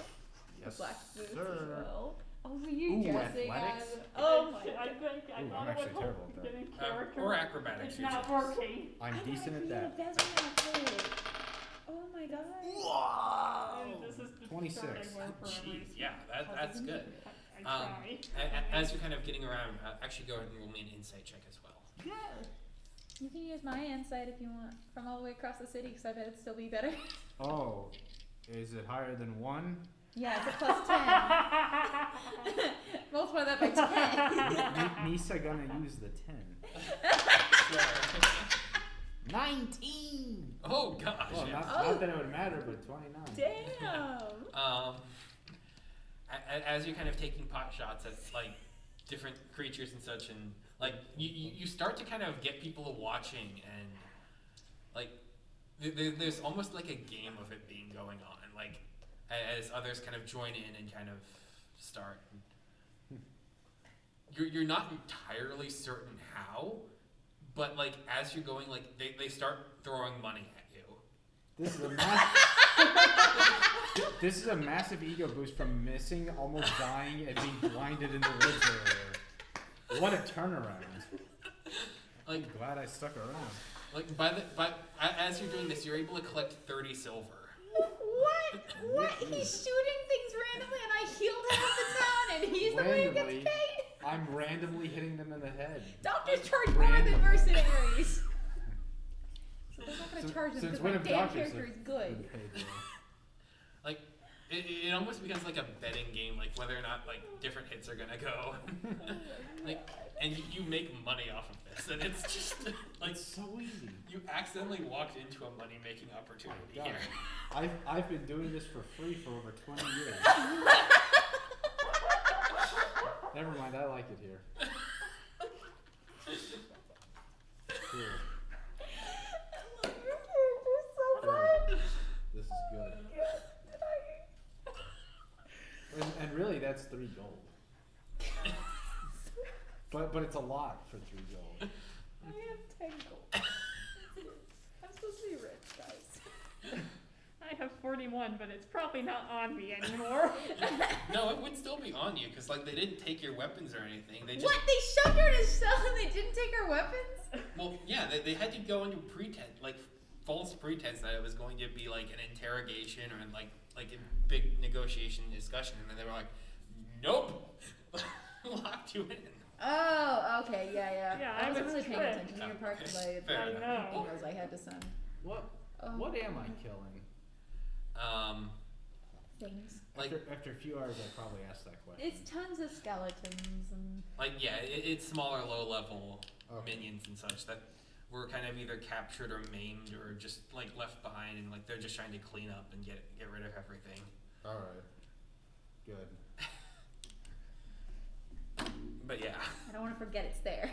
Yes, Black boots as sir. well. Oh, were you Ooh, dressing athletics? as? Oh my I god. think I Ooh, thought I'm it actually would terrible at that. get in character. Or acrobatics. It's your not choice. working. I'm decent at that. Oh my god. And this is the 26. start I wear for every Jeez, yeah, that's good. I try. As you're kind of getting around, actually go ahead and roll me an insight check as well. You can use my insight if you want from all the way across the city, because I bet it'd still be better. Oh, is it higher than 1? Yeah, it's a plus 10. Multiply that by 10. Nisa gonna use the 10. 19! Oh gosh. Well, yeah. not that it would matter, but 29. Damn. As you're kind of taking pot shots at like different creatures and such, and like you start to kind of get people watching, and like there's almost like a game of it being going on, like as others kind of join in and kind of start. You're not entirely certain how, but like as you're going, like they start throwing money at you. This is a massive ego boost from missing, almost dying, and being blinded in the woods earlier. What a turnaround! Like I'm glad I stuck around. like as you're doing this, you're able to collect 30 silver. What? What? He's shooting things randomly, and I healed half the town, and he's the one who gets Randomly. paid. I'm randomly hitting them in the head. Doctors charge more than Random. mercenaries. So they're not gonna Since- charge them since because when my have damn doctors character is been good. paid well? Like it almost becomes like a betting game, like whether or not like different hits are gonna go. Like, and you make money off of this, and it's just like It's so easy. you accidentally walked into a money making Oh opportunity my God. here. I've been doing this for free for over 20 years. Never mind, I like it here. Cool. I love your character so much. This is good. And really, that's 3 gold. But it's a lot for 3 gold. I have 10 gold. I'm supposed to be rich, guys. I have 41, but it's probably not on me anymore. No, it would still be on you because like they didn't take your weapons or anything. They just What? They shoved her in a cell and they didn't take our weapons? well, yeah, they had to go into pretense, like false pretense that it was going to be like an interrogation or like a big negotiation discussion, and then they were like, nope, locked you in. Oh, okay, yeah. Yeah, I I wasn't was really paying tricked. attention. You were part of Fair the enough. emails I had to send. What am I killing? Things. Like After a few hours, I probably asked that question. It's tons of skeletons and like yeah, it's smaller, low level Okay. minions and such that were kind of either captured or maimed or just like left behind, and like they're just trying to clean up and get rid of everything. All right. Good. But yeah. I don't want to forget it's there.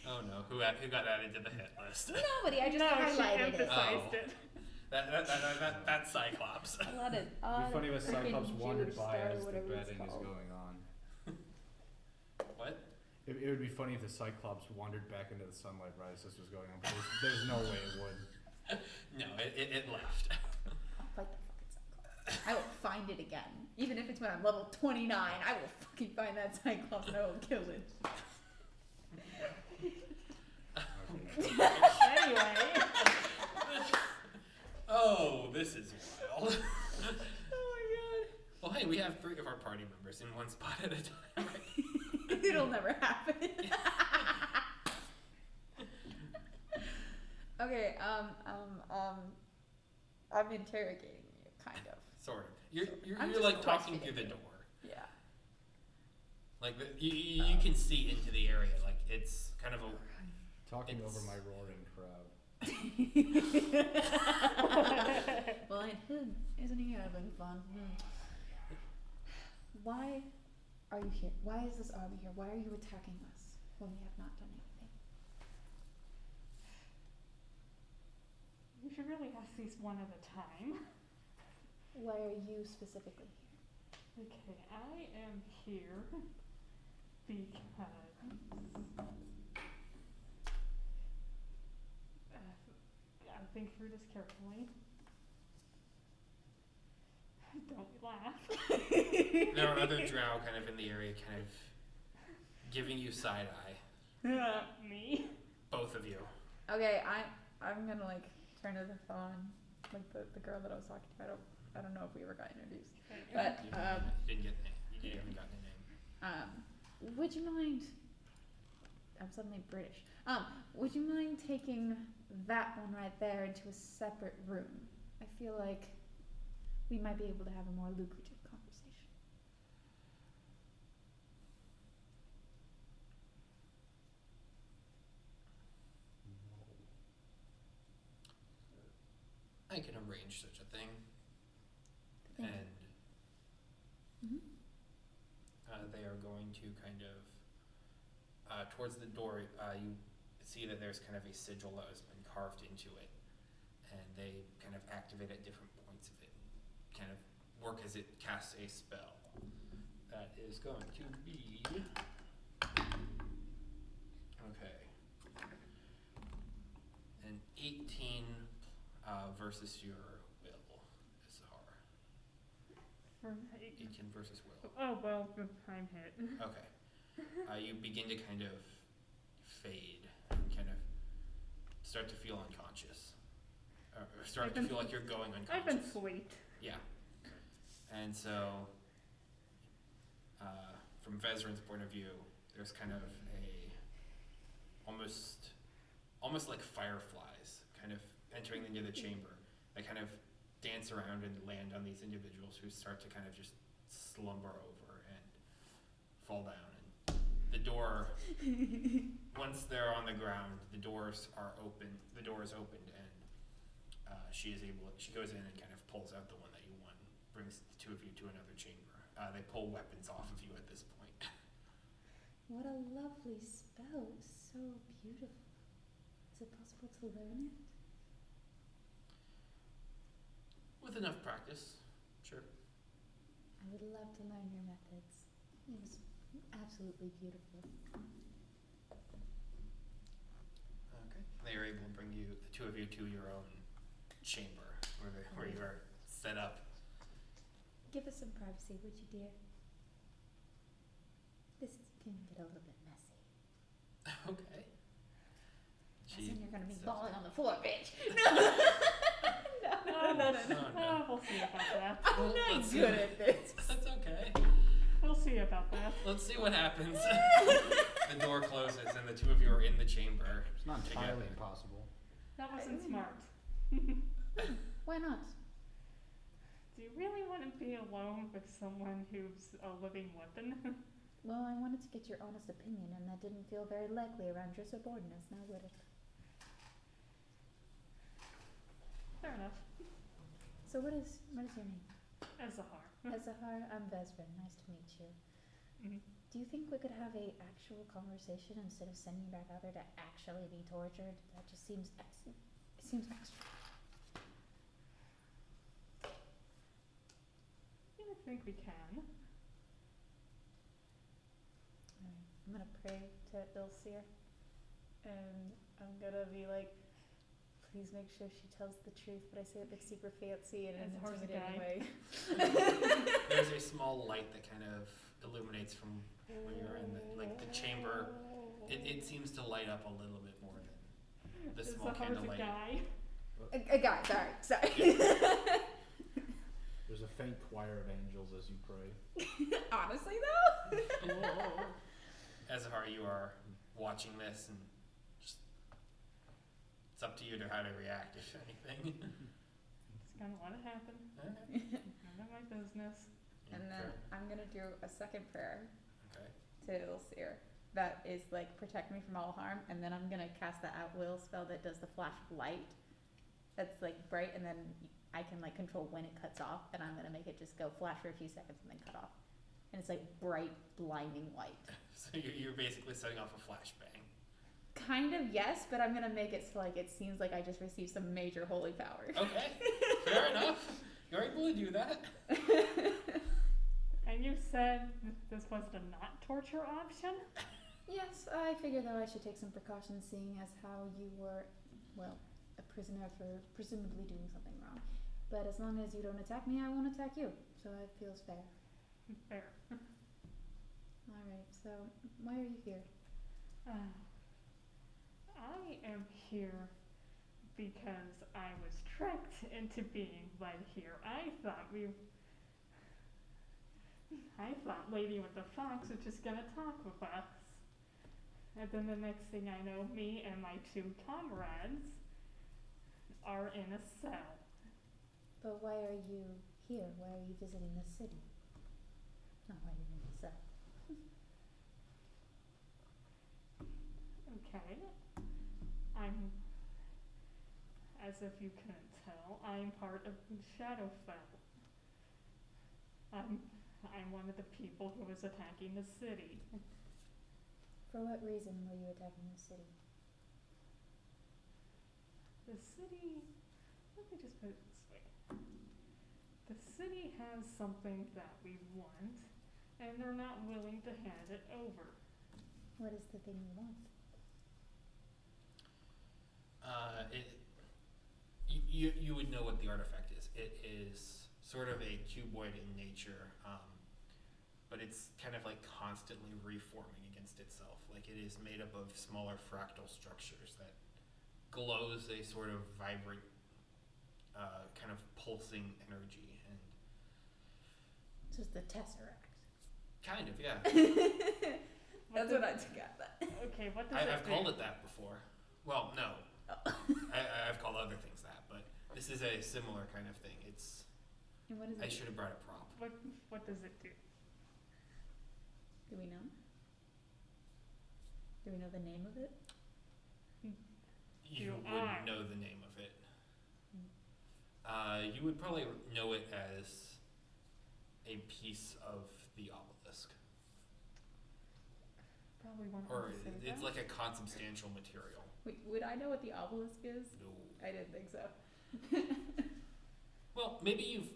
Oh no, who got added to the hit list? Nobody, I just no, she highlighted it. emphasized Oh. it. That's Cyclops. A lot of It'd be funny if freaking Cyclops wandered Jewish by star, as the whatever it's betting is called. going on. What? It would be funny if the Cyclops wandered back into the sunlight right as this was going on, but there's no way it would. No, it left. I'll fight that fucking Cyclops. I will find it again. Even if it's when I'm level 29, I will fucking find that Cyclops and I will kill it. Okay. Anyway, Oh, this is wild. Oh Well, hey, we have 3 of our party members in one spot at a time. my god. It'll never happen. Okay, I'm interrogating you, kind of. Sort of. You're I'm you're just like talking through questioning the you. door. Yeah. Like you can see into the area. Like it's kind of a. Talking It's- over my roaring crowd. Well, isn't he having fun? Why are you here? Why is this army here? Why are you attacking us when we have not done anything? you should really ask these one at a time. Why are you specifically here? Okay, I am here because gotta think through this carefully. Don't laugh. There are other drow kind of in the area, kind of giving you side eye. Me. Both of you. Okay, I'm gonna like turn to the phone, like the girl that I was talking to. I don't know if we ever got introduced, but You didn't get you haven't gotten a name. would you mind? I'm suddenly British. Would you mind taking that one right there into a separate room? I feel like we might be able to have a more lucrative conversation. I can arrange such a thing. Thank you. And Mhm. they are going to kind of, towards the door, you see that there's kind of a sigil that has been carved into it. And they kind of activate at different points of it, kind of work as it casts a spell. That is going to be, okay, an 18 versus your will, Zahar. For 18 versus will. Oh, well, I'm hit. Okay. You begin to kind of fade and kind of start to feel unconscious. Or start to feel like you're going unconscious. I've been sweet. Yeah. And so, from Vezran's point of view, there's kind of a almost like fireflies kind of entering into the chamber. They kind of dance around and land on these individuals who start to kind of just slumber over and fall down. And the door, once they're on the ground, the doors are open. The door is opened, and she goes in and kind of pulls out the one that you won, brings the two of you to another chamber. They pull weapons off of you at this point. What a lovely spell. So beautiful. Is it possible to learn it? With enough practice, sure. I would love to learn your methods. It was absolutely beautiful. Okay. They are able to bring you, the two of you, to your own chamber where you are set up. Give us some privacy, would you, dear? This can get a little bit messy. Okay. As in you're gonna be steps falling in. on the floor, bitch. Oh, No. oh, we'll see about that. I'm Well, not let's see. good at this. That's okay. We'll see about that. Let's see what happens. The door closes and the two of you are in the chamber. It's not entirely together. impossible. That wasn't smart. Why not? Do you really want to be alone with someone who's a living weapon? Well, I wanted to get your honest opinion, and that didn't feel very likely around your subordinates, now would it? Fair enough. So what is your name? Azahar. Ezahar, I'm Vezran. Nice to meet you. Mhm. Do you think we could have a actual conversation instead of sending you back out there to actually be tortured? That just seems it seems extra. I think we can. Alright, I'm gonna pray to Ilseer, and I'm gonna be like, please make sure she tells the truth, but I say it like super fancy and in an As hard as a intimidating guy. way. There's a small light that kind of illuminates from when you're in the chamber. It seems to light up a little bit more than the small Azahar's a candlelight. guy. A guy, sorry. There's a faint choir of angels as you pray. Honestly though? Azahar, you are watching this, and just it's up to you to how to react, if anything. Just gonna let it happen. Okay. None of my business. And then I'm gonna do a second prayer Okay. to Ilseer that is like protect me from all harm, and then I'm gonna cast the at will spell that does the flash of light. That's like bright, and then I can like control when it cuts off, and I'm gonna make it just go flash for a few seconds and then cut off. And it's like bright, blinding light. So you're basically setting off a flashbang. Kind of, yes, but I'm gonna make it so like it seems like I just received some major holy power. Okay. Fair enough. You're able to do that. And you said this was the not torture option? Yes, I figure though I should take some precautions, seeing as how you were, well, a prisoner for presumably doing something wrong. But as long as you don't attack me, I won't attack you. So it feels fair. Fair. Alright, so why are you here? I am here because I was tricked into being led here. I thought Lady with the Fox was just gonna talk with us. And then the next thing I know, me and my two comrades are in a cell. But why are you here? Why are you visiting the city? Not why you're in the cell. Okay. I'm, as if you couldn't tell, I'm part of Shadowfell. I'm one of the people who was attacking the city. For what reason were you attacking the city? The city, let me just put it this way. The city has something that we want, and they're not willing to hand it over. What is the thing you want? You would know what the artifact is. It is sort of a cuboid in nature, but it's kind of like constantly reforming against itself. Like it is made up of smaller fractal structures that glows a sort of vibrant, kind of pulsing energy, and So it's the Tesseract. kind of, yeah. That's what I took out of that. Okay, what does it I've do? called it that before. Well, no. Oh. I've called other things that, but this is a similar kind of thing. It's. And what is I it? should have brought a prop. What does it do? Do we know? Do we know the name of it? You Do would I? know the name of it. You would probably know it as a piece of the obelisk, Probably one or to say it's that. like a consubstantial material. Wait, would I know what the obelisk is? No. I didn't think so. Well, maybe you've.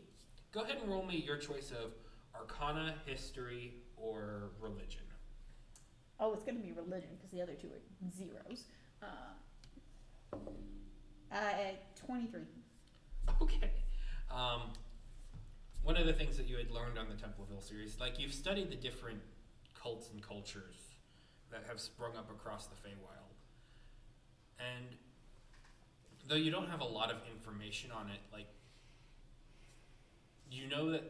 Go ahead and roll me your choice of Arcana, History, or Religion. Oh, it's gonna be religion because the other two are zeros. 23. Okay. One of the things that you had learned on the Templeville series, like you've studied the different cults and cultures that have sprung up across the Feywild. And though you don't have a lot of information on it, like, you know that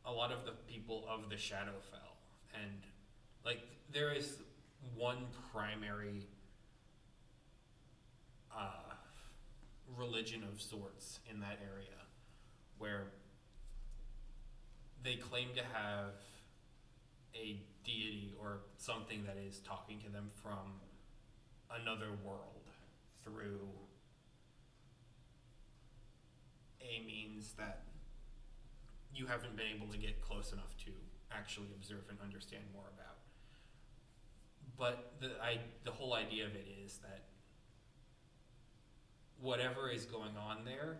a lot of the people of the Shadowfell, and like there is one primary religion of sorts in that area where they claim to have a deity or something that is talking to them from another world through a means that you haven't been able to get close enough to actually observe and understand more about. But the whole idea of it is that whatever is going on there,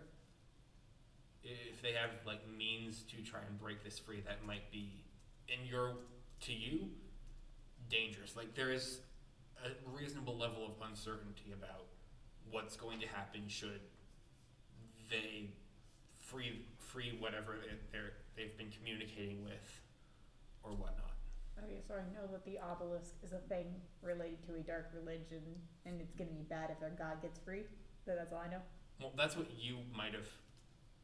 if they have like means to try and break this free, that might be to you dangerous. Like there is a reasonable level of uncertainty about what's going to happen should they free whatever they've been communicating with or whatnot. Okay, so I know that the obelisk is a thing related to a dark religion, and it's gonna be bad if their god gets free. That's all I know. Well, that's what you might have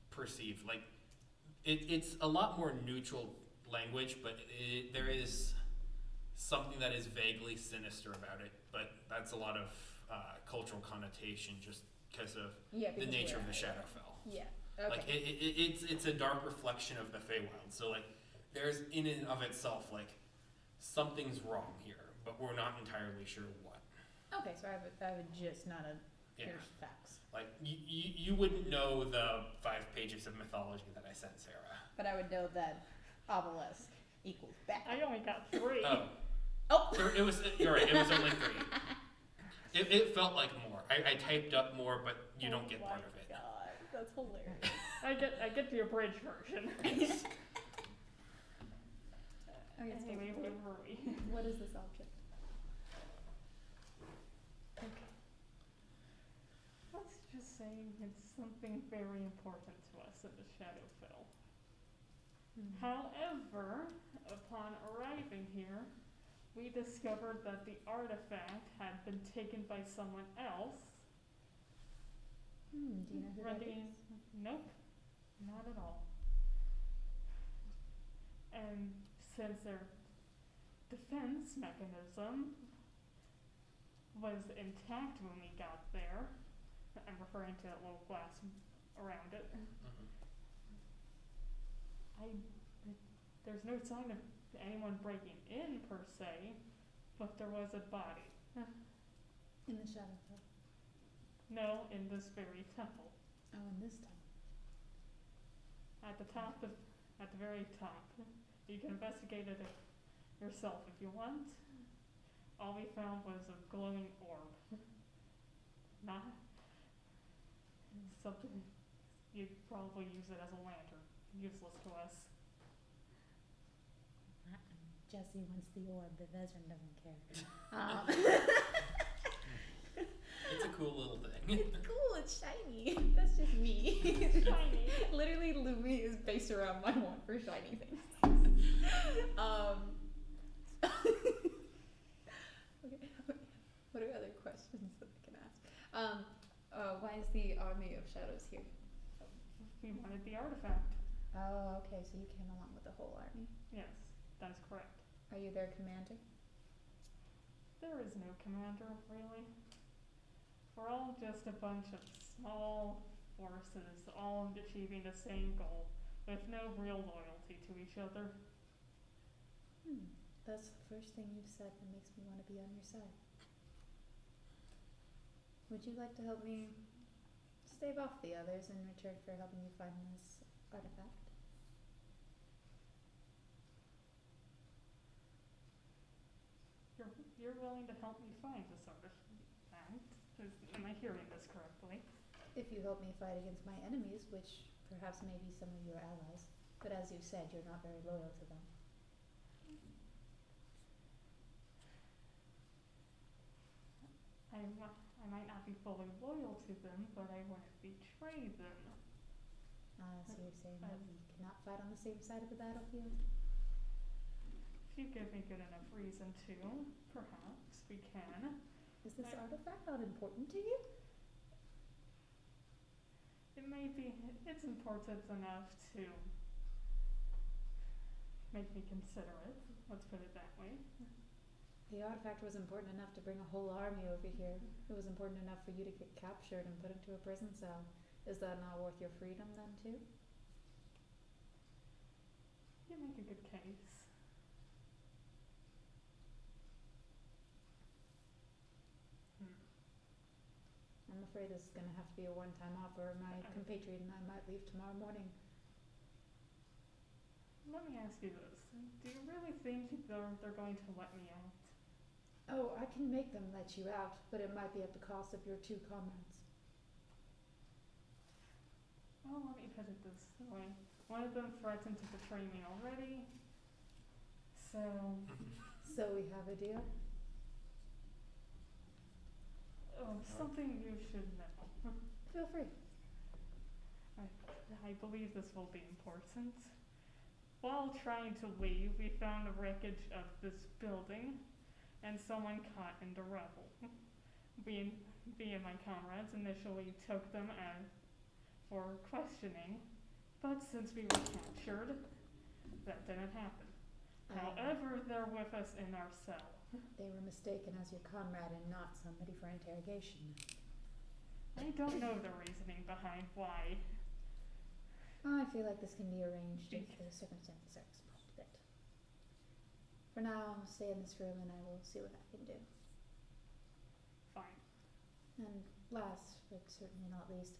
perceived. Like, it's a lot more neutral language, but there is something that is vaguely sinister about it. But that's a lot of cultural connotation just because of Yeah, the because nature we're of the at it. Shadowfell. Yeah. Okay. Like it's a dark reflection of the Feywild. So like there's in and of itself like something's wrong here, but we're not entirely sure what. Okay, so I have a gist, not a Yeah. here's facts. Like you wouldn't know the 5 pages of mythology that I sent Sarah. But I would know that obelisk equals bad. I only got 3. Oh. It was you're right. It was only 3. It felt like more. I typed up more, but you don't get part of it. God, that's hilarious. I get the abridged version. Okay, Anyway, so where were we? what is this object? Okay. Let's just say it's something very important to us in the Shadowfell. However, upon arriving here, we discovered that the artifact had been taken by someone else. Do you know who that Running, is? nope, not at all. And since their defense mechanism was intact when we got there, I'm referring to that little glass around it, there's no sign of anyone breaking in per se, but there was a body. In the Shadowfell. No, in this very temple. Oh, and this time. At the very top. You can investigate it yourself if you want. All we found was a glowing orb. Not something you'd probably use it as a lantern. Useless to us. Jesse wants the orb, but Vezran doesn't care. It's a cool little thing. It's cool, it's shiny. That's just me. Shiny. Literally, Lumi is based around my want for shiny things. Okay, what are other questions that I can ask? Why is the army of shadows here? We wanted the artifact. Oh, okay, so you came along with the whole army. Yes, that is correct. Are you their commander? There is no commander, really. We're all just a bunch of small forces, all achieving the same goal, with no real loyalty to each other. That's the first thing you've said that makes me want to be on your side. Would you like to help me stave off the others in return for helping you find this artifact? You're willing to help me find this artifact? Am I hearing this correctly? If you help me fight against my enemies, which perhaps may be some of your allies, but as you said, you're not very loyal to them. I might not be fully loyal to them, but I wouldn't betray them. So you're saying that we cannot fight on the same side of the battlefield? If you give me good enough reason to, perhaps we can. Is this artifact not important to you? It may be, it's important enough to make me consider it. Let's put it that way. The artifact was important enough to bring a whole army over here. It was important enough for you to get captured and put into a prison cell. Is that not worth your freedom then too? You make a good case. I'm afraid this is going to have to be a one-time offer. My compatriot and I might leave tomorrow morning. Let me ask you this. Do you really think they're going to let me out? Oh, I can make them let you out, but it might be at the cost of your 2 comrades. Well, let me put it this way. One of them threatened to betray me already. So, So we have a deal? something you should know. Feel free. I believe this will be important. While trying to leave, we found the wreckage of this building and someone caught in the rubble. Me and my comrades initially took them for questioning, but since we were captured, that didn't happen. However, they're with us in our cell. They were mistaken as your comrade and not somebody for interrogation. I don't know the reasoning behind why. I feel like this can be arranged if the circumstances are expected. For now, I'll stay in this room and I will see what I can do. Fine. And last, but certainly not least,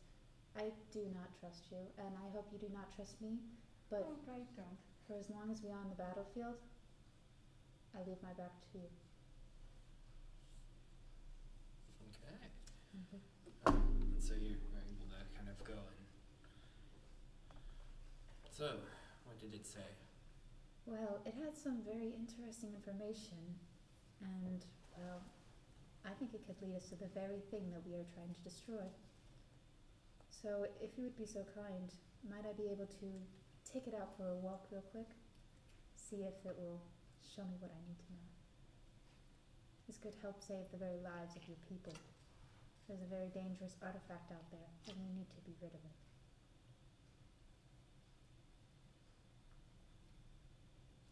I do not trust you, and I hope you do not trust me, but I don't. for as long as we are on the battlefield, I leave my back to you. Okay. Mm-hmm. And so you were able to kind of go and. So, what did it say? Well, it had some very interesting information, and, well, I think it could lead us to the very thing that we are trying to destroy. So, if you would be so kind, might I be able to take it out for a walk real quick? See if it will show me what I need to know. This could help save the very lives of your people. There's a very dangerous artifact out there, and we need to be rid of it.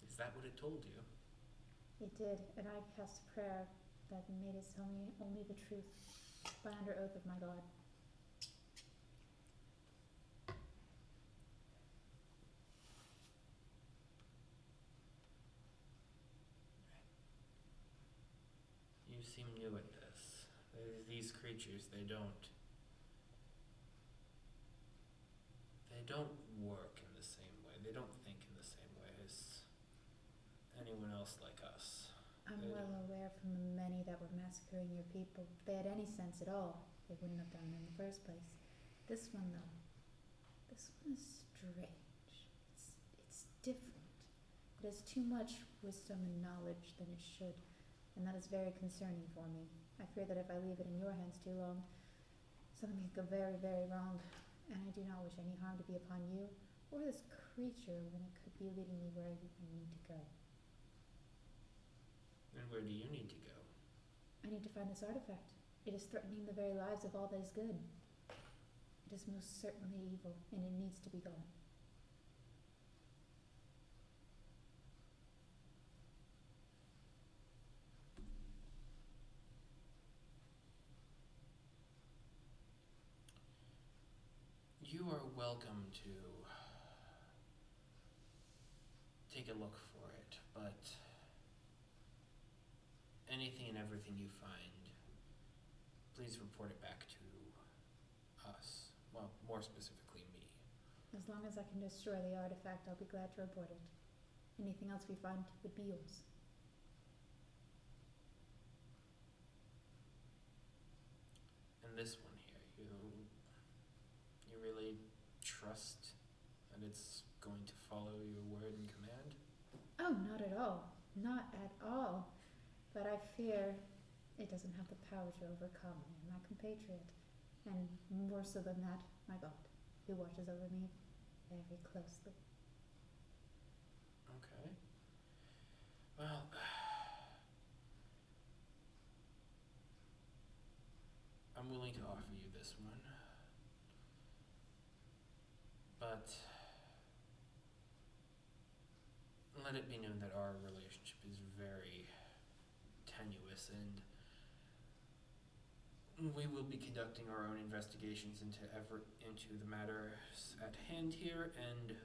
Is that what it told you? It did, and I cast a prayer that made it tell me only the truth, by under oath of my God. You seem new at this. These creatures, they don't don't work in the same way. They don't think in the same way as anyone else like us. I'm They- well aware from the many that were massacring your people. If they had any sense at all, they wouldn't have done it in the first place. This one, though, this one is strange. It's different. It has too much wisdom and knowledge than it should, and that is very concerning for me. I fear that if I leave it in your hands too long, something could go very, very wrong, and I do not wish any harm to be upon you or this creature when it could be leading me where I need to go. And where do you need to go? I need to find this artifact. It is threatening the very lives of all that is good. It is most certainly evil, and it needs to be gone. You are welcome to take a look for it, but anything and everything you find, please report it back to us. Well, more specifically me. As long as I can destroy the artifact, I'll be glad to report it. Anything else we find would be yours. And this one here, you really trust that it's going to follow your word and command? Oh, not at all. Not at all. But I fear it doesn't have the power to overcome me and my compatriot. And more so than that, my God, who watches over me very closely. Okay. Well, I'm willing to offer you this one. But let it be known that our relationship is very tenuous, and we will be conducting our own investigations into the matters at hand here, and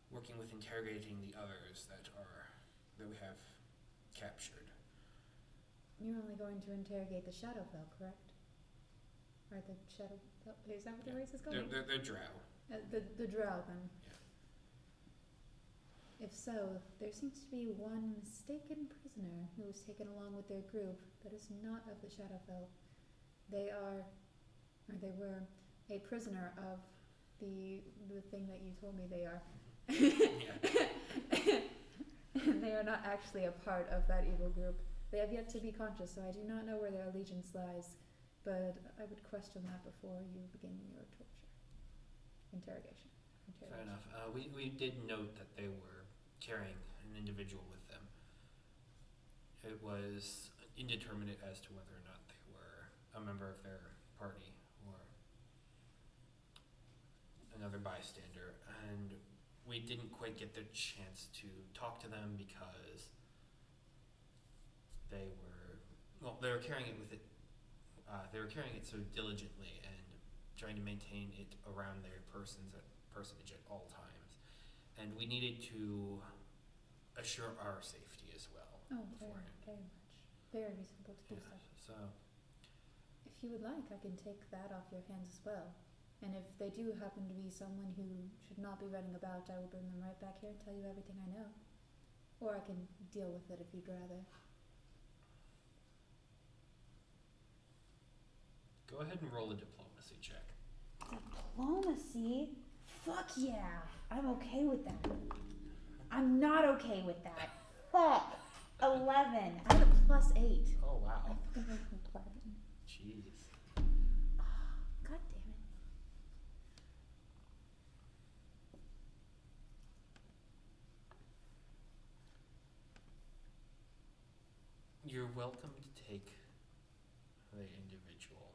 working with interrogating the others that we have captured. You're only going to interrogate the Shadowfell, correct? Or the Shadowfell? Is that what the race is called? They're drow. The Drow, then. Yeah. If so, there seems to be one mistaken prisoner who was taken along with their group that is not of the Shadowfell. They were a prisoner of the thing that you told me they are. Yeah. They are not actually a part of that evil group. They have yet to be conscious, so I do not know where their allegiance lies, but I would question that before you begin your interrogation. Fair enough. We did note that they were carrying an individual with them. It was indeterminate as to whether or not they were a member of their party or another bystander, and we didn't quite get the chance to talk to them because they were carrying it with it. They were carrying it so diligently and trying to maintain it around their personage at all times, and we needed to assure our safety as well. Oh, beforehand. very much. Very reasonable to do so. So If you would like, I can take that off your hands as well. And if they do happen to be someone who should not be running about, I will bring them right back here and tell you everything I know. Or I can deal with it if you'd rather. go ahead and roll a diplomacy check. Diplomacy? Fuck yeah. I'm okay with that. I'm not okay with that. Fuck. 11. I had a +8. Oh wow. I fucking went from 11. Jeez. God damn it. You're welcome to take the individual.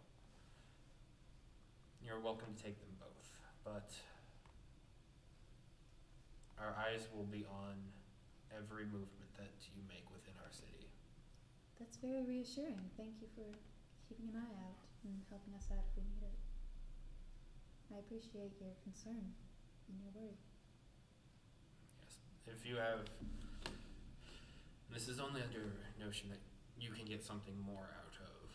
You're welcome to take them both, but our eyes will be on every movement that you make within our city. That's very reassuring. Thank you for keeping an eye out and helping us out if we need it. I appreciate your concern and your worry. Yes. If you have, this is only under notion that you can get something more out of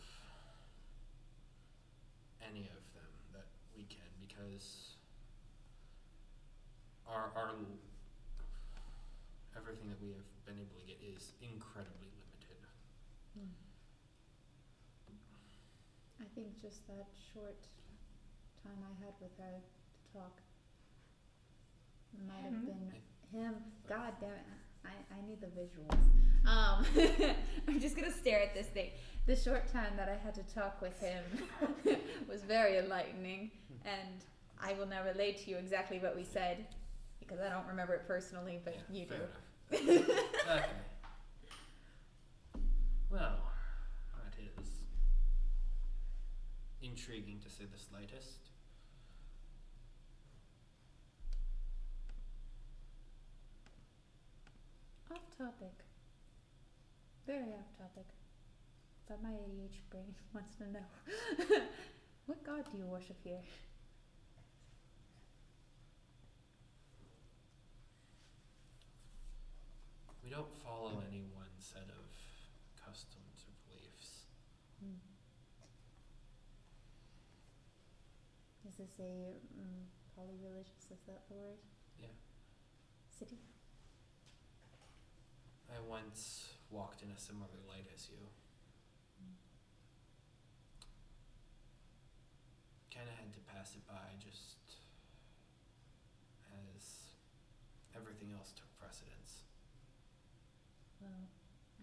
any of them that we can, because our everything that we have been able to get is incredibly limited. I think just that short time I had with her to talk might have been him. God damn it. I need the visuals. I'm just gonna stare at this thing. The short time that I had to talk with him was very enlightening, and I will now relate to you exactly what we said, because I don't remember it personally, but Yeah, you do. fair enough. Okay. Well, that is intriguing to say the slightest. Off topic. Very off topic. But my ADHD brain wants to know. What god do you worship here? We don't follow any one set of customs or beliefs. Is this a polyreligious, is that the word? Yeah. City? I once walked in a similar light as you. Kinda had to pass it by just as everything else took precedence. Well,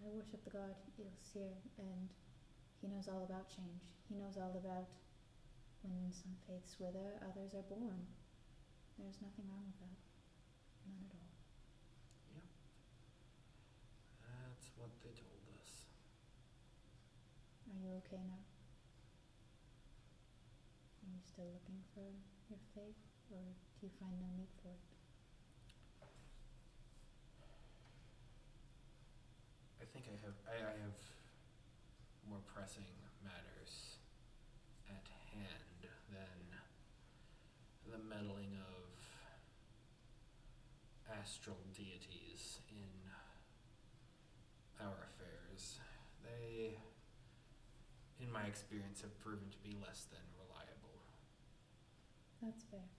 I worship the god Ilsir, and he knows all about change. He knows all about when some faiths wither, others are born. There's nothing wrong with that. None at all. Yep. That's what they told us. Are you okay now? Are you still looking for your faith, or do you find no need for it? I think I have more pressing matters at hand than the meddling of astral deities in our affairs. They, in my experience, have proven to be less than reliable. That's fair.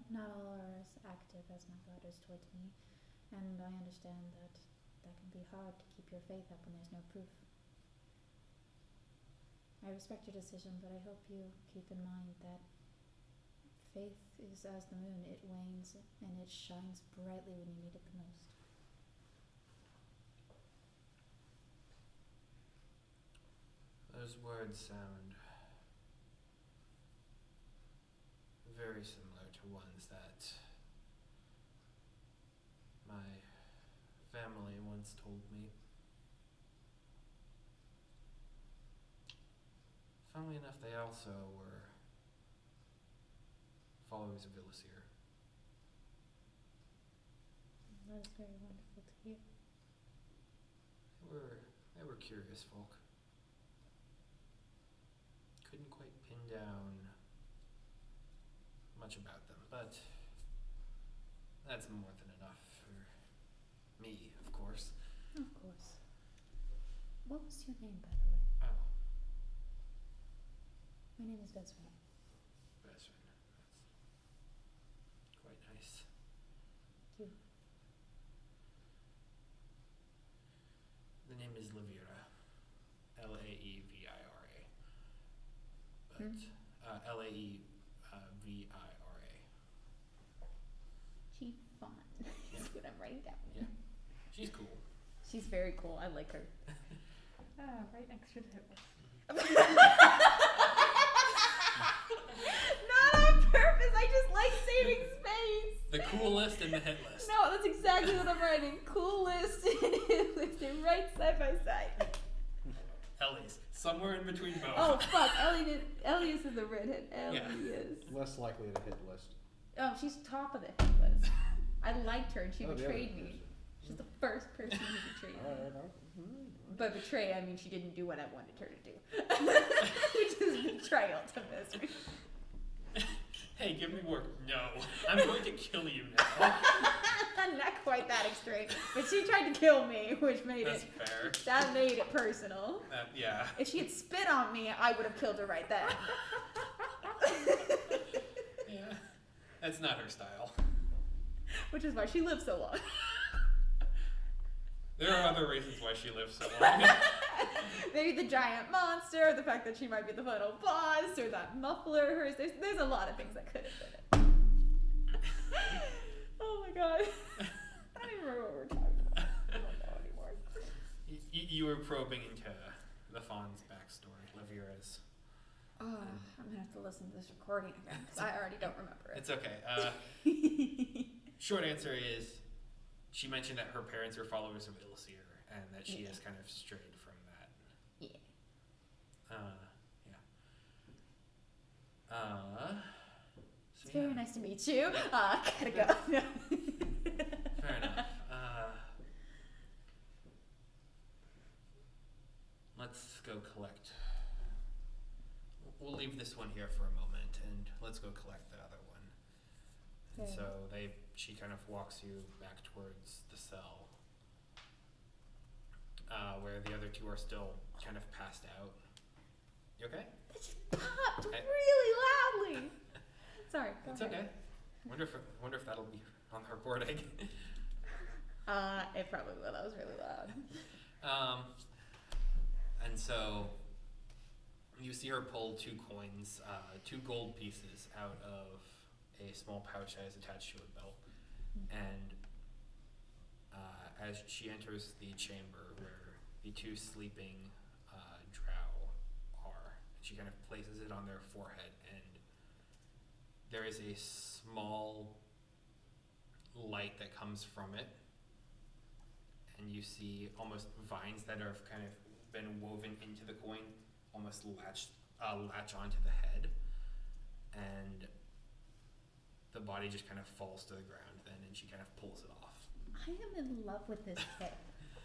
Not all are as active as my god is towards me, and I understand that can be hard to keep your faith up when there's no proof. I respect your decision, but I hope you keep in mind that faith is as the moon. It wanes and it shines brightly when you need it the most. Those words sound very similar to ones that my family once told me. Funnily enough, they also were followers of Illicir. That is very wonderful to hear. They were curious folk. Couldn't quite pin down much about them, but that's more than enough for me, of course. Of course. What was your name, by the way? Oh, My name is Veswin. Besrin. That's quite nice. Thank you. The name is Lavira. Laevira. But Laevira. She fun. That's what I'm writing down. Yeah. She's cool. She's very cool. I like her. Right next to the hit list. Not on purpose. I just like saving space. The coolest in the hit list. No, that's exactly what I'm writing. Cool list and hit list. They're right side by side. Ellie's. Somewhere in between both. Oh fuck, Elias is the redhead. Elias. Less likely to hit list. Oh, she's top of the hit list. I liked her and she Oh, yeah. betrayed me. She's the first person who betrayed me. By betray, I mean she didn't do what I wanted her to do. Which is betrayal to Misery. Hey, give me work. No. I'm going to kill you now. Not quite that extreme. But she tried to kill me, which made That's it fair. that made it personal. Yeah. If she had spit on me, I would have killed her right then. Yeah. That's not her style. Which is why she lives so long. There are other reasons why she lives so long. Maybe the giant monster, the fact that she might be the final boss, or that muffler of hers. There's a lot of things that could have been it. Oh my god. I don't even remember what we're talking about. I don't know anymore. You were probing into the Fawn's backstory, Lavira's. I'm gonna have to listen to this recording again because I already don't remember it. It's okay. Short answer is, she mentioned that her parents were followers of Ilseer, and that she has kind of strayed from that. Yeah. It's very nice to meet you. Gotta go. Fair enough. Let's go collect. We'll leave this one here for a moment, and let's go collect the other one. And Okay. so she kind of walks you back towards the cell, where the other two are still kind of passed out. You okay? That just popped really loudly. Sorry. Go It's ahead. okay. Wonder if that'll be on the recording. It probably will. That was really loud. And so you see her pull 2 coins, 2 gold pieces out of a small pouch that is attached to a belt. And as she enters the chamber where the 2 sleeping drow are, she kind of places it on their forehead, and there is a small light that comes from it, and you see almost vines that have kind of been woven into the coin, almost latch onto the head, and the body just kind of falls to the ground then, and she kind of pulls it off. I am in love with this chick.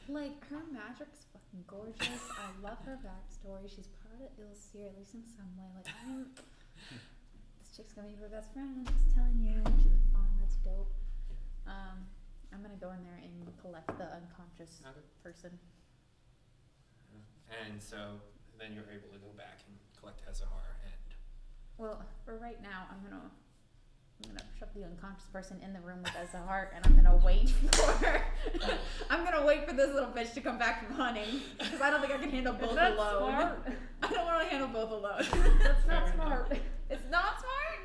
Like, her magic's fucking gorgeous. I love her backstory. She's part of Ilseer, at least in some way. Like, this chick's gonna be her best friend. I'm just telling you. She's a fawn. That's dope. I'm gonna go in there and collect the unconscious Okay. person. And so then you're able to go back and collect Ezahar, and Well, for right now, I'm gonna shove the unconscious person in the room with Ezahar, and I'm gonna wait for this little bitch to come back from hunting, because I don't think I can handle both Is that alone. smart? I don't want to handle both alone. That's not Fair smart. It's not smart.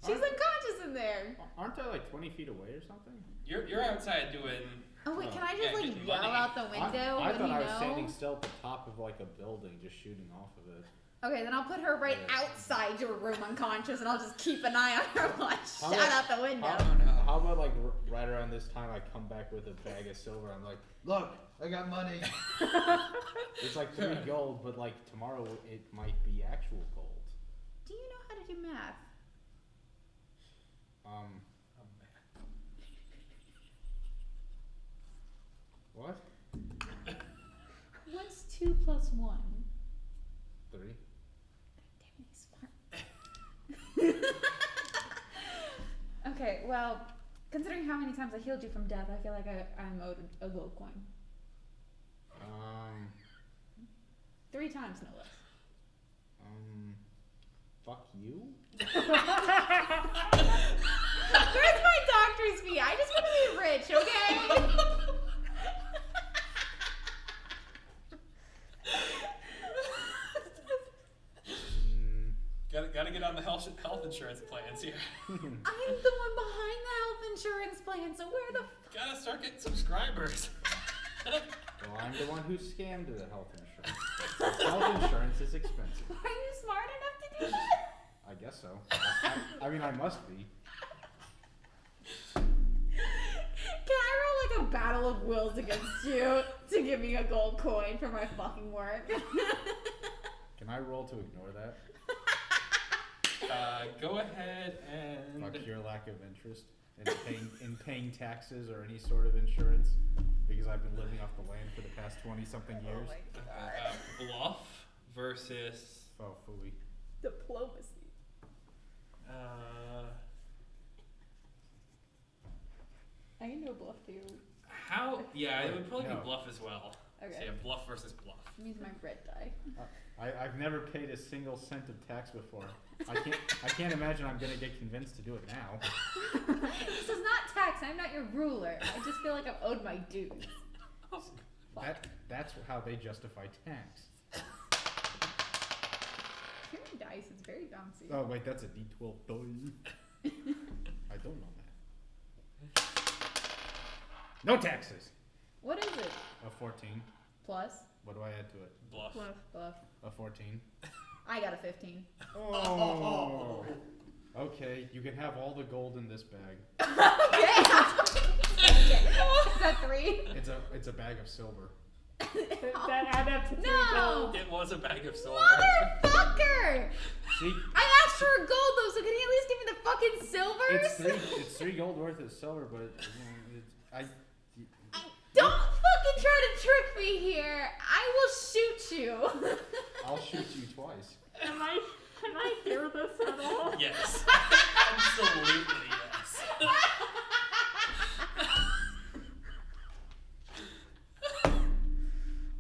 She's unconscious in there. Aren't I like 20 feet away or something? you're outside doing. Oh wait, can I Yeah, just like getting yell money. out the window I when thought you I was know? standing still at the top of like a building, just shooting off of it. Okay, then I'll put her right Yeah. outside your room unconscious, and I'll just keep an eye on her while I How shout about- out the window. Oh no. How about like right around this time I come back with a bag of silver? I'm like, look, I got money. It's like 3 gold, but like tomorrow it might be actual gold. Do you know how to do math? Oh, What? What's 2 plus 1? 3? Damn, he's smart. Okay, well, considering how many times I healed you from death, I feel like I'm owed a gold coin. 3 times, no less. Fuck you? Where's my doctor's fee? I just want to be rich, okay? Gotta get on the health insurance plans here. I'm the one behind the health insurance plan, so where the Gotta start getting subscribers. Well, I'm the one who scammed the health insurance. Health insurance is expensive. are you smart enough to do that? I guess so. I mean, I must be. Can I roll like a battle of wills against you to give me a gold coin for my fucking work? Can I roll to ignore that? Go ahead and. Fuck your lack of interest in paying taxes or any sort of insurance, because I've been living off the land for the past 20-something years. Bluff versus. Oh, phooey. Diplomacy. I can do a bluff too. How? Yeah, it would probably No. be bluff as well. So Okay. yeah, bluff versus bluff. Use my red die. I've never paid a single cent of tax before. I can't imagine I'm gonna get convinced to do it now. This is not tax. I'm not your ruler. I just feel like I've owed my dues. That's how they justify tax. Hearing dice is very bouncy. Oh wait, that's a D12. I don't know that. No taxes. What is it? A 14. Plus? What do I add to it? Bluff. Bluff. A 14. I got a 15. Oh. Okay, you can have all the gold in this bag. Okay. Is that 3? It's a bag of silver. That add up to 3 No! gold. It was a bag of silver. Motherfucker! See, I asked for a gold though, so can you at least give me the fucking silvers? it's 3 gold worth of silver, but Don't fucking try to trick me here. I will shoot you. I'll shoot you twice. Can I hear this at all? Yes. Absolutely yes.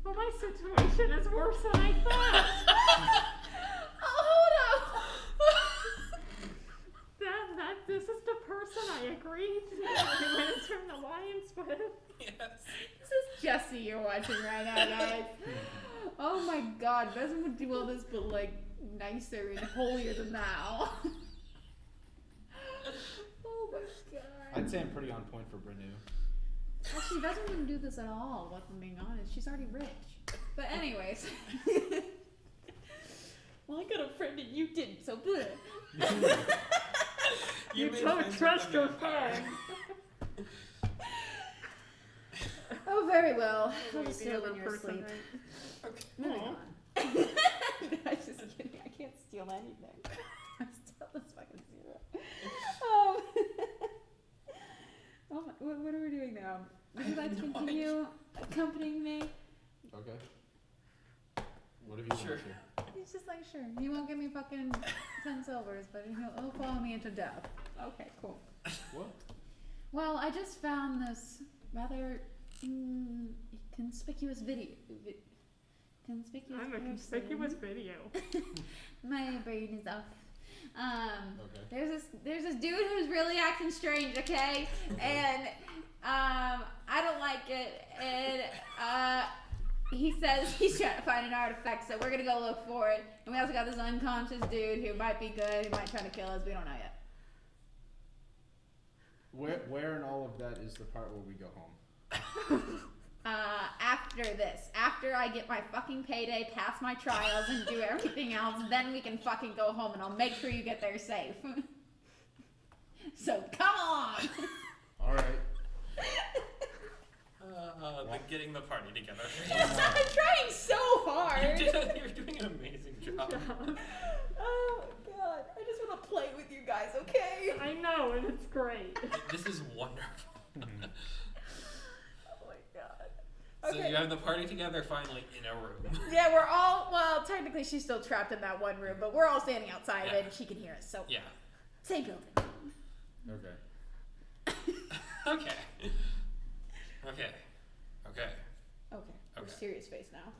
Well, my situation is worse than I thought. Oh, hold up. This is the person I agreed to enter an alliance with. Yes. This is Jesse you're watching right now, guys. Oh my god, Besson would do all this, but like nicer and holier than thou. Oh my god. I'd say I'm pretty on point for Brenu. Actually, Besson wouldn't do this at all, if I'm being honest. She's already rich. But anyways. Well, I got a friend and you didn't, so good. You made don't friends with trust the your vampire. friend. Oh, very well. I'll Wait, just the steal other in your person sleep. I- Moving Aw. on. I'm just kidding. I can't steal anything. I steal this fucking zero. Oh my, what are we doing now? Would you like to continue accompanying me? Okay. What have you Sure. done to? He's just like, sure. He won't give me fucking 10 silvers, but he'll follow me into death. Okay, cool. What? Well, I just found this rather conspicuous video. Conspicuous. I'm a person. conspicuous video. My brain is off. Okay. There's this dude who's really acting strange, okay? And I don't like it. And he says he's trying to find an artifact, so we're gonna go look for it. And we also got this unconscious dude who might be good, who might try to kill us. We don't know yet. Where in all of that is the part where we go home? After this, after I get my fucking payday, pass my trials, and do everything else, then we can fucking go home, and I'll make sure you get there safe. So come on. All right. Getting the party together. I'm trying so hard. You're doing an amazing job. Oh my god, I just want to play with you guys, okay? I know, and it's great. This is wonderful. Oh my god. So you have the party together finally in a room. Yeah, we're all, well, technically she's still trapped in that one room, but we're all standing outside of it and she can hear us, so. Yeah. Same building. Okay. Okay. Okay. Okay. Okay, we're Okay. serious face now.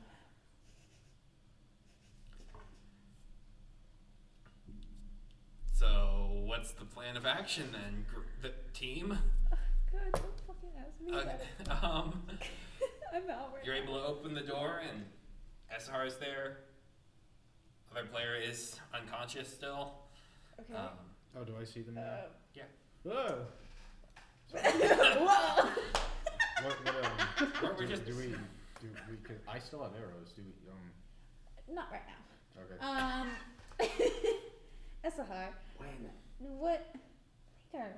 So what's the plan of action then, the team? God, don't fucking ask me that. I'm out right You're now. able to open the door and SR is there. Other player is unconscious still. Okay. Oh, do I see them now? Yeah. Whoa. Whoa! We're just- do we? Cause I still have arrows. Do we? Not right now. Okay. Esahar, When? what? Later.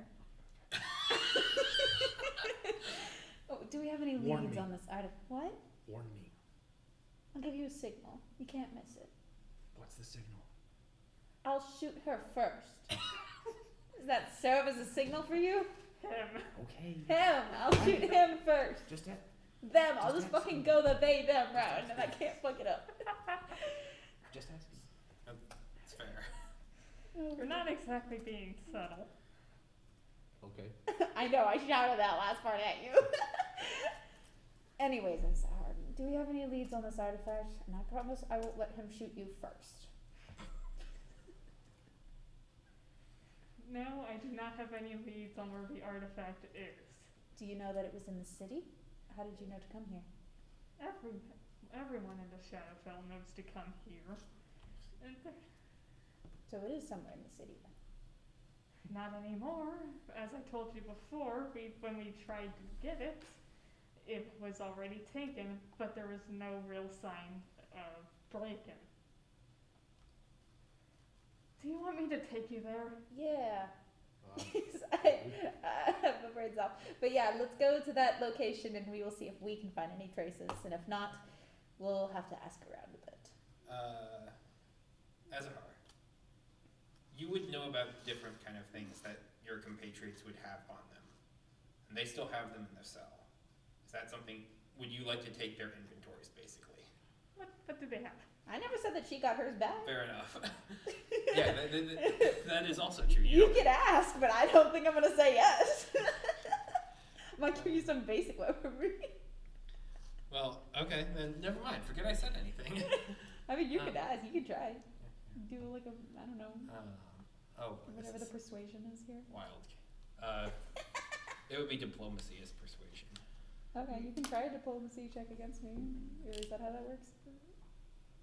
Oh, do we have any Warn leads me. on this item? What? Warn me. I'll give you a signal. You can't miss it. What's the signal? I'll shoot her first. Does that serve as a signal for you? Him. Okay. Him. I'll shoot him first. Just that. Them. I'll Just just ask fucking me. go the they them route, and I can't fuck it up. Just asking. It's fair. You're not exactly being subtle. Okay. I know. I shouted that last part at you. Anyways, Esahar, do we have any leads on this artifact? And I promise I won't let him shoot you first. No, I do not have any leads on where the artifact is. Do you know that it was in the city? How did you know to come here? Everyone in the Shadowfell knows to come here. And So it is somewhere in the city then. not anymore. As I told you before, when we tried to get it, it was already taken, but there was no real sign of break-in. Do you want me to take you there? Yeah. I have my brains off. But yeah, let's go to that location and we will see if we can find any traces. And if not, we'll have to ask around a bit. Azahar, you would know about different kind of things that your compatriots would have on them, and they still have them in their cell. Is that something? Would you like to take their inventories, basically? What do they have? I never said that she got hers back. Fair enough. Yeah, that is also true. You know. could ask, but I don't think I'm gonna say yes. I might give you some basic weaponry. Well, okay, then never mind. Forget I said anything. I mean, you could ask. You could try. Do like a, I don't know, whatever the this is persuasion is here. wild. It would be diplomacy as persuasion. Okay, you can try a diplomacy check against me. Or is that how that works?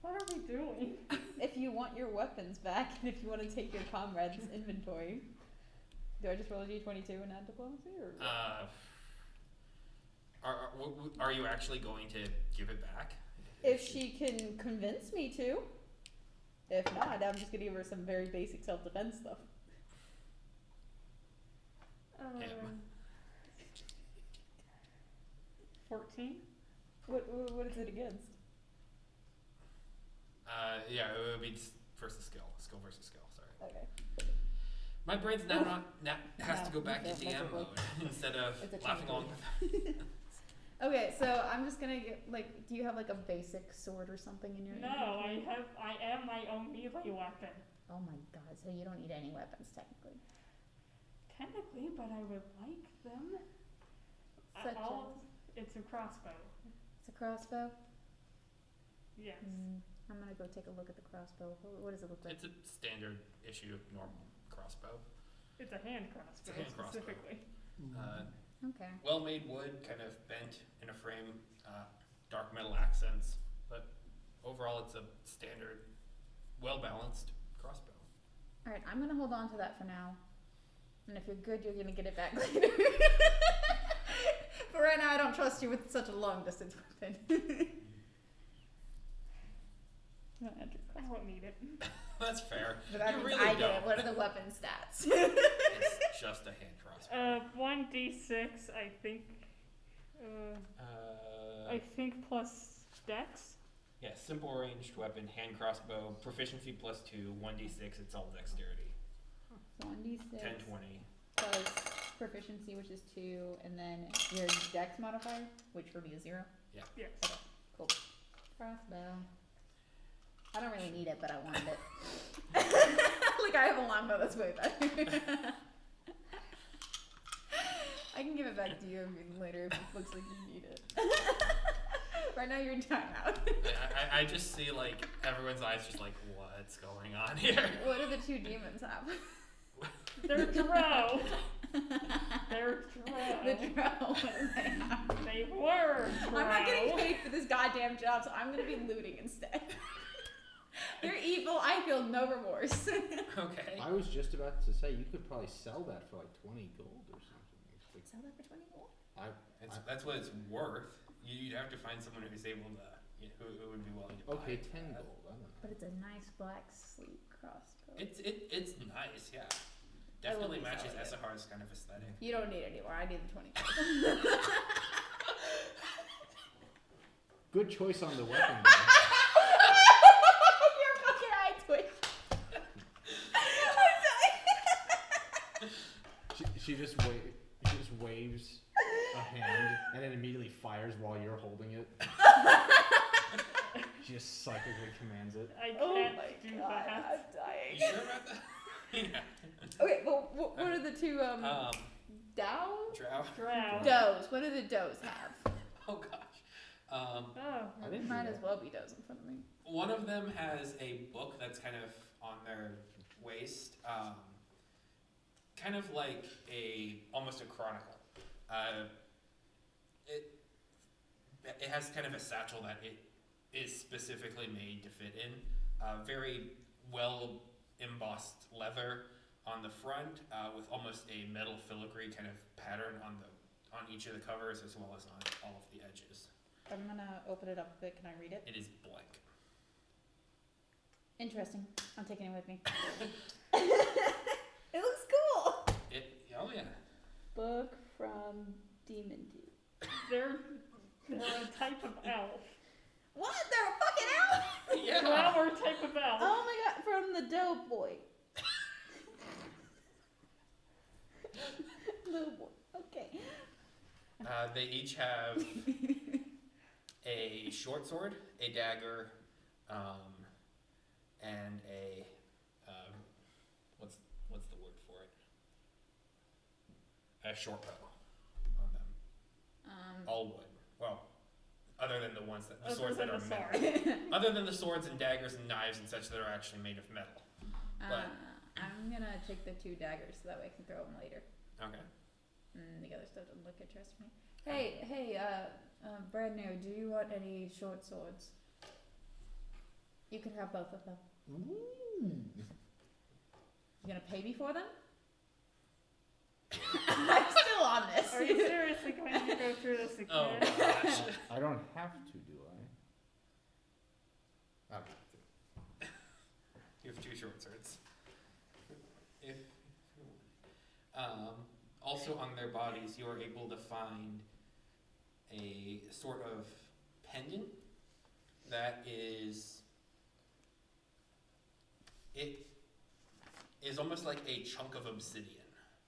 What are we doing? If you want your weapons back, and if you want to take your comrade's inventory, do I just roll a d22 and add diplomacy, or? Are you actually going to give it back? If she can convince me to. If not, I'm just gonna give her some very basic self-defense stuff. 14? What is it against? Yeah, it would be versus skill. Skill versus skill, sorry. Okay. My brain's now has to go back to that's DM okay. mode instead of It's a laughing along with Okay, so I'm just gonna get, like, do you have like a basic sword or something in your No, inventory? I am my own melee weapon. Oh my god, so you don't need any weapons, technically. Technically, but I would like them. Such It's a crossbow. It's a crossbow? Yes. I'm gonna go take a look at the crossbow. What does it look like? It's a standard issue normal crossbow. It's a hand crossbow, hand crossbow. specifically. Okay. Well-made wood, kind of bent in a frame, dark metal accents, but overall it's a standard, well-balanced crossbow. Alright, I'm gonna hold on to that for now. And if you're good, you're gonna get it back later. But right now, I don't trust you with such a long distance weapon. I won't need it. That's fair. But that You means really I get don't. it. What are the weapon stats? It's just a hand crossbow. 1d6, I think. I think plus dex. Yeah, simple ranged weapon, hand crossbow, proficiency plus 2, 1d6, it's all dexterity. 1d6 10, 20. plus proficiency, which is 2, and then your dex modifier, which for me is 0. Yes. Cool. Crossbow. I don't really need it, but I wanted it. Like, I have a longbow that's way better. I can give it back to you later if it looks like you need it. Right now, you're in timeout. I just see, like, everyone's eyes just like, what's going on here? What do the two demons have? They're drow. They're drow. The drow. What do they have? They were drow. I'm not getting paid for this goddamn job, so I'm gonna be looting instead. They're evil. I feel no remorse. Okay. I was just about to say you could probably sell that for like 20 gold or something. It's like, Sell that for 20 gold? That's what it's worth. You'd have to find someone who's able to, who would be willing to buy okay, it. 10 gold. I don't know. But it's a nice black sleek crossbow. It's nice, yeah. I will Definitely be matches selling it. Esahar's kind of aesthetic. You don't need it anymore. I need the 20 gold. Good choice on the weapon. Your fucking eye twitch. She just waves a hand and then immediately fires while you're holding it. She just psychically commands it. I can't Oh my do god, that. I'm You dying. sure about that? Yeah. Okay, well, what are the two, dow? Drow. Drow. Does. What do the does have? Oh gosh. Oh, I didn't do Might that. as well be those in front of me. One of them has a book that's kind of on their waist, kind of like almost a chronicle. It has kind of a satchel that it is specifically made to fit in. Very well embossed leather on the front, with almost a metal filigree kind of pattern on each of the covers as well as on all of the edges. I'm gonna open it up a bit. Can I read it? It is blank. Interesting. I'm taking it with me. It looks cool. Oh yeah. Book from Demon Dude. they're a type of elf. What? They're a fucking elf? Yeah. Flower type of elf. Oh my god, from the Dope Boy. Little boy. Okay. They each have a short sword, a dagger, and a what's the word for it? A short bow on them. All wood. Well, other than the ones that the Other swords than that are the metal. sword. Other than the swords and daggers and knives and such that are actually made of metal. But- I'm gonna take the 2 daggers so that way I can throw them later. Okay. The other stuff doesn't look interesting to me. Hey, brand new, do you want any short swords? You can have both of them. Ooh. You gonna pay me for them? I'm still on this. Are you seriously going to go through this again? Oh gosh. I don't have to, do I? I don't have to. You have 2 short swords. If also on their bodies, you are able to find a sort of pendant that is almost like a chunk of obsidian.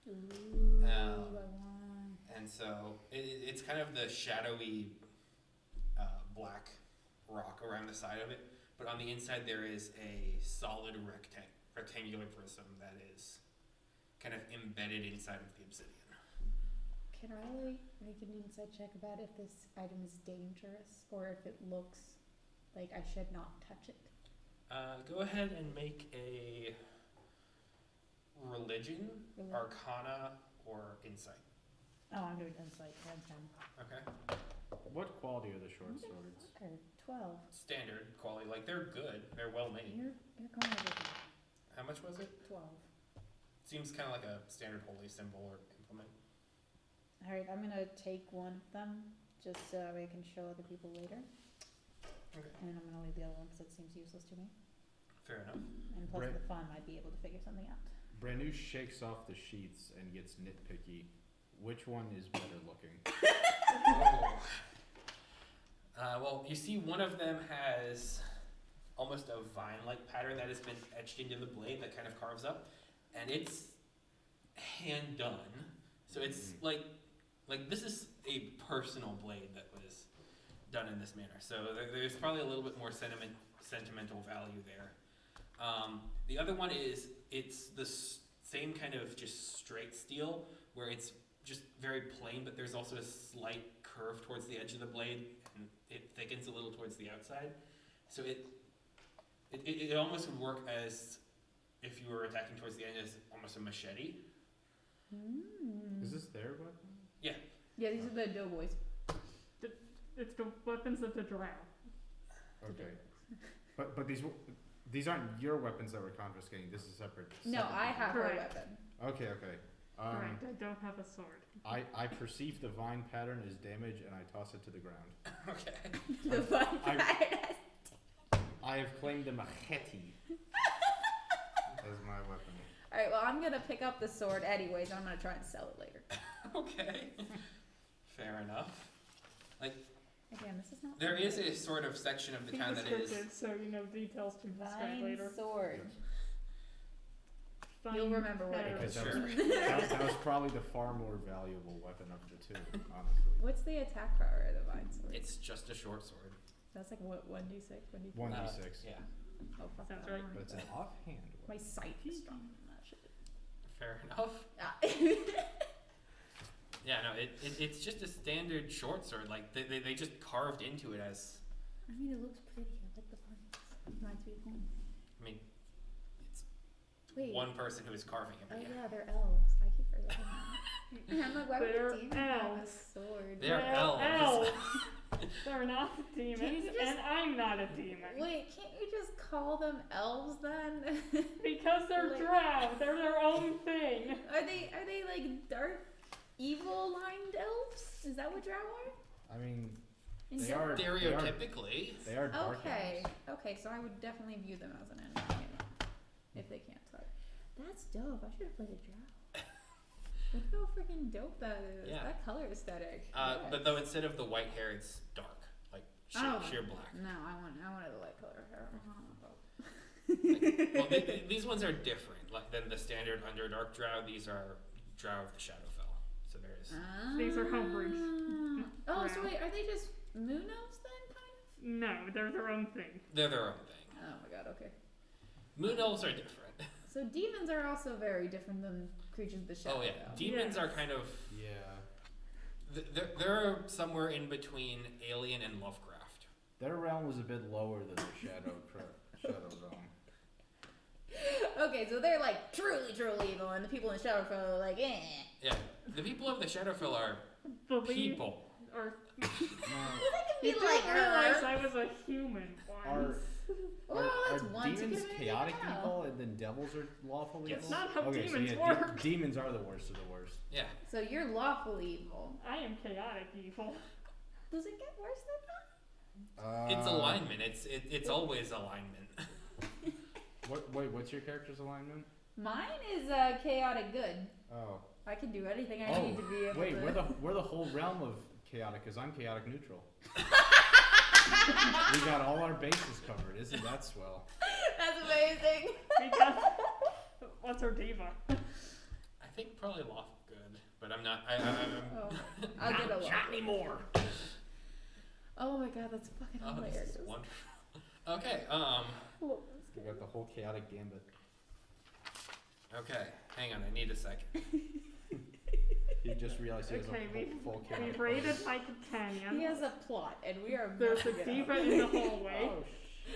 Ooh, I want. And so it's kind of the shadowy black rock around the side of it, but on the inside there is a solid rectangular prism that is kind of embedded inside of the obsidian. Can I make an insight check about if this item is dangerous or if it looks like I should not touch it? Go ahead and make a religion, Religion. arcana, or insight. Oh, I'm doing insight. 10. Okay. What quality are the short swords? Okay, 12. Standard quality, like they're good, they're well made. You're going over here. How much was it? 12. Seems kind of like a standard holy symbol or implement. Alright, I'm gonna take one of them just so that way I can show other people later. Okay. And I'm gonna leave the other one because it seems useless to me. Fair enough. And plus Right. the fun might be able to figure something out. Brand shakes off the sheets and gets nitpicky. Which one is better looking? Well, you see one of them has almost a vine-like pattern that has been etched into the blade that kind of carves up, and it's hand done. So it's like this is a personal blade that was done in this manner. So there's probably a little bit more sentimental value there. The other one is it's the same kind of just straight steel where it's just very plain, but there's also a slight curve towards the edge of the blade, and it thickens a little towards the outside. So it almost would work as if you were attacking towards the end as almost a machete. Is this their weapon? Yeah, these are the doughboys. It's the weapons of the drow. Okay. But these aren't your weapons that we're confiscating. This is separate. No, I have her Correct. weapon. Okay. Correct, I don't have a sword. I perceive the vine pattern as damage and I toss it to the ground. Okay. The fun I- part. I have claimed a machete as my weapon. Alright, well, I'm gonna pick up the sword anyways, and I'm gonna try and sell it later. Okay. Fair enough. Again, this is not. There is a sort of section of the Be town that is. descriptive, so you know details to describe Vine later. sword. Fine You'll remember what it Because is. that, Sure. that was probably the far more valuable weapon of the two, honestly. What's the attack power of the vine sword? It's just a short sword. That's like what, 1d6, 1d4? 1d6. Yeah. Oh, fuck Sounds that. right. But it's an offhand My weapon. sight is stronger than that shit. Fair enough. Ah. Yeah, no, it's just a standard short sword. Like they just carved into it as. I mean, it looks pretty. I like the points. Reminds me of home. I mean, it's Wait. one person who is carving it. Oh But yeah, they're elves. I keep forgetting that. And I'm like, why would They're a demon have a elves. sword? They're They're elves. They're not demons, just- and I'm not a demon. Wait, can't you just call them elves then? Because they're Like- drow. They're their own thing. Are they like dark, evil lined elves? Is that what drow are? I mean, In They general? are- Stereotypically. they are dark Okay. elves. Okay, so I would definitely view them as an enemy if they can't talk. That's dope. I should have played a drow. Look how freaking dope that is. Yeah. That color aesthetic. But though instead of the white hair, it's dark, like sheer black. No, I wanted the light color hair. Well, these ones are different than the standard Underdark drow. These are drow of the Shadowfell. So there's These are Harbingers. Oh, so Drow. wait, are they just moon elves then, kind of? No, they're their own thing. they're their own thing. Oh my god, okay. Moon elves are different. So demons are also very different than creatures of the shadow. Oh yeah, demons are kind of Yeah. they're somewhere in between Alien and Lovecraft. Their realm was a bit lower than the Shadow realm. Okay, so they're like truly evil, and the people in Shadowfell are like, eh. Yeah, the people of the Shadowfell are Believe people. or No. you Be like didn't realize her. I was a human once. Well, that's are once. You demons could've made it chaotic now. evil and then devils are lawful Yes. evil? That's not how okay, demons so yeah, work. demons are the worst of the worst. Yeah, So you're lawful evil. I am chaotic evil. Does it get worse than that? it's alignment. It's always alignment. What's your character's alignment? Mine is chaotic good. Oh. I can do anything I Oh, need to be able wait, to. we're the whole realm of chaotic, because I'm chaotic neutral. We got all our bases covered. Isn't that swell? That's amazing. Because what's our diva? I think probably lawful good, but I'm not. I'm Oh, I'll get a lot. Not anymore. Oh my god, that's fucking oh, this hilarious. is wonderful. Okay. We got the whole chaotic gambit. Okay. Hang on. I need a second. You just realized he has Okay, a full chaotic. we've raided my He companion. has a plot, and we are. There's a messing it diva up. in the hallway. Oh,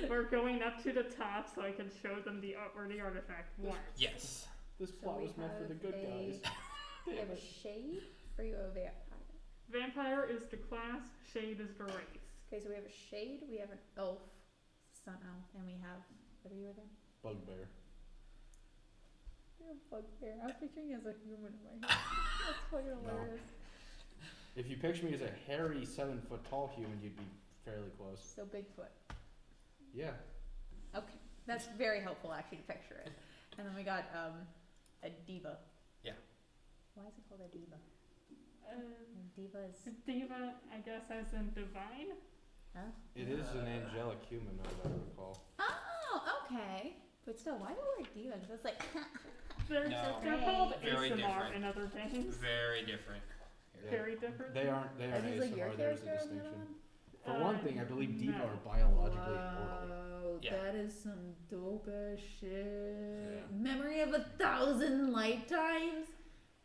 We're going up to the top so I can show them where the artifact went. Yes. this So plot we was meant for the have good a- guys. We have a shade, or you have a vampire. Vampire is the class, shade is the race. Okay, so we have a shade, we have an elf, sun elf, and we have. What are you again? Bugbear. You're a bugbear. I was picturing you as a human in my head. That's fucking No. hilarious. If you picture me as a hairy 7 foot tall human, you'd be fairly close. So Bigfoot. Yeah. Okay, that's very helpful actually to picture it. And then we got a diva. Yeah. Why is it called a diva? Diva is. Diva, I guess, as in divine. Huh? It is an angelic humanoid, I recall. Oh, okay. But still, why the word diva? Because it's like. They're, No. they're called Very ASMR different. and other things. Very different. Yeah. Very different. They aren't Are these like your ASMR, there's a character on the other distinction. one? For one thing, I believe diva no. are biologically immortal. Whoa, Yeah. that is some dope ass shit. Yeah. Memory of 1,000 lifetimes?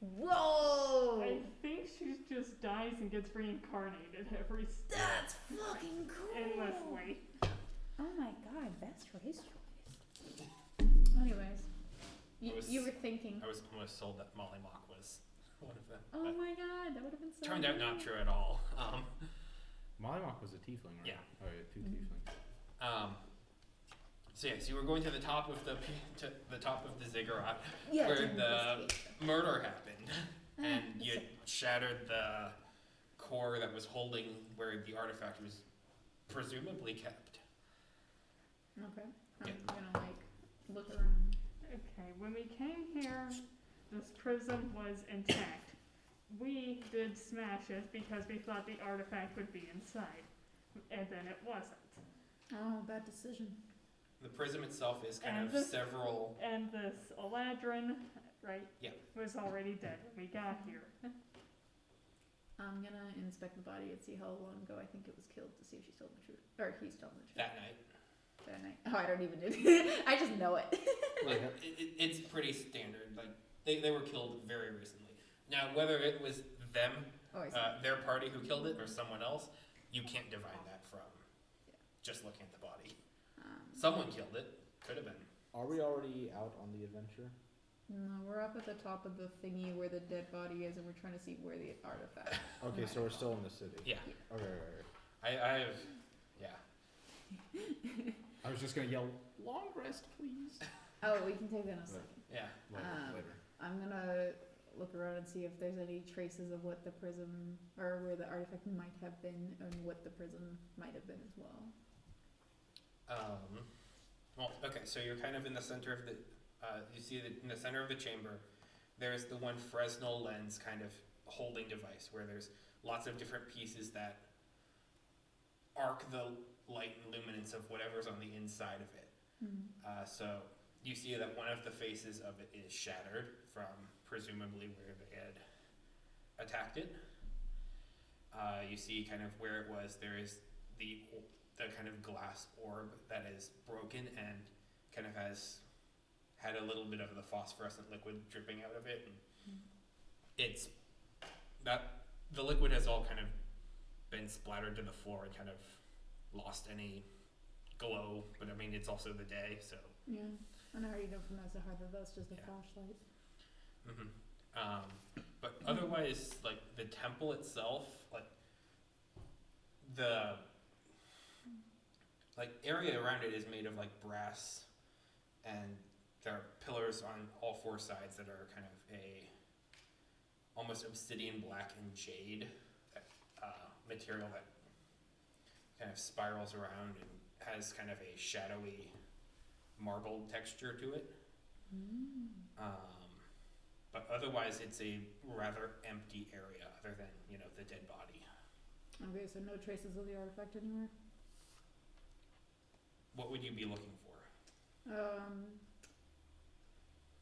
Whoa! I think she just dies and gets reincarnated every That's fucking cool! endlessly. Oh my god, best race choice. Anyways, you were thinking, I was almost sold that Molly Mock was one of them. oh but my god, that would have been so turned out not good. true at all. Mollywalk was a tiefling, right? Yeah. Oh yeah, 2 Mhm. tieflings. So yes, you were going to the top of the top of the ziggurat Yeah, where it's in the investigation. murder happened, Ah, and that's you it. shattered the core that was holding where the artifact was presumably kept. Okay. Yeah. I'm gonna like look around. Okay, when we came here, this prism was intact. We did smash it because we thought the artifact would be inside, and then it wasn't. Oh, bad decision. The prism itself is kind And of this- several. And this Eladrin, right? Yeah. Was already dead when we got here. I'm gonna inspect the body and see how long ago I think it was killed to see if she's telling the truth. Or he's telling the truth. That night. That night. Oh, I don't even know. I just know it. Like, it's pretty standard. Like they were killed very recently. Now, whether it was them, Oh, I see. their party who killed it or someone else, you can't divine that from just looking at the body. Someone killed it. Could have been. Are we already out on the adventure? No, we're up at the top of the thingy where the dead body is, and we're trying to see where the artifact. Okay, so we're still in the city. Yeah. Okay, right. I have. Yeah. I was just gonna yell, long rest, please. Oh, we can take that in a second. Yeah. Later. I'm gonna look around and see if there's any traces of what the prism, or where the artifact might have been, and what the prism might have been as well. Well, okay, so you're kind of in the center of the. You see that in the center of the chamber, there's the one Fresnel lens kind of holding device where there's lots of different pieces that arc the light and luminance of whatever's on the inside of it. So you see that one of the faces of it is shattered from presumably where they had attacked it. You see kind of where it was, there is the kind of glass orb that is broken and kind of has had a little bit of the phosphorescent liquid dripping out of it. And it's that the liquid has all kind of been splattered to the floor and kind of lost any glow, but I mean it's also the day, so Yeah, and I already know from Azahar that that's just a Yeah. flashlight. but otherwise, like the temple itself, like the area around it is made of like brass, and there are pillars on all four sides that are kind of a almost obsidian black and jade material that kind of spirals around and has kind of a shadowy marble texture to it. But otherwise it's a rather empty area other than, the dead body. Okay, so no traces of the artifact anywhere? What would you be looking for?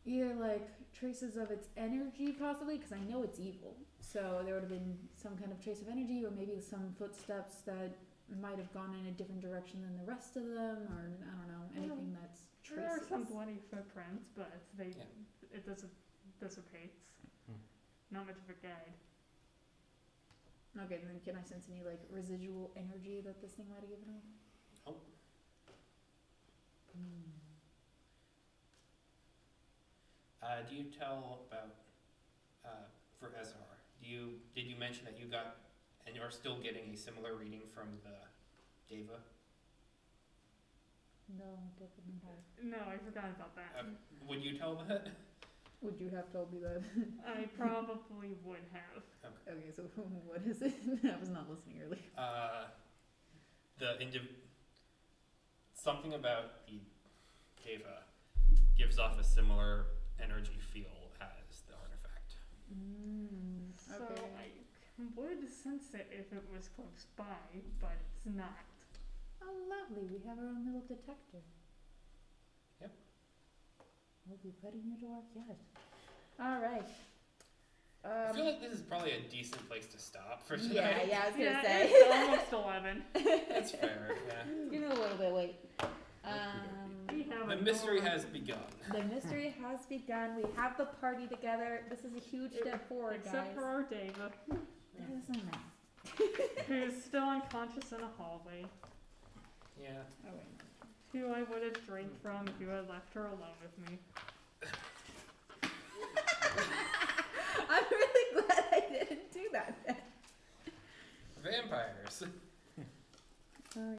Either like traces of its energy possibly, because I know it's evil. So there would have been some kind of trace of energy, or maybe some footsteps that might have gone in a different direction than the rest of them, or I don't know, anything that's traces. There are some bloody footprints, but Yeah. it dissipates. Hmm. Not much of a guide. Okay, then can I sense any like residual energy that this thing might have given off? Oh. Do you tell about for Ezhar? Did you mention that you got and you're still getting a similar reading from the Deva? No, definitely not. No, I forgot about that. Would you tell that? Would you have told me that? I probably would have. Okay, so what is it? I was not listening earlier. Something about the Deva gives off a similar energy feel as the artifact. So Okay. I would sense it if it was close by, but it's not. Oh, lovely. We have our own little detector. Yep. We'll be putting you to work yet. All right. I feel like this is probably a decent place to stop for tonight. Yeah, I was gonna Yeah, say. it's almost 11. That's fair, yeah. Give me a little bit, wait. We have The a mystery door. has begun. The mystery has begun. We have the party together. This is a huge step forward, Except guys. for our Deva, That doesn't matter. who's still unconscious in a hallway, Yeah. Oh, wait. who I would have drank from if you had left her alone with me. I'm really glad I didn't do that. Vampires.